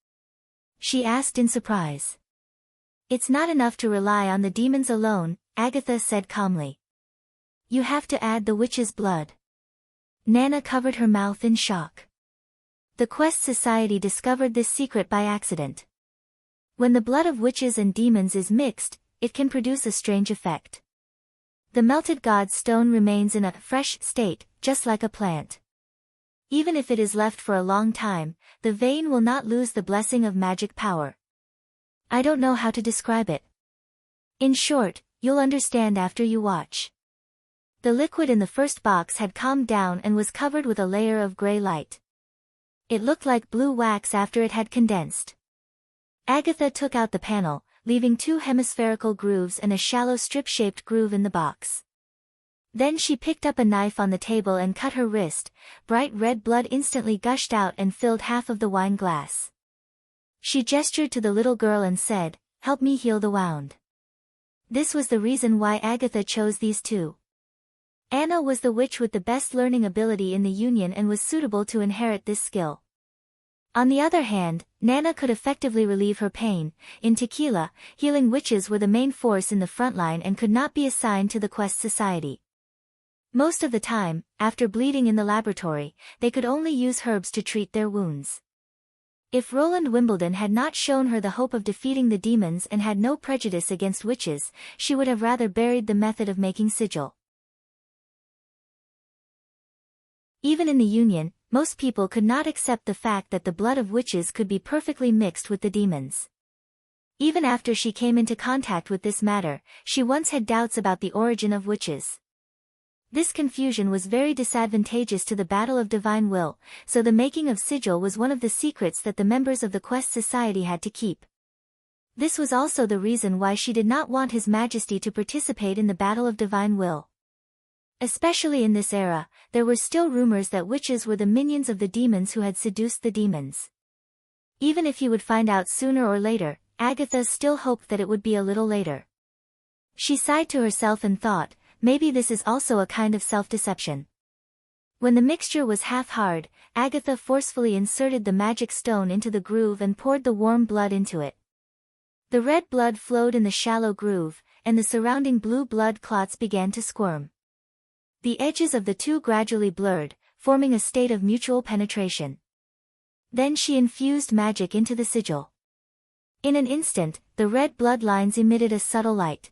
[SPEAKER 1] She asked in surprise. It's not enough to rely on the demons alone, Agatha said calmly. You have to add the witch's blood. Nana covered her mouth in shock. The Quest Society discovered this secret by accident. When the blood of witches and demons is mixed, it can produce a strange effect. The melted god's stone remains in a fresh state, just like a plant. Even if it is left for a long time, the vein will not lose the blessing of magic power. I don't know how to describe it. In short, you'll understand after you watch. The liquid in the first box had calmed down and was covered with a layer of gray light. It looked like blue wax after it had condensed. Agatha took out the panel, leaving 2 hemispherical grooves and a shallow strip-shaped groove in the box. Then she picked up a knife on the table and cut her wrist. Bright red blood instantly gushed out and filled half of the wine glass. She gestured to the little girl and said, "Help me heal the wound." This was the reason why Agatha chose these 2. Anna was the witch with the best learning ability in the Union and was suitable to inherit this skill. On the other hand, Nana could effectively relieve her pain. In Tequila, healing witches were the main force in the front line and could not be assigned to the Quest Society. Most of the time, after bleeding in the laboratory, they could only use herbs to treat their wounds. If Roland Wimbledon had not shown her the hope of defeating the demons and had no prejudice against witches, she would have rather buried the method of making sigil. Even in the Union, most people could not accept the fact that the blood of witches could be perfectly mixed with the demons. Even after she came into contact with this matter, she once had doubts about the origin of witches. This confusion was very disadvantageous to the battle of divine will, so the making of sigil was one of the secrets that the members of the Quest Society had to keep. This was also the reason why she did not want His Majesty to participate in the battle of divine will. Especially in this era, there were still rumors that witches were the minions of the demons who had seduced the demons. Even if he would find out sooner or later, Agatha still hoped that it would be a little later. She sighed to herself and thought, maybe this is also a kind of self-deception. When the mixture was half hard, Agatha forcefully inserted the magic stone into the groove and poured the warm blood into it. The red blood flowed in the shallow groove, and the surrounding blue blood clots began to squirm. The edges of the two gradually blurred, forming a state of mutual penetration. Then she infused magic into the sigil. In an instant, the red blood lines emitted a subtle light.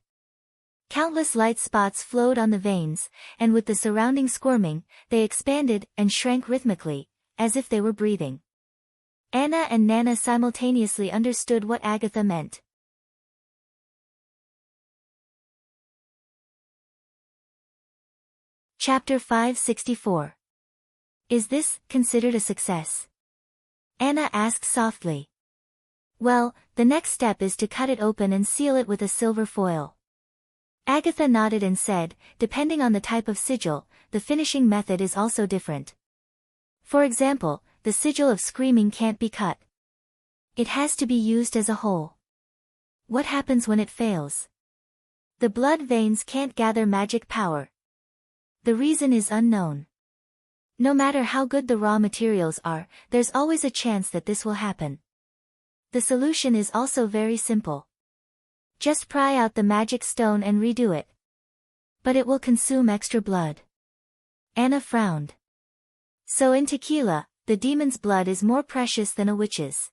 [SPEAKER 1] Countless light spots flowed on the veins, and with the surrounding squirming, they expanded and shrank rhythmically, as if they were breathing. Anna and Nana simultaneously understood what Agatha meant. Chapter 564. Is this considered a success? Anna asked softly. Well, the next step is to cut it open and seal it with a silver foil. Agatha nodded and said, depending on the type of sigil, the finishing method is also different. For example, the sigil of screaming can't be cut. It has to be used as a whole. What happens when it fails? The blood veins can't gather magic power. The reason is unknown. No matter how good the raw materials are, there's always a chance that this will happen. The solution is also very simple. Just pry out the magic stone and redo it. But it will consume extra blood. Anna frowned. So in tequila, the demon's blood is more precious than a witch's.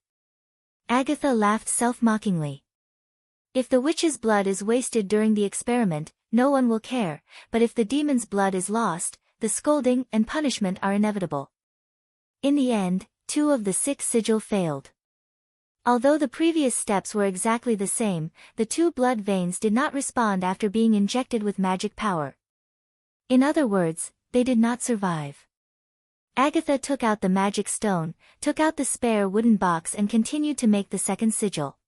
[SPEAKER 1] Agatha laughed self-mockingly. If the witch's blood is wasted during the experiment, no one will care, but if the demon's blood is lost, the scolding and punishment are inevitable. In the end, 2 of the 6 sigil failed. Although the previous steps were exactly the same, the 2 blood veins did not respond after being injected with magic power. In other words, they did not survive. Agatha took out the magic stone, took out the spare wooden box and continued to make the second sigil.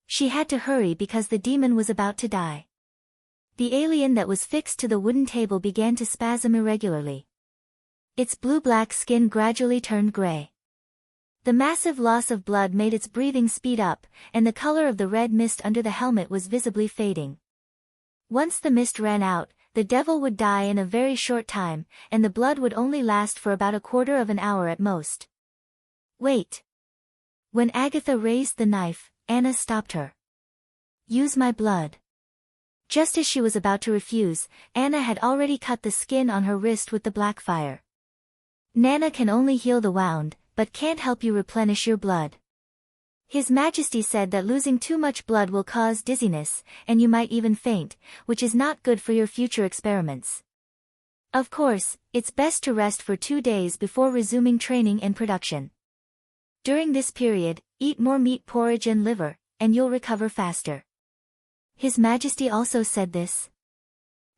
[SPEAKER 1] She had to hurry because the demon was about to die. The alien that was fixed to the wooden table began to spasm irregularly. Its blue-black skin gradually turned gray. The massive loss of blood made its breathing speed up, and the color of the red mist under the helmet was visibly fading. Once the mist ran out, the devil would die in a very short time, and the blood would only last for about a quarter of an hour at most. Wait. When Agatha raised the knife, Anna stopped her. Use my blood. Just as she was about to refuse, Anna had already cut the skin on her wrist with the black fire. Nana can only heal the wound, but can't help you replenish your blood. His Majesty said that losing too much blood will cause dizziness, and you might even faint, which is not good for your future experiments. Of course, it's best to rest for 2 days before resuming training and production. During this period, eat more meat porridge and liver, and you'll recover faster. His Majesty also said this.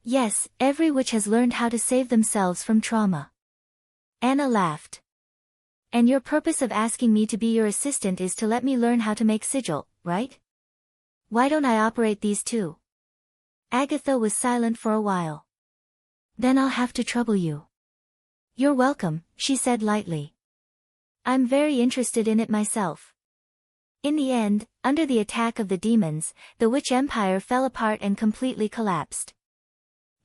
[SPEAKER 1] Yes, every witch has learned how to save themselves from trauma. Anna laughed. And your purpose of asking me to be your assistant is to let me learn how to make sigil, right? Why don't I operate these too? Agatha was silent for a while. Then I'll have to trouble you. You're welcome, she said lightly. I'm very interested in it myself. In the end, under the attack of the demons, the witch empire fell apart and completely collapsed.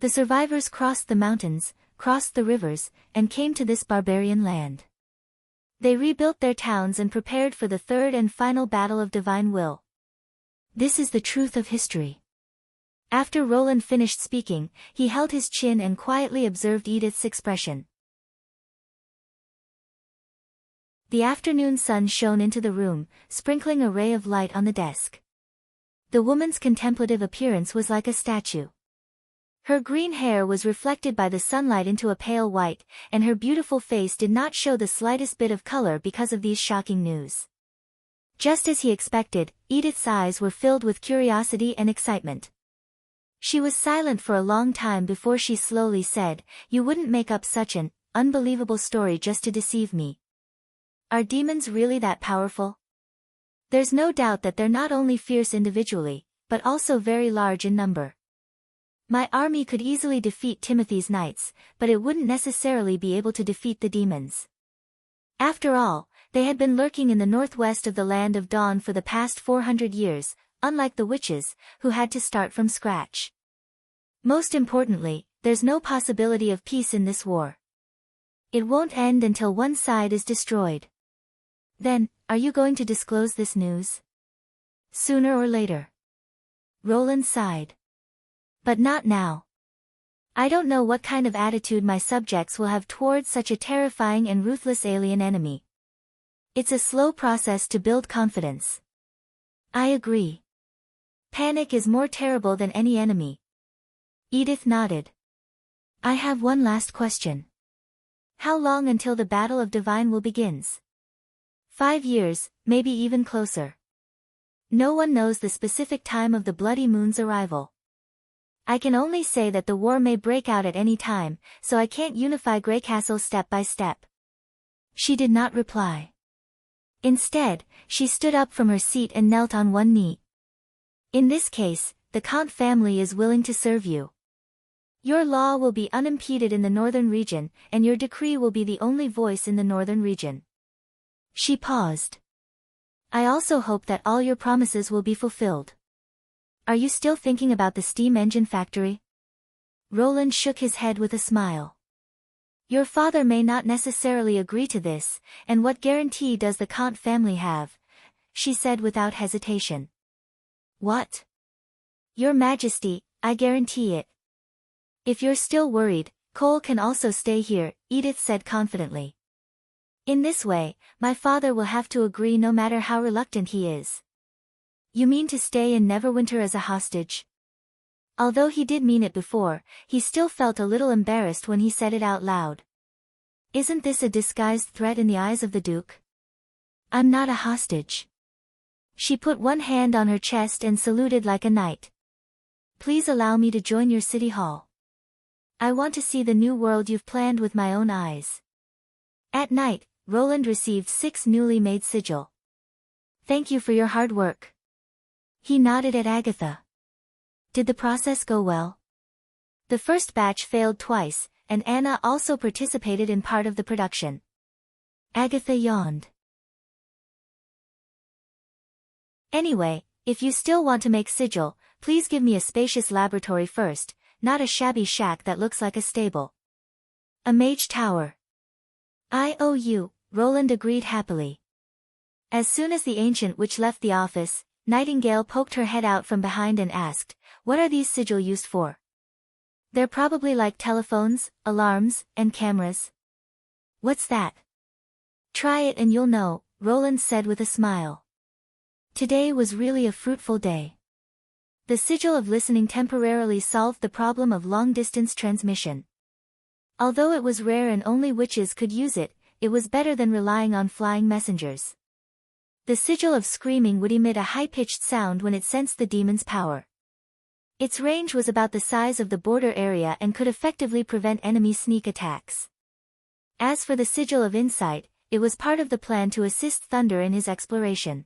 [SPEAKER 1] The survivors crossed the mountains, crossed the rivers, and came to this barbarian land. They rebuilt their towns and prepared for the third and final battle of divine will. This is the truth of history. After Roland finished speaking, he held his chin and quietly observed Edith's expression. The afternoon sun shone into the room, sprinkling a ray of light on the desk. The woman's contemplative appearance was like a statue. Her green hair was reflected by the sunlight into a pale white, and her beautiful face did not show the slightest bit of color because of these shocking news. Just as he expected, Edith's eyes were filled with curiosity and excitement. She was silent for a long time before she slowly said, "You wouldn't make up such an unbelievable story just to deceive me. Are demons really that powerful? There's no doubt that they're not only fierce individually, but also very large in number. My army could easily defeat Timothy's knights, but it wouldn't necessarily be able to defeat the demons. After all, they had been lurking in the northwest of the Land of Dawn for the past 400 years, unlike the witches, who had to start from scratch. Most importantly, there's no possibility of peace in this war. It won't end until one side is destroyed. Then, are you going to disclose this news? Sooner or later. Roland sighed. But not now. I don't know what kind of attitude my subjects will have towards such a terrifying and ruthless alien enemy. It's a slow process to build confidence. I agree. Panic is more terrible than any enemy. Edith nodded. I have one last question. How long until the Battle of Divine Will begins? 5 years, maybe even closer. No one knows the specific time of the Bloody Moon's arrival. I can only say that the war may break out at any time, so I can't unify Greycastle step by step. She did not reply. Instead, she stood up from her seat and knelt on one knee. In this case, the Kant family is willing to serve you. Your law will be unimpeded in the northern region, and your decree will be the only voice in the northern region. She paused. I also hope that all your promises will be fulfilled. Are you still thinking about the steam engine factory? Roland shook his head with a smile. Your father may not necessarily agree to this, and what guarantee does the Kant family have? She said without hesitation. What? Your Majesty, I guarantee it. If you're still worried, Cole can also stay here, Edith said confidently. In this way, my father will have to agree no matter how reluctant he is. You mean to stay in Neverwinter as a hostage? Although he did mean it before, he still felt a little embarrassed when he said it out loud. Isn't this a disguised threat in the eyes of the Duke? I'm not a hostage. She put one hand on her chest and saluted like a knight. Please allow me to join your city hall. I want to see the new world you've planned with my own eyes. At night, Roland received 6 newly made sigil. Thank you for your hard work. He nodded at Agatha. Did the process go well? The first batch failed twice, and Anna also participated in part of the production. Agatha yawned. Anyway, if you still want to make sigil, please give me a spacious laboratory first, not a shabby shack that looks like a stable. A mage tower. IOU, Roland agreed happily. As soon as the ancient witch left the office, Nightingale poked her head out from behind and asked, what are these sigil used for? They're probably like telephones, alarms, and cameras. What's that? Try it and you'll know, Roland said with a smile. Today was really a fruitful day. The sigil of listening temporarily solved the problem of long-distance transmission. Although it was rare and only witches could use it, it was better than relying on flying messengers. The sigil of screaming would emit a high-pitched sound when it sensed the demon's power. Its range was about the size of the border area and could effectively prevent enemy sneak attacks. As for the sigil of insight, it was part of the plan to assist Thunder in his exploration.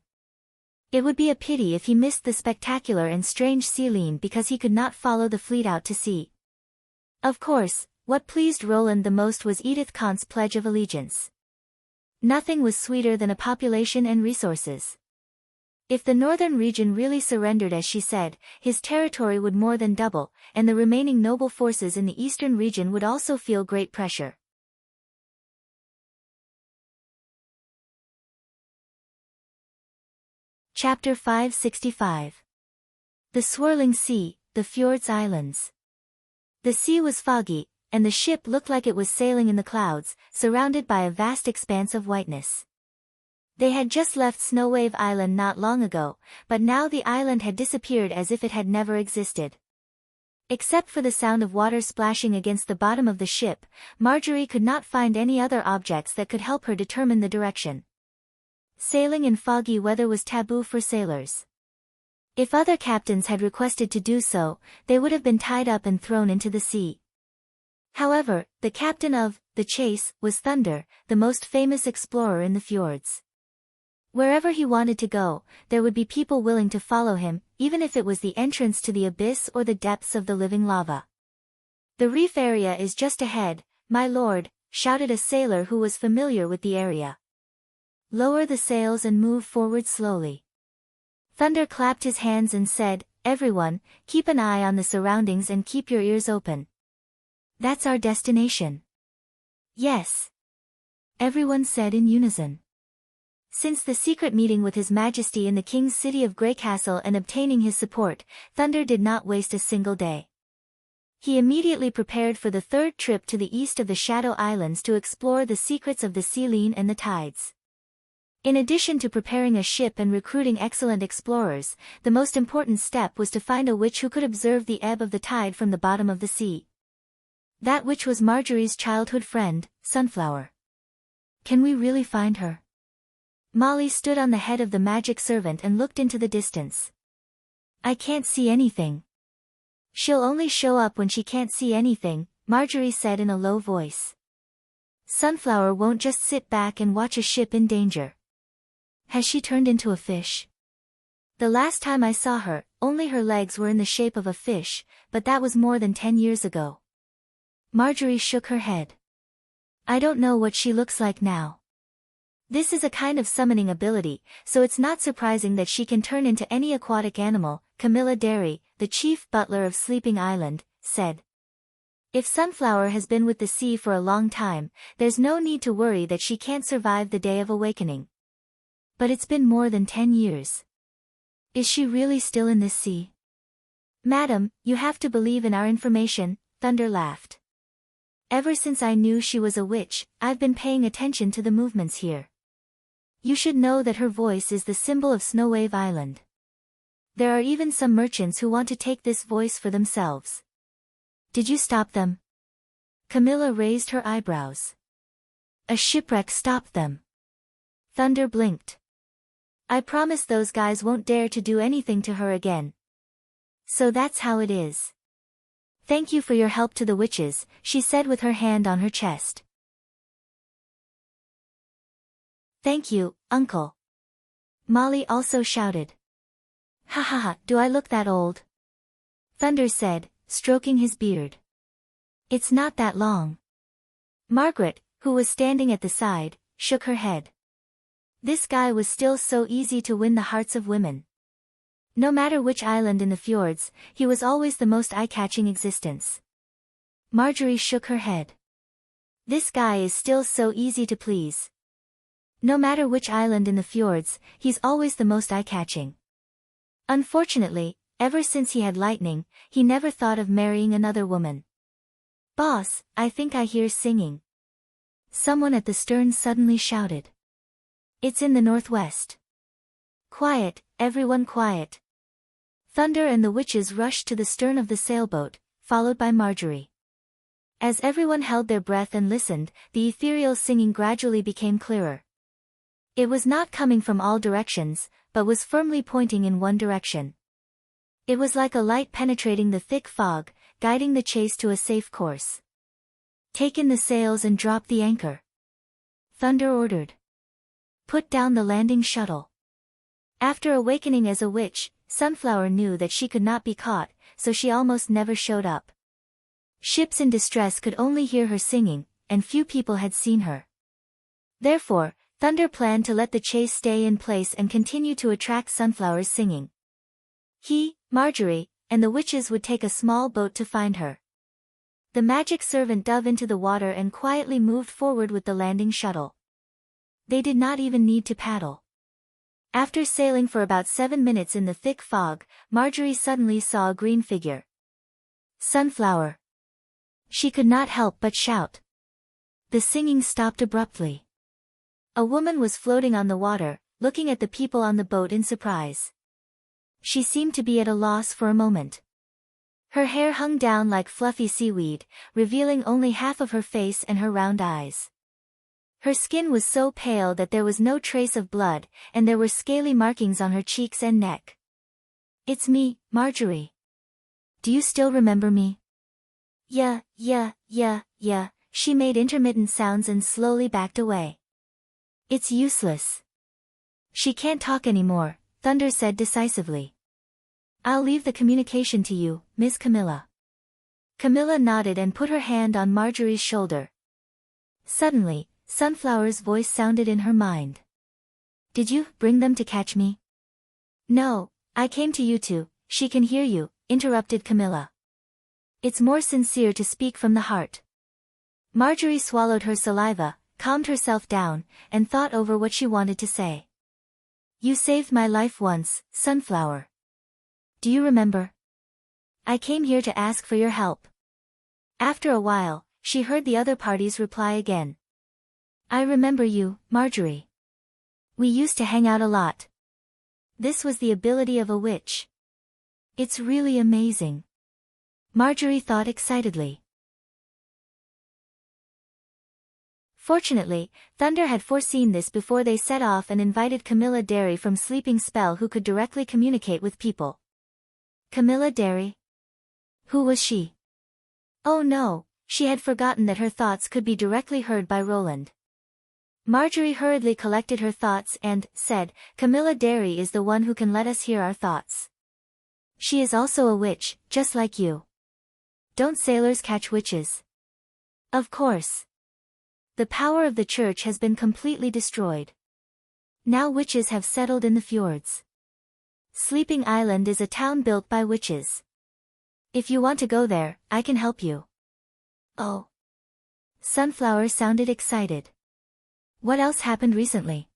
[SPEAKER 1] It would be a pity if he missed the spectacular and strange Celine because he could not follow the fleet out to sea. Of course, what pleased Roland the most was Edith Kant's pledge of allegiance. Nothing was sweeter than a population and resources. If the northern region really surrendered as she said, his territory would more than double, and the remaining noble forces in the eastern region would also feel great pressure. Chapter 565. The Swirling Sea, the Fjords Islands. The sea was foggy, and the ship looked like it was sailing in the clouds, surrounded by a vast expanse of whiteness. They had just left Snowwave Island not long ago, but now the island had disappeared as if it had never existed. Except for the sound of water splashing against the bottom of the ship, Marjorie could not find any other objects that could help her determine the direction. Sailing in foggy weather was taboo for sailors. If other captains had requested to do so, they would have been tied up and thrown into the sea. However, the captain of the chase was Thunder, the most famous explorer in the fjords. Wherever he wanted to go, there would be people willing to follow him, even if it was the entrance to the abyss or the depths of the living lava. "The reef area is just ahead, my lord," shouted a sailor who was familiar with the area. "Lower the sails and move forward slowly." Thunder clapped his hands and said, "Everyone, keep an eye on the surroundings and keep your ears open. That's our destination." "Yes," everyone said in unison. Since the secret meeting with His Majesty in the King's city of Grey Castle and obtaining his support, Thunder did not waste a single day. He immediately prepared for the third trip to the east of the Shadow Islands to explore the secrets of the Sealine and the tides. In addition to preparing a ship and recruiting excellent explorers, the most important step was to find a witch who could observe the ebb of the tide from the bottom of the sea. That witch was Marjorie's childhood friend, Sunflower. "Can we really find her?" Molly stood on the head of the magic servant and looked into the distance. "I can't see anything." "She'll only show up when she can't see anything," Marjorie said in a low voice. "Sunflower won't just sit back and watch a ship in danger." "Has she turned into a fish?" "The last time I saw her, only her legs were in the shape of a fish, but that was more than 10 years ago." Marjorie shook her head. "I don't know what she looks like now." "This is a kind of summoning ability, so it's not surprising that she can turn into any aquatic animal," Camilla Derry, the chief butler of Sleeping Island, said. "If Sunflower has been with the sea for a long time, there's no need to worry that she can't survive the day of awakening." "But it's been more than 10 years. Is she really still in this sea?" "Madam, you have to believe in our information," Thunder laughed. "Ever since I knew she was a witch, I've been paying attention to the movements here. You should know that her voice is the symbol of Snowwave Island. There are even some merchants who want to take this voice for themselves." "Did you stop them?" Camilla raised her eyebrows. "A shipwreck stopped them." Thunder blinked. "I promise those guys won't dare to do anything to her again." "So that's how it is. Thank you for your help to the witches," she said with her hand on her chest. "Thank you, Uncle." Molly also shouted. "Ha ha ha, do I look that old?" Thunder said, stroking his beard. "It's not that long." Margaret, who was standing at the side, shook her head. This guy was still so easy to win the hearts of women. No matter which island in the fjords, he was always the most eye-catching existence. Marjorie shook her head. This guy is still so easy to please. No matter which island in the fjords, he's always the most eye-catching. Unfortunately, ever since he had lightning, he never thought of marrying another woman. "Boss, I think I hear singing." Someone at the stern suddenly shouted. "It's in the northwest." "Quiet, everyone quiet." Thunder and the witches rushed to the stern of the sailboat, followed by Marjorie. As everyone held their breath and listened, the ethereal singing gradually became clearer. It was not coming from all directions, but was firmly pointing in one direction. It was like a light penetrating the thick fog, guiding the chase to a safe course. "Take in the sails and drop the anchor," Thunder ordered. "Put down the landing shuttle." After awakening as a witch, Sunflower knew that she could not be caught, so she almost never showed up. Ships in distress could only hear her singing, and few people had seen her. Therefore, Thunder planned to let the chase stay in place and continue to attract Sunflower's singing. He, Marjorie, and the witches would take a small boat to find her. The magic servant dove into the water and quietly moved forward with the landing shuttle. They did not even need to paddle. After sailing for about 7 minutes in the thick fog, Marjorie suddenly saw a green figure. "Sunflower!" She could not help but shout. The singing stopped abruptly. A woman was floating on the water, looking at the people on the boat in surprise. She seemed to be at a loss for a moment. Her hair hung down like fluffy seaweed, revealing only half of her face and her round eyes. Her skin was so pale that there was no trace of blood, and there were scaly markings on her cheeks and neck. "It's me, Marjorie. Do you still remember me?" Yeah, she made intermittent sounds and slowly backed away. "It's useless." She can't talk anymore, Thunder said decisively. I'll leave the communication to you, Miss Camilla. Camilla nodded and put her hand on Marjorie's shoulder. Suddenly, Sunflower's voice sounded in her mind. Did you bring them to catch me? No, I came to you too. She can hear you, interrupted Camilla. It's more sincere to speak from the heart. Marjorie swallowed her saliva, calmed herself down, and thought over what she wanted to say. You saved my life once, Sunflower. Do you remember? I came here to ask for your help. After a while, she heard the other parties reply again. I remember you, Marjorie. We used to hang out a lot. This was the ability of a witch. It's really amazing. Marjorie thought excitedly. Fortunately, Thunder had foreseen this before they set off and invited Camilla Derry from Sleeping Spell, who could directly communicate with people. Camilla Derry? Who was she? Oh no, she had forgotten that her thoughts could be directly heard by Roland. Marjorie hurriedly collected her thoughts and said, Camilla Derry is the one who can let us hear our thoughts. She is also a witch, just like you. Don't sailors catch witches? Of course. The power of the church has been completely destroyed. Now witches have settled in the fjords. Sleeping Island is a town built by witches. If you want to go there, I can help you. Oh. Sunflower sounded excited. What else happened recently?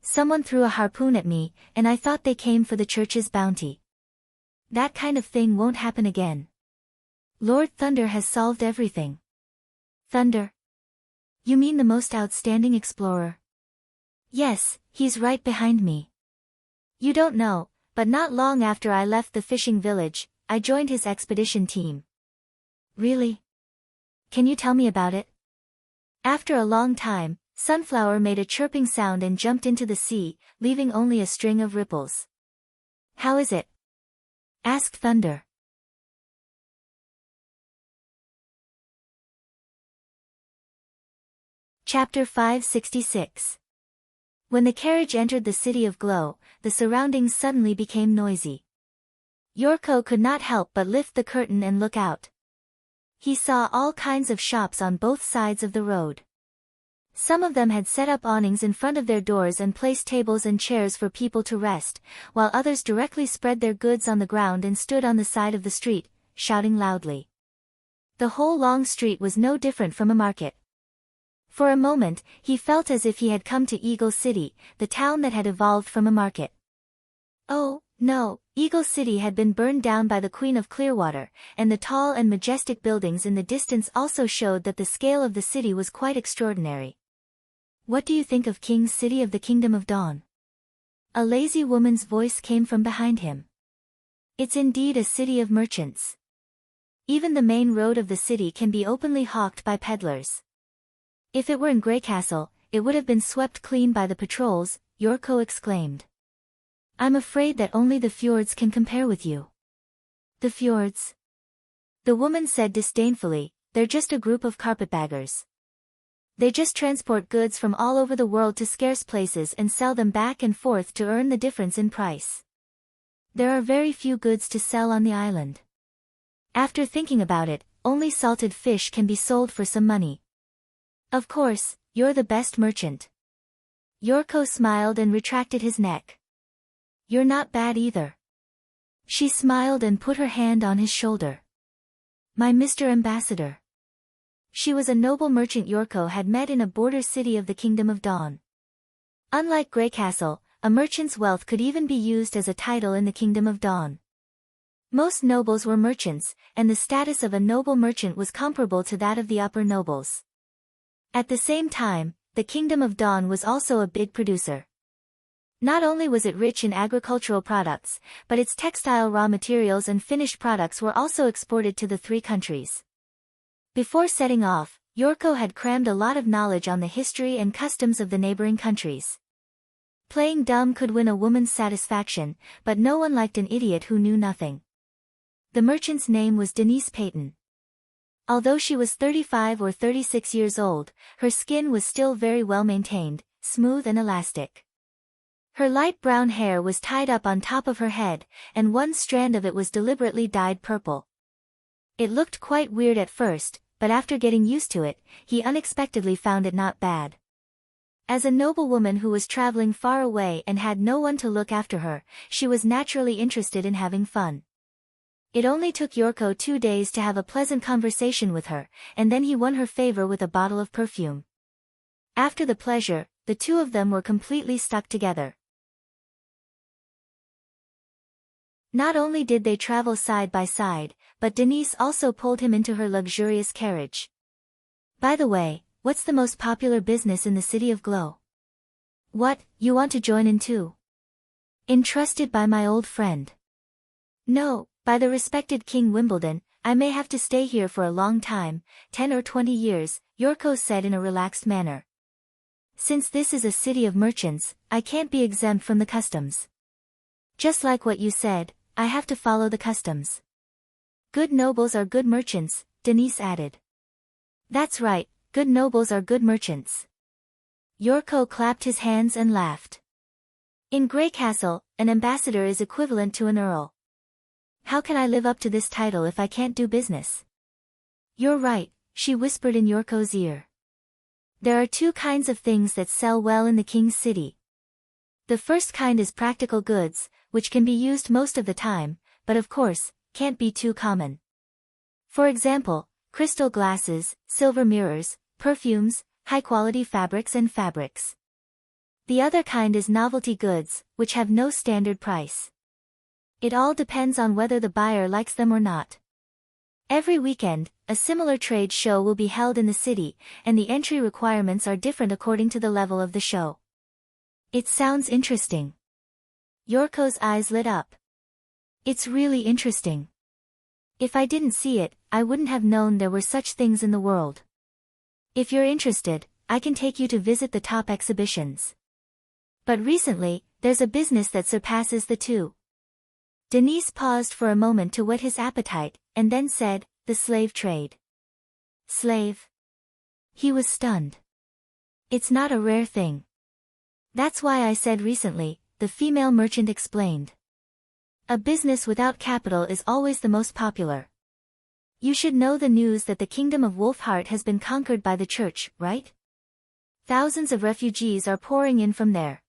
[SPEAKER 1] Someone threw a harpoon at me, and I thought they came for the church's bounty. That kind of thing won't happen again. Lord Thunder has solved everything. Thunder? You mean the most outstanding explorer? Yes, he's right behind me. You don't know, but not long after I left the fishing village, I joined his expedition team. Really? Can you tell me about it? After a long time, Sunflower made a chirping sound and jumped into the sea, leaving only a string of ripples. How is it? Asked Thunder. Chapter 566. When the carriage entered the city of Glow, the surroundings suddenly became noisy. Yorko could not help but lift the curtain and look out. He saw all kinds of shops on both sides of the road. Some of them had set up awnings in front of their doors and placed tables and chairs for people to rest, while others directly spread their goods on the ground and stood on the side of the street, shouting loudly. The whole long street was no different from a market. For a moment, he felt as if he had come to Eagle City, the town that had evolved from a market. Oh, no, Eagle City had been burned down by the Queen of Clearwater, and the tall and majestic buildings in the distance also showed that the scale of the city was quite extraordinary. What do you think of King's City of the Kingdom of Dawn? A lazy woman's voice came from behind him. It's indeed a city of merchants. Even the main road of the city can be openly hawked by peddlers. If it were in Greycastle, it would have been swept clean by the patrols, Yorko exclaimed. I'm afraid that only the fjords can compare with you. The fjords? The woman said disdainfully, they're just a group of carpetbaggers. They just transport goods from all over the world to scarce places and sell them back and forth to earn the difference in price. There are very few goods to sell on the island. After thinking about it, only salted fish can be sold for some money. Of course, you're the best merchant. Yorko smiled and retracted his neck. You're not bad either. She smiled and put her hand on his shoulder. My Mr. Ambassador. She was a noble merchant Yorko had met in a border city of the Kingdom of Dawn. Unlike Greycastle, a merchant's wealth could even be used as a title in the Kingdom of Dawn. Most nobles were merchants, and the status of a noble merchant was comparable to that of the upper nobles. At the same time, the Kingdom of Dawn was also a big producer. Not only was it rich in agricultural products, but its textile raw materials and finished products were also exported to the three countries. Before setting off, Yorko had crammed a lot of knowledge on the history and customs of the neighboring countries. Playing dumb could win a woman's satisfaction, but no one liked an idiot who knew nothing. The merchant's name was Denise Peyton. Although she was 35 or 36 years old, her skin was still very well maintained, smooth and elastic. Her light brown hair was tied up on top of her head, and one strand of it was deliberately dyed purple. It looked quite weird at first, but after getting used to it, he unexpectedly found it not bad. As a noblewoman who was traveling far away and had no one to look after her, she was naturally interested in having fun. It only took Yorko 2 days to have a pleasant conversation with her, and then he won her favor with a bottle of perfume. After the pleasure, the two of them were completely stuck together. Not only did they travel side by side, but Denise also pulled him into her luxurious carriage. By the way, what's the most popular business in the city of Glow? What, you want to join in too? Entrusted by my old friend. No, by the respected King Wimbledon, I may have to stay here for a long time, 10 or 20 years, Yorko said in a relaxed manner. Since this is a city of merchants, I can't be exempt from the customs. Just like what you said, I have to follow the customs. Good nobles are good merchants, Denise added. That's right, good nobles are good merchants. Yorko clapped his hands and laughed. In Grey Castle, an ambassador is equivalent to an earl. How can I live up to this title if I can't do business? You're right, she whispered in Yorko's ear. There are 2 kinds of things that sell well in the king's city. The first kind is practical goods, which can be used most of the time, but of course, can't be too common. For example, crystal glasses, silver mirrors, perfumes, high-quality fabrics and fabrics. The other kind is novelty goods, which have no standard price. It all depends on whether the buyer likes them or not. Every weekend, a similar trade show will be held in the city, and the entry requirements are different according to the level of the show. It sounds interesting. Yorko's eyes lit up. It's really interesting. If I didn't see it, I wouldn't have known there were such things in the world. If you're interested, I can take you to visit the top exhibitions. But recently, there's a business that surpasses the 2. Denise paused for a moment to whet his appetite, and then said, the slave trade. Slave? He was stunned. It's not a rare thing. That's why I said recently, the female merchant explained. A business without capital is always the most popular. You should know the news that the kingdom of Wolfheart has been conquered by the church, right? Thousands of refugees are pouring in from there.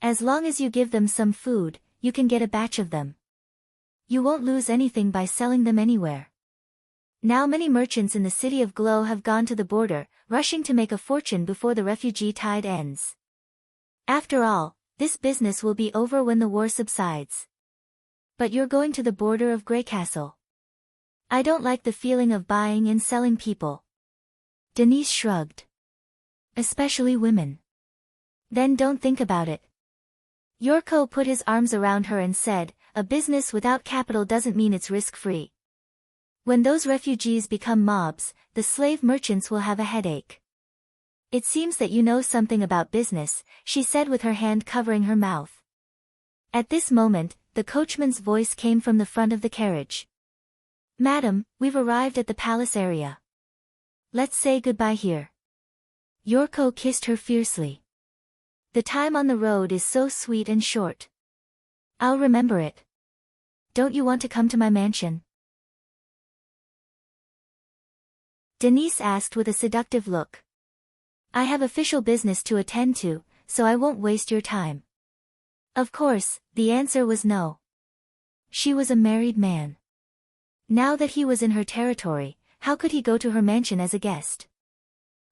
[SPEAKER 1] As long as you give them some food, you can get a batch of them. You won't lose anything by selling them anywhere. Now many merchants in the city of Glow have gone to the border, rushing to make a fortune before the refugee tide ends. After all, this business will be over when the war subsides. But you're going to the border of Grey Castle. I don't like the feeling of buying and selling people. Denise shrugged. Especially women. Then don't think about it. Yorko put his arms around her and said, a business without capital doesn't mean it's risk-free. When those refugees become mobs, the slave merchants will have a headache. It seems that you know something about business, she said with her hand covering her mouth. At this moment, the coachman's voice came from the front of the carriage. Madam, we've arrived at the palace area. Let's say goodbye here. Yorko kissed her fiercely. The time on the road is so sweet and short. I'll remember it. Don't you want to come to my mansion? Denise asked with a seductive look. I have official business to attend to, so I won't waste your time. Of course, the answer was no. She was a married man. Now that he was in her territory, how could he go to her mansion as a guest?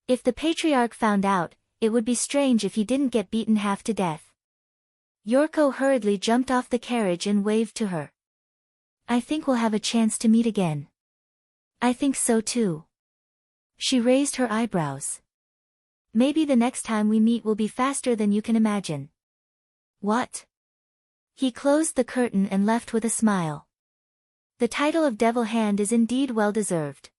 [SPEAKER 1] If the patriarch found out, it would be strange if he didn't get beaten half to death. Yorko hurriedly jumped off the carriage and waved to her. I think we'll have a chance to meet again. I think so too. She raised her eyebrows. Maybe the next time we meet will be faster than you can imagine. What? He closed the curtain and left with a smile. The title of Devil Hand is indeed well deserved.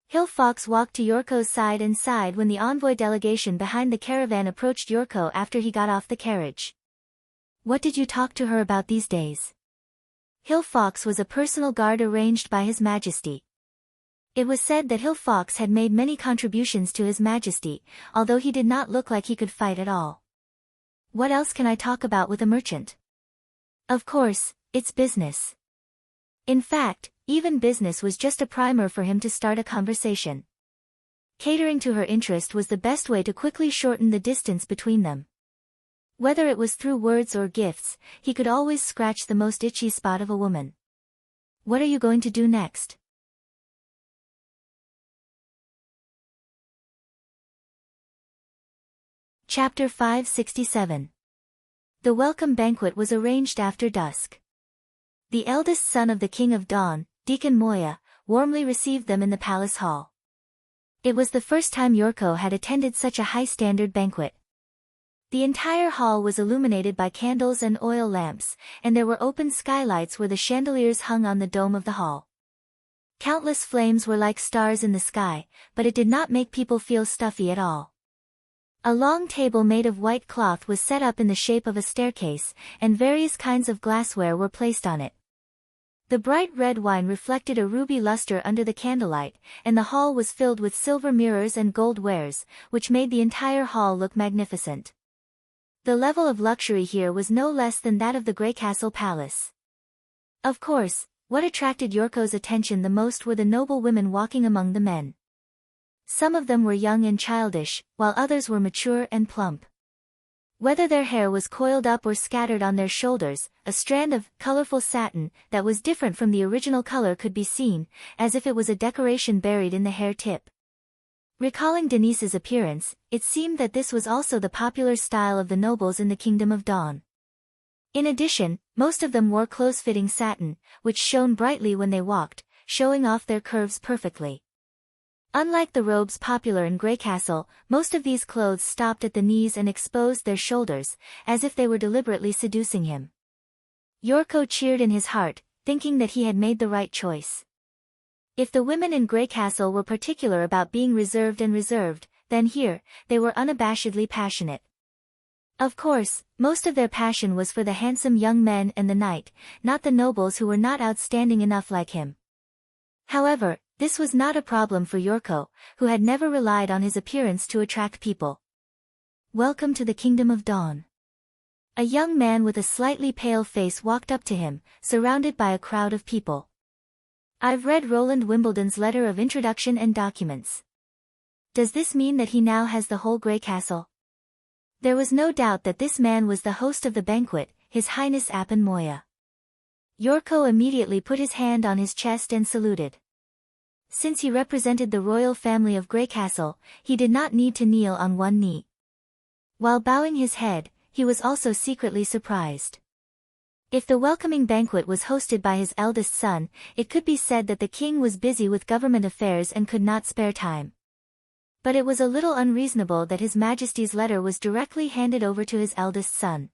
[SPEAKER 1] Hill Fox walked to Yorko's side and sighed when the envoy delegation behind the caravan approached Yorko after he got off the carriage. What did you talk to her about these days? Hill Fox was a personal guard arranged by His Majesty. It was said that Hill Fox had made many contributions to His Majesty, although he did not look like he could fight at all. What else can I talk about with a merchant? Of course, it's business. In fact, even business was just a primer for him to start a conversation. Catering to her interest was the best way to quickly shorten the distance between them. Whether it was through words or gifts, he could always scratch the most itchy spot of a woman. What are you going to do next? Chapter 567. The welcome banquet was arranged after dusk. The eldest son of the King of Dawn, Deacon Moya, warmly received them in the palace hall. It was the first time Yorko had attended such a high-standard banquet. The entire hall was illuminated by candles and oil lamps, and there were open skylights where the chandeliers hung on the dome of the hall. Countless flames were like stars in the sky, but it did not make people feel stuffy at all. A long table made of white cloth was set up in the shape of a staircase, and various kinds of glassware were placed on it. The bright red wine reflected a ruby luster under the candlelight, and the hall was filled with silver mirrors and gold wares, which made the entire hall look magnificent. The level of luxury here was no less than that of the Grey Castle Palace. Of course, what attracted Yorko's attention the most were the noble women walking among the men. Some of them were young and childish, while others were mature and plump. Whether their hair was coiled up or scattered on their shoulders, a strand of colorful satin that was different from the original color could be seen, as if it was a decoration buried in the hair tip. Recalling Denise's appearance, it seemed that this was also the popular style of the nobles in the Kingdom of Dawn. In addition, most of them wore close-fitting satin, which shone brightly when they walked, showing off their curves perfectly. Unlike the robes popular in Grey Castle, most of these clothes stopped at the knees and exposed their shoulders, as if they were deliberately seducing him. Yorko cheered in his heart, thinking that he had made the right choice. If the women in Grey Castle were particular about being reserved, then here, they were unabashedly passionate. Of course, most of their passion was for the handsome young men and the knight, not the nobles who were not outstanding enough like him. However, this was not a problem for Yorko, who had never relied on his appearance to attract people. Welcome to the Kingdom of Dawn. A young man with a slightly pale face walked up to him, surrounded by a crowd of people. I've read Roland Wimbledon's letter of introduction and documents. Does this mean that he now has the whole Grey Castle? There was no doubt that this man was the host of the banquet, His Highness Appin Moya. Yorko immediately put his hand on his chest and saluted. Since he represented the royal family of Grey Castle, he did not need to kneel on one knee. While bowing his head, he was also secretly surprised. If the welcoming banquet was hosted by his eldest son, it could be said that the king was busy with government affairs and could not spare time. But it was a little unreasonable that His Majesty's letter was directly handed over to his eldest son.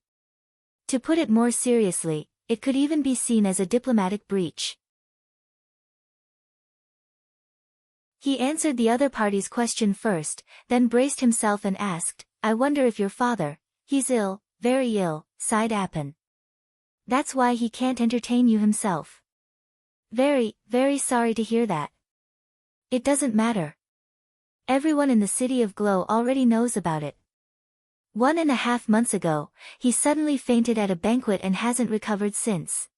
[SPEAKER 1] To put it more seriously, it could even be seen as a diplomatic breach. He answered the other party's question first, then braced himself and asked, I wonder if your father, he's ill, very ill, sighed Appin. That's why he can't entertain you himself. Very, very sorry to hear that. It doesn't matter. Everyone in the city of Glow already knows about it. 1.5 months ago, he suddenly fainted at a banquet and hasn't recovered since.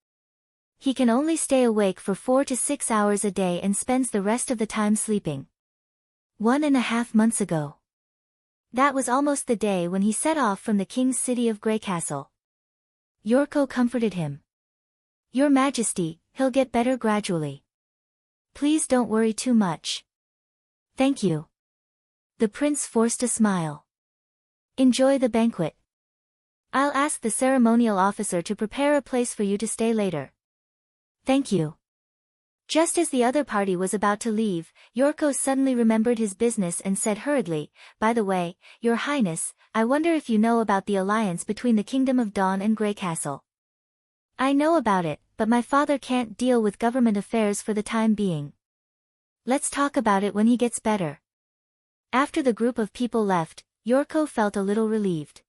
[SPEAKER 1] He can only stay awake for 4 to 6 hours a day and spends the rest of the time sleeping. 1.5 months ago. That was almost the day when he set off from the king's city of Grey Castle. Yorko comforted him. Your Majesty, he'll get better gradually. Please don't worry too much. Thank you. The prince forced a smile. Enjoy the banquet. I'll ask the ceremonial officer to prepare a place for you to stay later. Thank you. Just as the other party was about to leave, Yorko suddenly remembered his business and said hurriedly, By the way, Your Highness, I wonder if you know about the alliance between the Kingdom of Dawn and Grey Castle. I know about it, but my father can't deal with government affairs for the time being. Let's talk about it when he gets better. After the group of people left, Yorko felt a little relieved.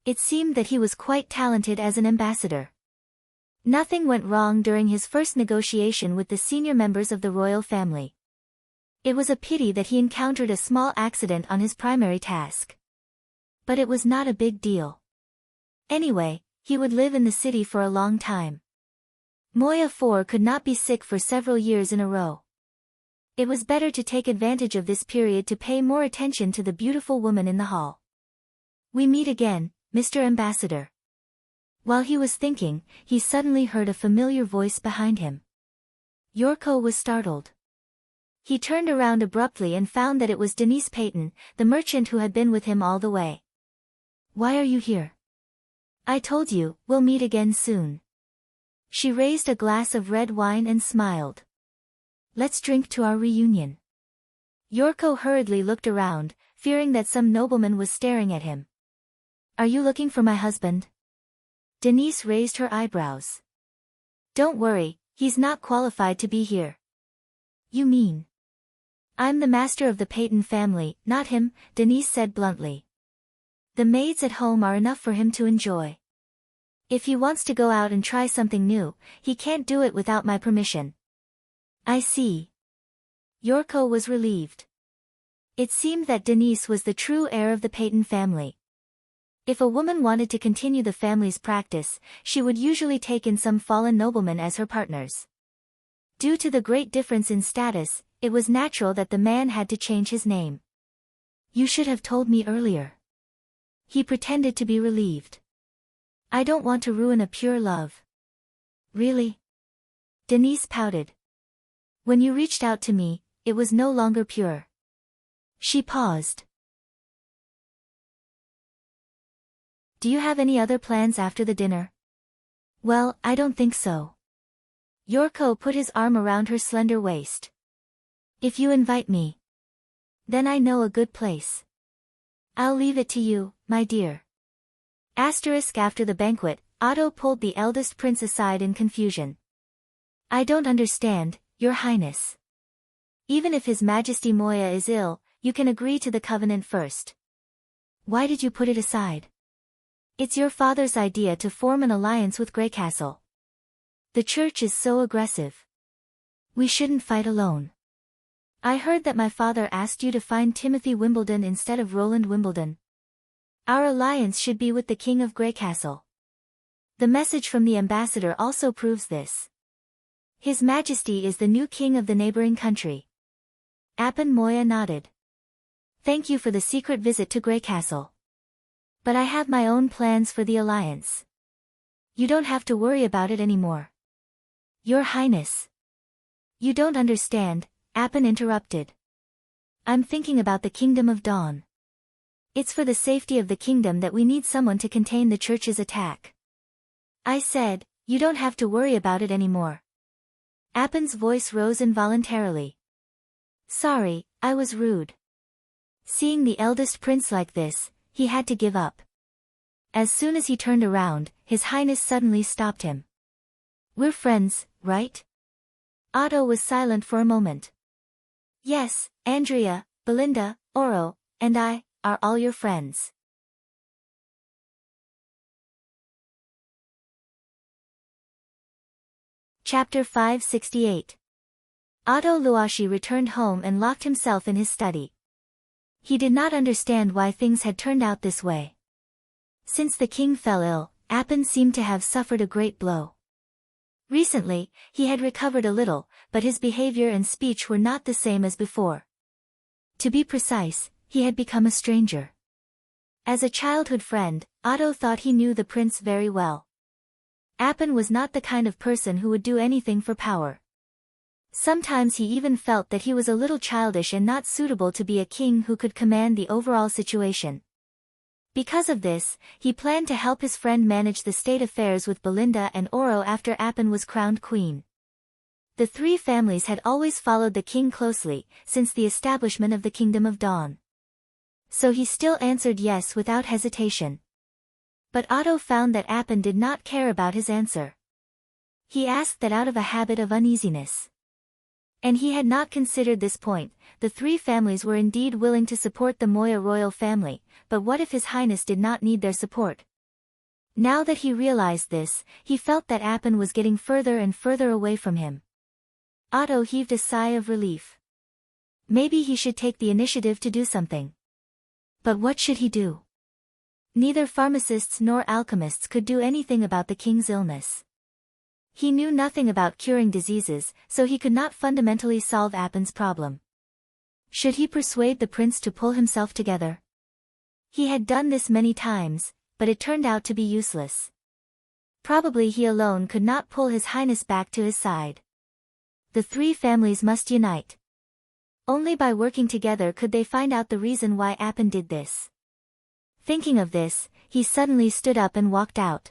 [SPEAKER 1] It seemed that he was quite talented as an ambassador. Nothing went wrong during his first negotiation with the senior members of the royal family. It was a pity that he encountered a small accident on his primary task. But it was not a big deal. Anyway, he would live in the city for a long time. Moya 4 could not be sick for several years in a row. It was better to take advantage of this period to pay more attention to the beautiful woman in the hall. We meet again, Mr. Ambassador. While he was thinking, he suddenly heard a familiar voice behind him. Yorko was startled. He turned around abruptly and found that it was Denise Peyton, the merchant who had been with him all the way. Why are you here? I told you, we'll meet again soon. She raised a glass of red wine and smiled. Let's drink to our reunion. Yorko hurriedly looked around, fearing that some nobleman was staring at him. Are you looking for my husband? Denise raised her eyebrows. Don't worry, he's not qualified to be here. You mean? I'm the master of the Peyton family, not him, Denise said bluntly. The maids at home are enough for him to enjoy. If he wants to go out and try something new, he can't do it without my permission. I see. Yorko was relieved. It seemed that Denise was the true heir of the Peyton family. If a woman wanted to continue the family's practice, she would usually take in some fallen noblemen as her partners. Due to the great difference in status, it was natural that the man had to change his name. You should have told me earlier. He pretended to be relieved. I don't want to ruin a pure love. Really? Denise pouted. When you reached out to me, it was no longer pure. She paused. Do you have any other plans after the dinner? Well, I don't think so. Yorko put his arm around her slender waist. If you invite me, then I know a good place. I'll leave it to you, my dear. After the banquet, Otto pulled the eldest prince aside in confusion. I don't understand, Your Highness. Even if His Majesty Moya is ill, you can agree to the covenant first. Why did you put it aside? It's your father's idea to form an alliance with Greycastle. The church is so aggressive. We shouldn't fight alone. I heard that my father asked you to find Timothy Wimbledon instead of Roland Wimbledon. Our alliance should be with the King of Greycastle. The message from the ambassador also proves this. His Majesty is the new king of the neighboring country. Appin Moya nodded. Thank you for the secret visit to Greycastle. But I have my own plans for the alliance. You don't have to worry about it anymore. Your Highness. You don't understand, Appin interrupted. I'm thinking about the Kingdom of Dawn. It's for the safety of the kingdom that we need someone to contain the church's attack. I said, you don't have to worry about it anymore. Appin's voice rose involuntarily. Sorry, I was rude. Seeing the eldest prince like this, he had to give up. As soon as he turned around, His Highness suddenly stopped him. We're friends, right? Otto was silent for a moment. Yes, Andrea, Belinda, Oro, and I, are all your friends. Chapter 568. Otto Luashi returned home and locked himself in his study. He did not understand why things had turned out this way. Since the king fell ill, Appin seemed to have suffered a great blow. Recently, he had recovered a little, but his behavior and speech were not the same as before. To be precise, he had become a stranger. As a childhood friend, Otto thought he knew the prince very well. Appin was not the kind of person who would do anything for power. Sometimes he even felt that he was a little childish and not suitable to be a king who could command the overall situation. Because of this, he planned to help his friend manage the state affairs with Belinda and Oro after Appin was crowned queen. The three families had always followed the king closely, since the establishment of the Kingdom of Dawn. So he still answered yes without hesitation. But Otto found that Appin did not care about his answer. He asked that out of a habit of uneasiness. And he had not considered this point. The three families were indeed willing to support the Moya royal family, but what if His Highness did not need their support? Now that he realized this, he felt that Appin was getting further and further away from him. Otto heaved a sigh of relief. Maybe he should take the initiative to do something. But what should he do? Neither pharmacists nor alchemists could do anything about the king's illness. He knew nothing about curing diseases, so he could not fundamentally solve Appin's problem. Should he persuade the prince to pull himself together? He had done this many times, but it turned out to be useless. Probably he alone could not pull His Highness back to his side. The three families must unite. Only by working together could they find out the reason why Appin did this. Thinking of this, he suddenly stood up and walked out.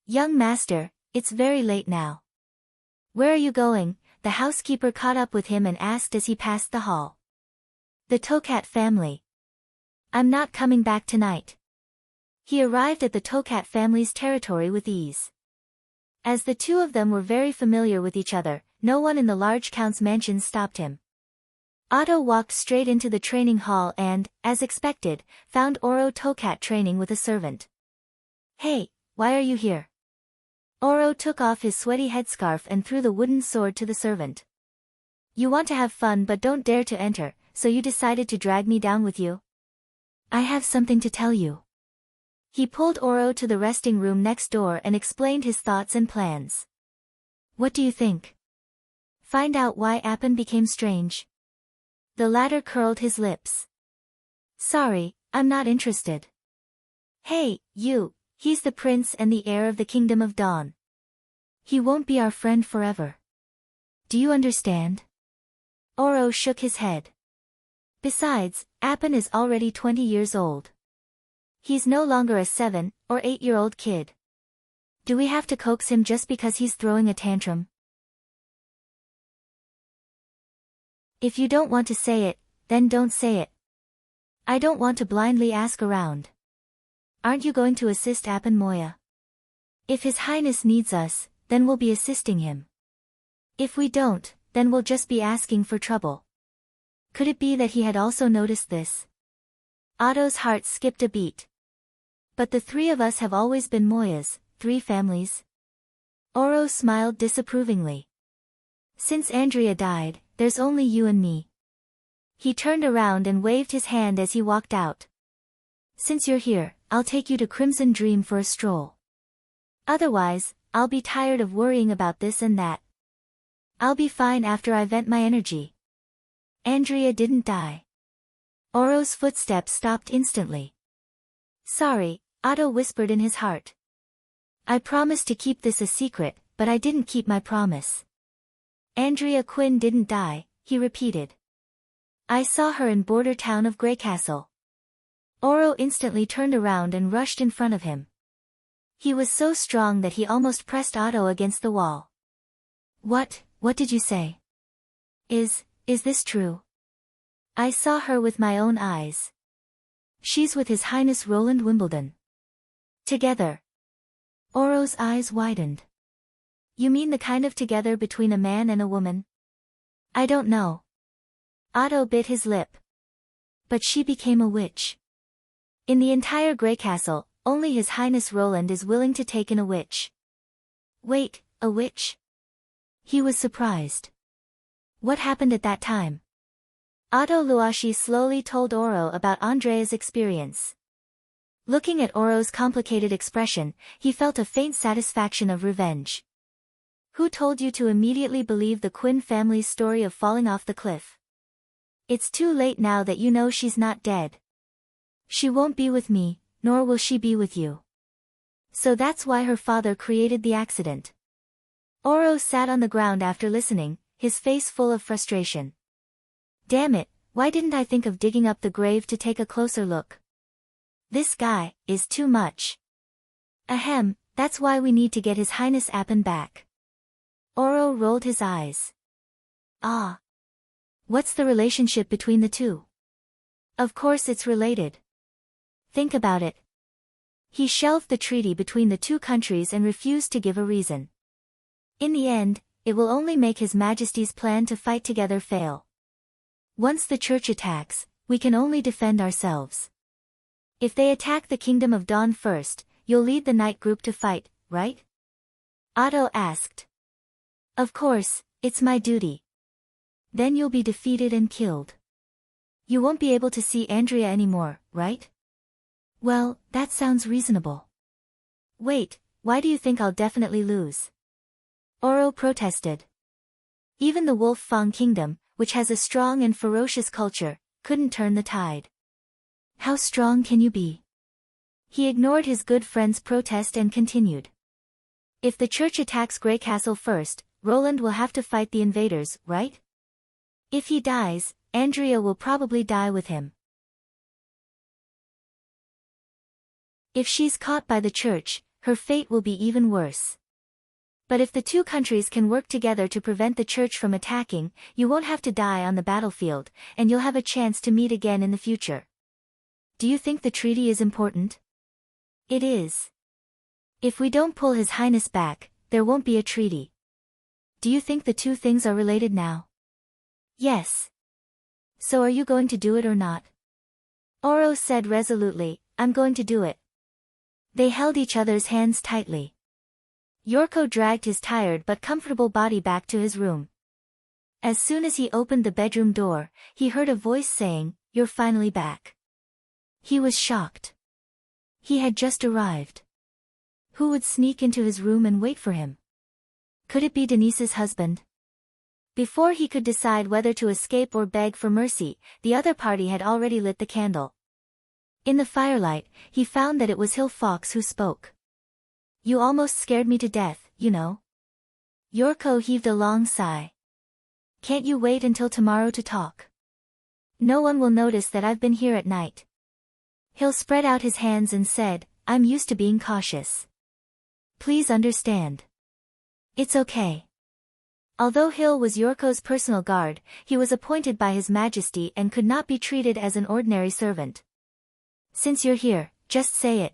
[SPEAKER 1] "Young master, it's very late now. Where are you going?" the housekeeper caught up with him and asked as he passed the hall. "The Tokat family. I'm not coming back tonight." He arrived at the Tokat family's territory with ease. As the two of them were very familiar with each other, no one in the large count's mansion stopped him. Otto walked straight into the training hall and, as expected, found Oro Tokat training with a servant. "Hey, why are you here?" Oro took off his sweaty headscarf and threw the wooden sword to the servant. "You want to have fun but don't dare to enter, so you decided to drag me down with you? I have something to tell you." He pulled Oro to the resting room next door and explained his thoughts and plans. "What do you think? Find out why Appin became strange?" The latter curled his lips. "Sorry, I'm not interested." "Hey, you, he's the prince and the heir of the Kingdom of Dawn. He won't be our friend forever. Do you understand?" Oro shook his head. "Besides, Appin is already 20 years old. He's no longer a 7 or 8-year-old kid. Do we have to coax him just because he's throwing a tantrum?" "If you don't want to say it, then don't say it. I don't want to blindly ask around. Aren't you going to assist Appin Moya? If His Highness needs us, then we'll be assisting him. If we don't, then we'll just be asking for trouble." Could it be that he had also noticed this? Otto's heart skipped a beat. "But the three of us have always been Moyas, 3 families." Oro smiled disapprovingly. "Since Andrea died, there's only you and me." He turned around and waved his hand as he walked out. "Since you're here, I'll take you to Crimson Dream for a stroll. Otherwise, I'll be tired of worrying about this and that. I'll be fine after I vent my energy." Andrea didn't die. Oro's footsteps stopped instantly. "Sorry," Otto whispered in his heart. "I promised to keep this a secret, but I didn't keep my promise." "Andrea Quinn didn't die," he repeated. "I saw her in border town of Greycastle." Oro instantly turned around and rushed in front of him. He was so strong that he almost pressed Otto against the wall. What did you say? Is this true? I saw her with my own eyes. She's with His Highness Roland Wimbledon. Together." Oro's eyes widened. "You mean the kind of together between a man and a woman?" "I don't know." Otto bit his lip. "But she became a witch. In the entire Greycastle, only His Highness Roland is willing to take in a witch." "Wait, a witch?" He was surprised. "What happened at that time?" Otto Luashi slowly told Oro about Andrea's experience. Looking at Oro's complicated expression, he felt a faint satisfaction of revenge. "Who told you to immediately believe the Quinn family's story of falling off the cliff? It's too late now that you know she's not dead. She won't be with me, nor will she be with you. So that's why her father created the accident." Oro sat on the ground after listening, his face full of frustration. "Damn it, why didn't I think of digging up the grave to take a closer look? This guy is too much. Ahem, that's why we need to get His Highness Appin back." Oro rolled his eyes. "Ah. What's the relationship between the two?" "Of course it's related. Think about it." He shelved the treaty between the two countries and refused to give a reason. "In the end, it will only make His Majesty's plan to fight together fail. Once the Church attacks, we can only defend ourselves. If they attack the Kingdom of Dawn first, you'll lead the night group to fight, right?" Otto asked. "Of course, it's my duty." "Then you'll be defeated and killed. You won't be able to see Andrea anymore, right?" Well, that sounds reasonable. Wait, why do you think I'll definitely lose? Oro protested. Even the Wolf Fang Kingdom, which has a strong and ferocious culture, couldn't turn the tide. How strong can you be? He ignored his good friend's protest and continued. If the church attacks Grey Castle first, Roland will have to fight the invaders, right? If he dies, Andrea will probably die with him. If she's caught by the church, her fate will be even worse. But if the two countries can work together to prevent the church from attacking, you won't have to die on the battlefield, and you'll have a chance to meet again in the future. Do you think the treaty is important? It is. If we don't pull His Highness back, there won't be a treaty. Do you think the two things are related now? Yes. So are you going to do it or not? Oro said resolutely, I'm going to do it. They held each other's hands tightly. Yorko dragged his tired but comfortable body back to his room. As soon as he opened the bedroom door, he heard a voice saying, "You're finally back." He was shocked. He had just arrived. Who would sneak into his room and wait for him? Could it be Denise's husband? Before he could decide whether to escape or beg for mercy, the other party had already lit the candle. In the firelight, he found that it was Hill Fox who spoke. You almost scared me to death, you know. Yorko heaved a long sigh. Can't you wait until tomorrow to talk? No one will notice that I've been here at night. Hill spread out his hands and said, I'm used to being cautious. Please understand. It's okay. Although Hill was Yorko's personal guard, he was appointed by His Majesty and could not be treated as an ordinary servant. Since you're here, just say it.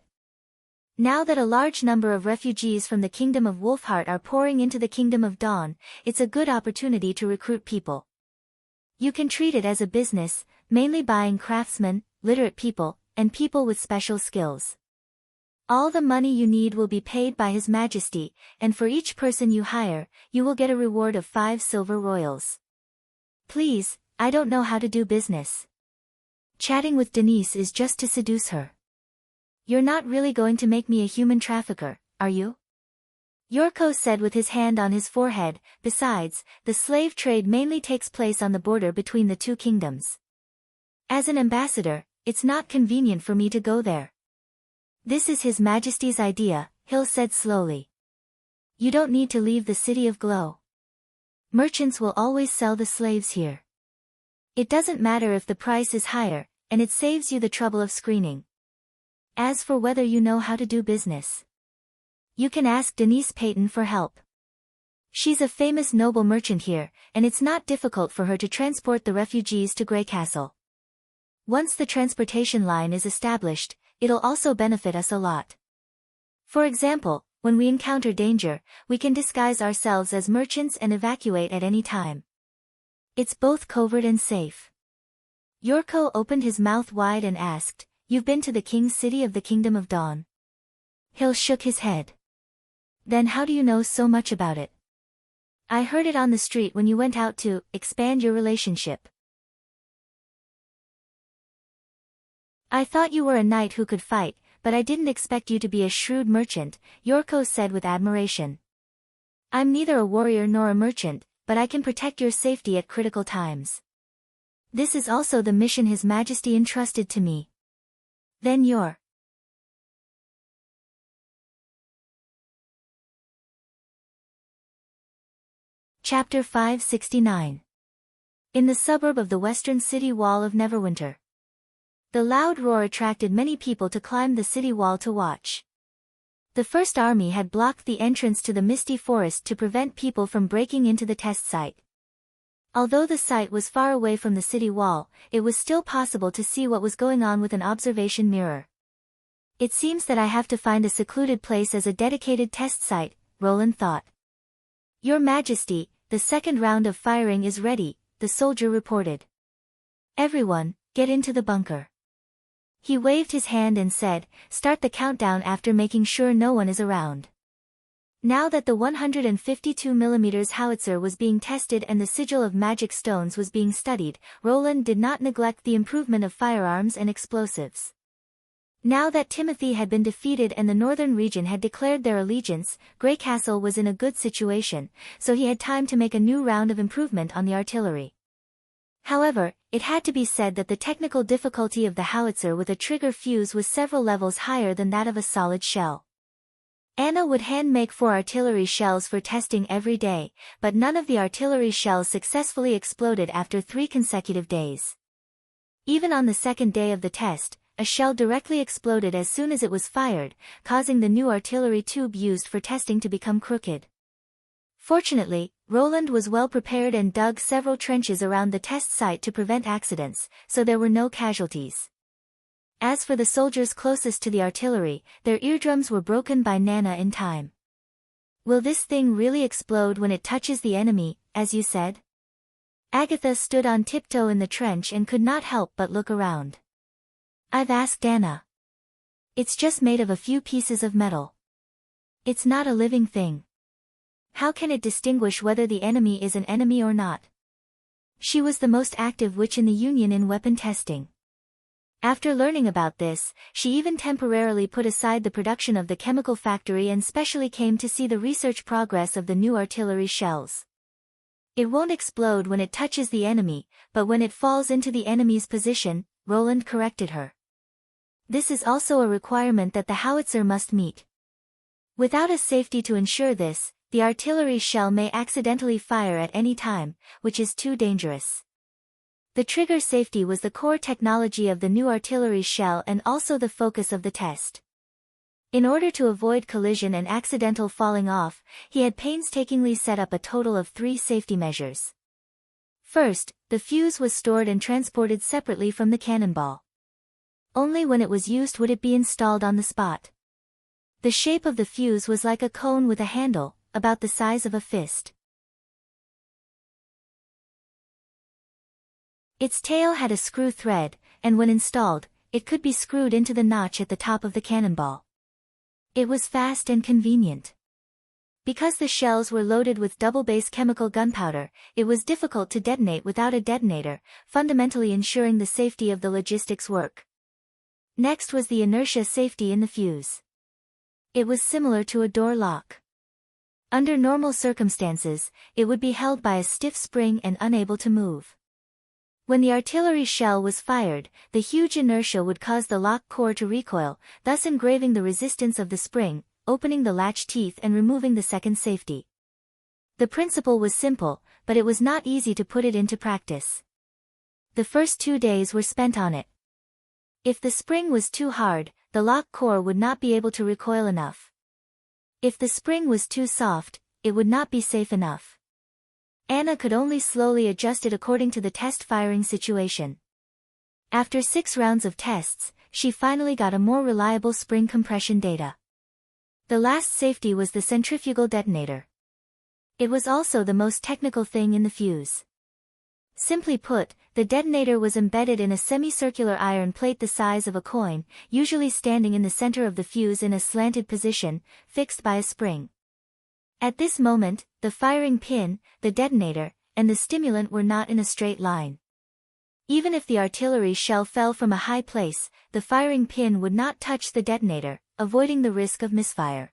[SPEAKER 1] Now that a large number of refugees from the Kingdom of Wolfheart are pouring into the Kingdom of Dawn, it's a good opportunity to recruit people. You can treat it as a business, mainly buying craftsmen, literate people, and people with special skills. All the money you need will be paid by His Majesty, and for each person you hire, you will get a reward of 5 silver royals. Please, I don't know how to do business. Chatting with Denise is just to seduce her. You're not really going to make me a human trafficker, are you? Yorko said with his hand on his forehead. Besides, the slave trade mainly takes place on the border between the two kingdoms. As an ambassador, it's not convenient for me to go there. This is His Majesty's idea, Hill said slowly. You don't need to leave the City of Glow. Merchants will always sell the slaves here. It doesn't matter if the price is higher, and it saves you the trouble of screening. As for whether you know how to do business, you can ask Denise Payton for help. She's a famous noble merchant here, and it's not difficult for her to transport the refugees to Grey Castle. Once the transportation line is established, it'll also benefit us a lot. For example, when we encounter danger, we can disguise ourselves as merchants and evacuate at any time. It's both covert and safe. Yorko opened his mouth wide and asked, You've been to the King's City of the Kingdom of Dawn? Hill shook his head. Then how do you know so much about it? I heard it on the street when you went out to expand your relationship. I thought you were a knight who could fight, but I didn't expect you to be a shrewd merchant, Yorko said with admiration. I'm neither a warrior nor a merchant, but I can protect your safety at critical times. This is also the mission His Majesty entrusted to me. Then you're... Chapter 569. In the suburb of the western city wall of Neverwinter. The loud roar attracted many people to climb the city wall to watch. The First Army had blocked the entrance to the misty forest to prevent people from breaking into the test site. Although the site was far away from the city wall, it was still possible to see what was going on with an observation mirror. It seems that I have to find a secluded place as a dedicated test site, Roland thought. Your Majesty, the second round of firing is ready, the soldier reported. Everyone, get into the bunker. He waved his hand and said, Start the countdown after making sure no one is around. Now that the 152mm howitzer was being tested and the sigil of magic stones was being studied, Roland did not neglect the improvement of firearms and explosives. Now that Timothy had been defeated and the northern region had declared their allegiance, Greycastle was in a good situation, so he had time to make a new round of improvement on the artillery. However, it had to be said that the technical difficulty of the howitzer with a trigger fuse was several levels higher than that of a solid shell. Anna would hand-make 4 artillery shells for testing every day, but none of the artillery shells successfully exploded after 3 consecutive days. Even on the second day of the test, a shell directly exploded as soon as it was fired, causing the new artillery tube used for testing to become crooked. Fortunately, Roland was well prepared and dug several trenches around the test site to prevent accidents, so there were no casualties. As for the soldiers closest to the artillery, their eardrums were broken by Nana in time. "Will this thing really explode when it touches the enemy, as you said?" Agatha stood on tiptoe in the trench and could not help but look around. "I've asked Anna. It's just made of a few pieces of metal. It's not a living thing. How can it distinguish whether the enemy is an enemy or not?" She was the most active witch in the Union in weapon testing. After learning about this, she even temporarily put aside the production of the chemical factory and specially came to see the research progress of the new artillery shells. "It won't explode when it touches the enemy, but when it falls into the enemy's position," Roland corrected her. "This is also a requirement that the howitzer must meet. Without a safety to ensure this, the artillery shell may accidentally fire at any time, which is too dangerous." The trigger safety was the core technology of the new artillery shell and also the focus of the test. In order to avoid collision and accidental falling off, he had painstakingly set up a total of 3 safety measures. First, the fuse was stored and transported separately from the cannonball. Only when it was used would it be installed on the spot. The shape of the fuse was like a cone with a handle, about the size of a fist. Its tail had a screw thread, and when installed, it could be screwed into the notch at the top of the cannonball. It was fast and convenient. Because the shells were loaded with double-base chemical gunpowder, it was difficult to detonate without a detonator, fundamentally ensuring the safety of the logistics work. Next was the inertia safety in the fuse. It was similar to a door lock. Under normal circumstances, it would be held by a stiff spring and unable to move. When the artillery shell was fired, the huge inertia would cause the lock core to recoil, thus engraving the resistance of the spring, opening the latch teeth and removing the second safety. The principle was simple, but it was not easy to put it into practice. The first 2 days were spent on it. If the spring was too hard, the lock core would not be able to recoil enough. If the spring was too soft, it would not be safe enough. Anna could only slowly adjust it according to the test firing situation. After 6 rounds of tests, she finally got a more reliable spring compression data. The last safety was the centrifugal detonator. It was also the most technical thing in the fuse. Simply put, the detonator was embedded in a semicircular iron plate the size of a coin, usually standing in the center of the fuse in a slanted position, fixed by a spring. At this moment, the firing pin, the detonator, and the stimulant were not in a straight line. Even if the artillery shell fell from a high place, the firing pin would not touch the detonator, avoiding the risk of misfire.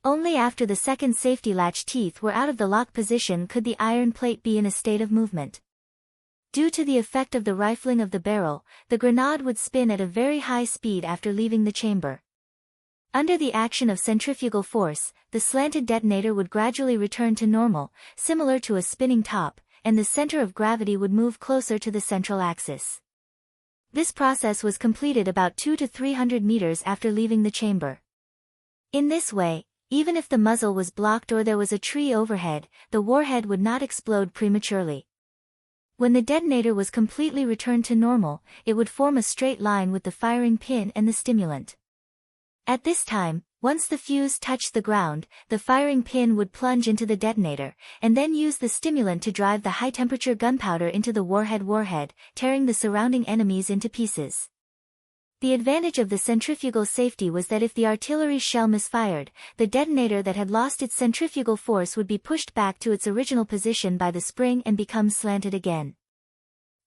[SPEAKER 1] Only after the second safety latch teeth were out of the lock position could the iron plate be in a state of movement. Due to the effect of the rifling of the barrel, the grenade would spin at a very high speed after leaving the chamber. Under the action of centrifugal force, the slanted detonator would gradually return to normal, similar to a spinning top, and the center of gravity would move closer to the central axis. This process was completed about 200 to 300 meters after leaving the chamber. In this way, even if the muzzle was blocked or there was a tree overhead, the warhead would not explode prematurely. When the detonator was completely returned to normal, it would form a straight line with the firing pin and the stimulant. At this time, once the fuse touched the ground, the firing pin would plunge into the detonator, and then use the stimulant to drive the high-temperature gunpowder into the warhead, tearing the surrounding enemies into pieces. The advantage of the centrifugal safety was that if the artillery shell misfired, the detonator that had lost its centrifugal force would be pushed back to its original position by the spring and become slanted again.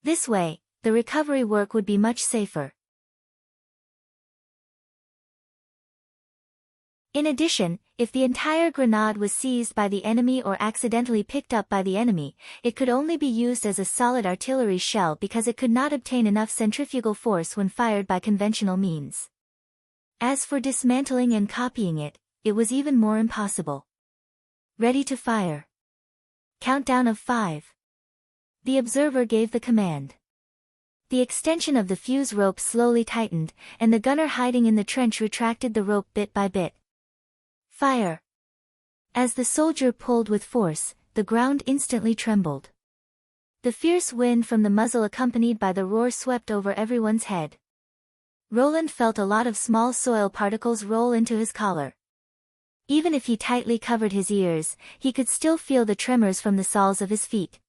[SPEAKER 1] This way, the recovery work would be much safer. In addition, if the entire grenade was seized by the enemy or accidentally picked up by the enemy, it could only be used as a solid artillery shell because it could not obtain enough centrifugal force when fired by conventional means. As for dismantling and copying it, it was even more impossible. Ready to fire. Countdown of 5. The observer gave the command. The extension of the fuse rope slowly tightened, and the gunner hiding in the trench retracted the rope bit by bit. Fire! As the soldier pulled with force, the ground instantly trembled. The fierce wind from the muzzle accompanied by the roar swept over everyone's head. Roland felt a lot of small soil particles roll into his collar. Even if he tightly covered his ears, he could still feel the tremors from the soles of his feet.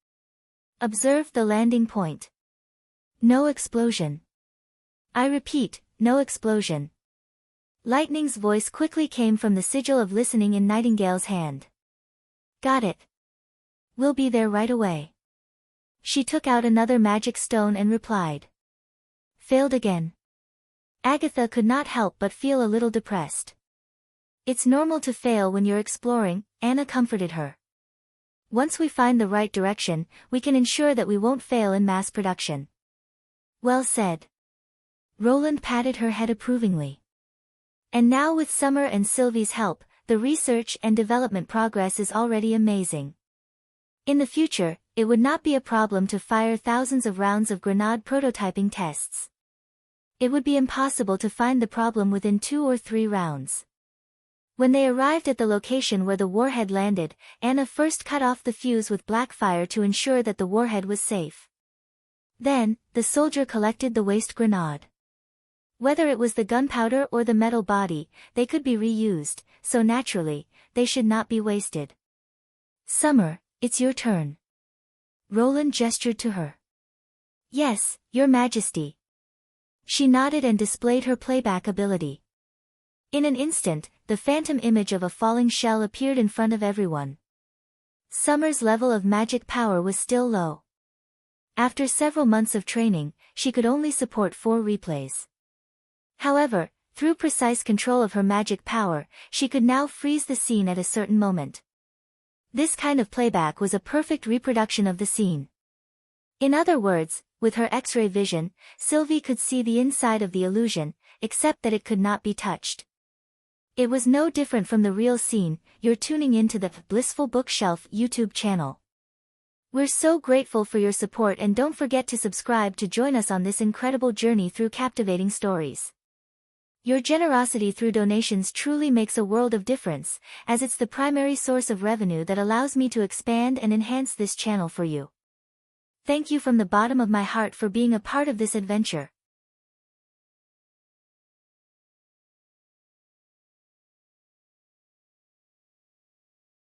[SPEAKER 1] Observe the landing point. No explosion. I repeat, no explosion. Lightning's voice quickly came from the sigil of listening in Nightingale's hand. Got it. We'll be there right away. She took out another magic stone and replied. Failed again. Agatha could not help but feel a little depressed. It's normal to fail when you're exploring, Anna comforted her. Once we find the right direction, we can ensure that we won't fail in mass production. Well said. Roland patted her head approvingly. And now with Summer and Sylvie's help, the research and development progress is already amazing. In the future, it would not be a problem to fire thousands of rounds of grenade prototyping tests. It would be impossible to find the problem within 2 or 3 rounds. When they arrived at the location where the warhead landed, Anna first cut off the fuse with black fire to ensure that the warhead was safe. Then, the soldier collected the waste grenade. Whether it was the gunpowder or the metal body, they could be reused, so naturally, they should not be wasted. Summer, it's your turn. Roland gestured to her. Yes, Your Majesty. She nodded and displayed her playback ability. In an instant, the phantom image of a falling shell appeared in front of everyone. Summer's level of magic power was still low. After several months of training, she could only support 4 replays. However, through precise control of her magic power, she could now freeze the scene at a certain moment. This kind of playback was a perfect reproduction of the scene. In other words, with her X-ray vision, Sylvie could see the inside of the illusion, except that it could not be touched. It was no different from the real scene. You're tuning into the Blissful Bookshelf YouTube channel. We're so grateful for your support, and don't forget to subscribe to join us on this incredible journey through captivating stories. Your generosity through donations truly makes a world of difference, as it's the primary source of revenue that allows me to expand and enhance this channel for you. Thank you from the bottom of my heart for being a part of this adventure.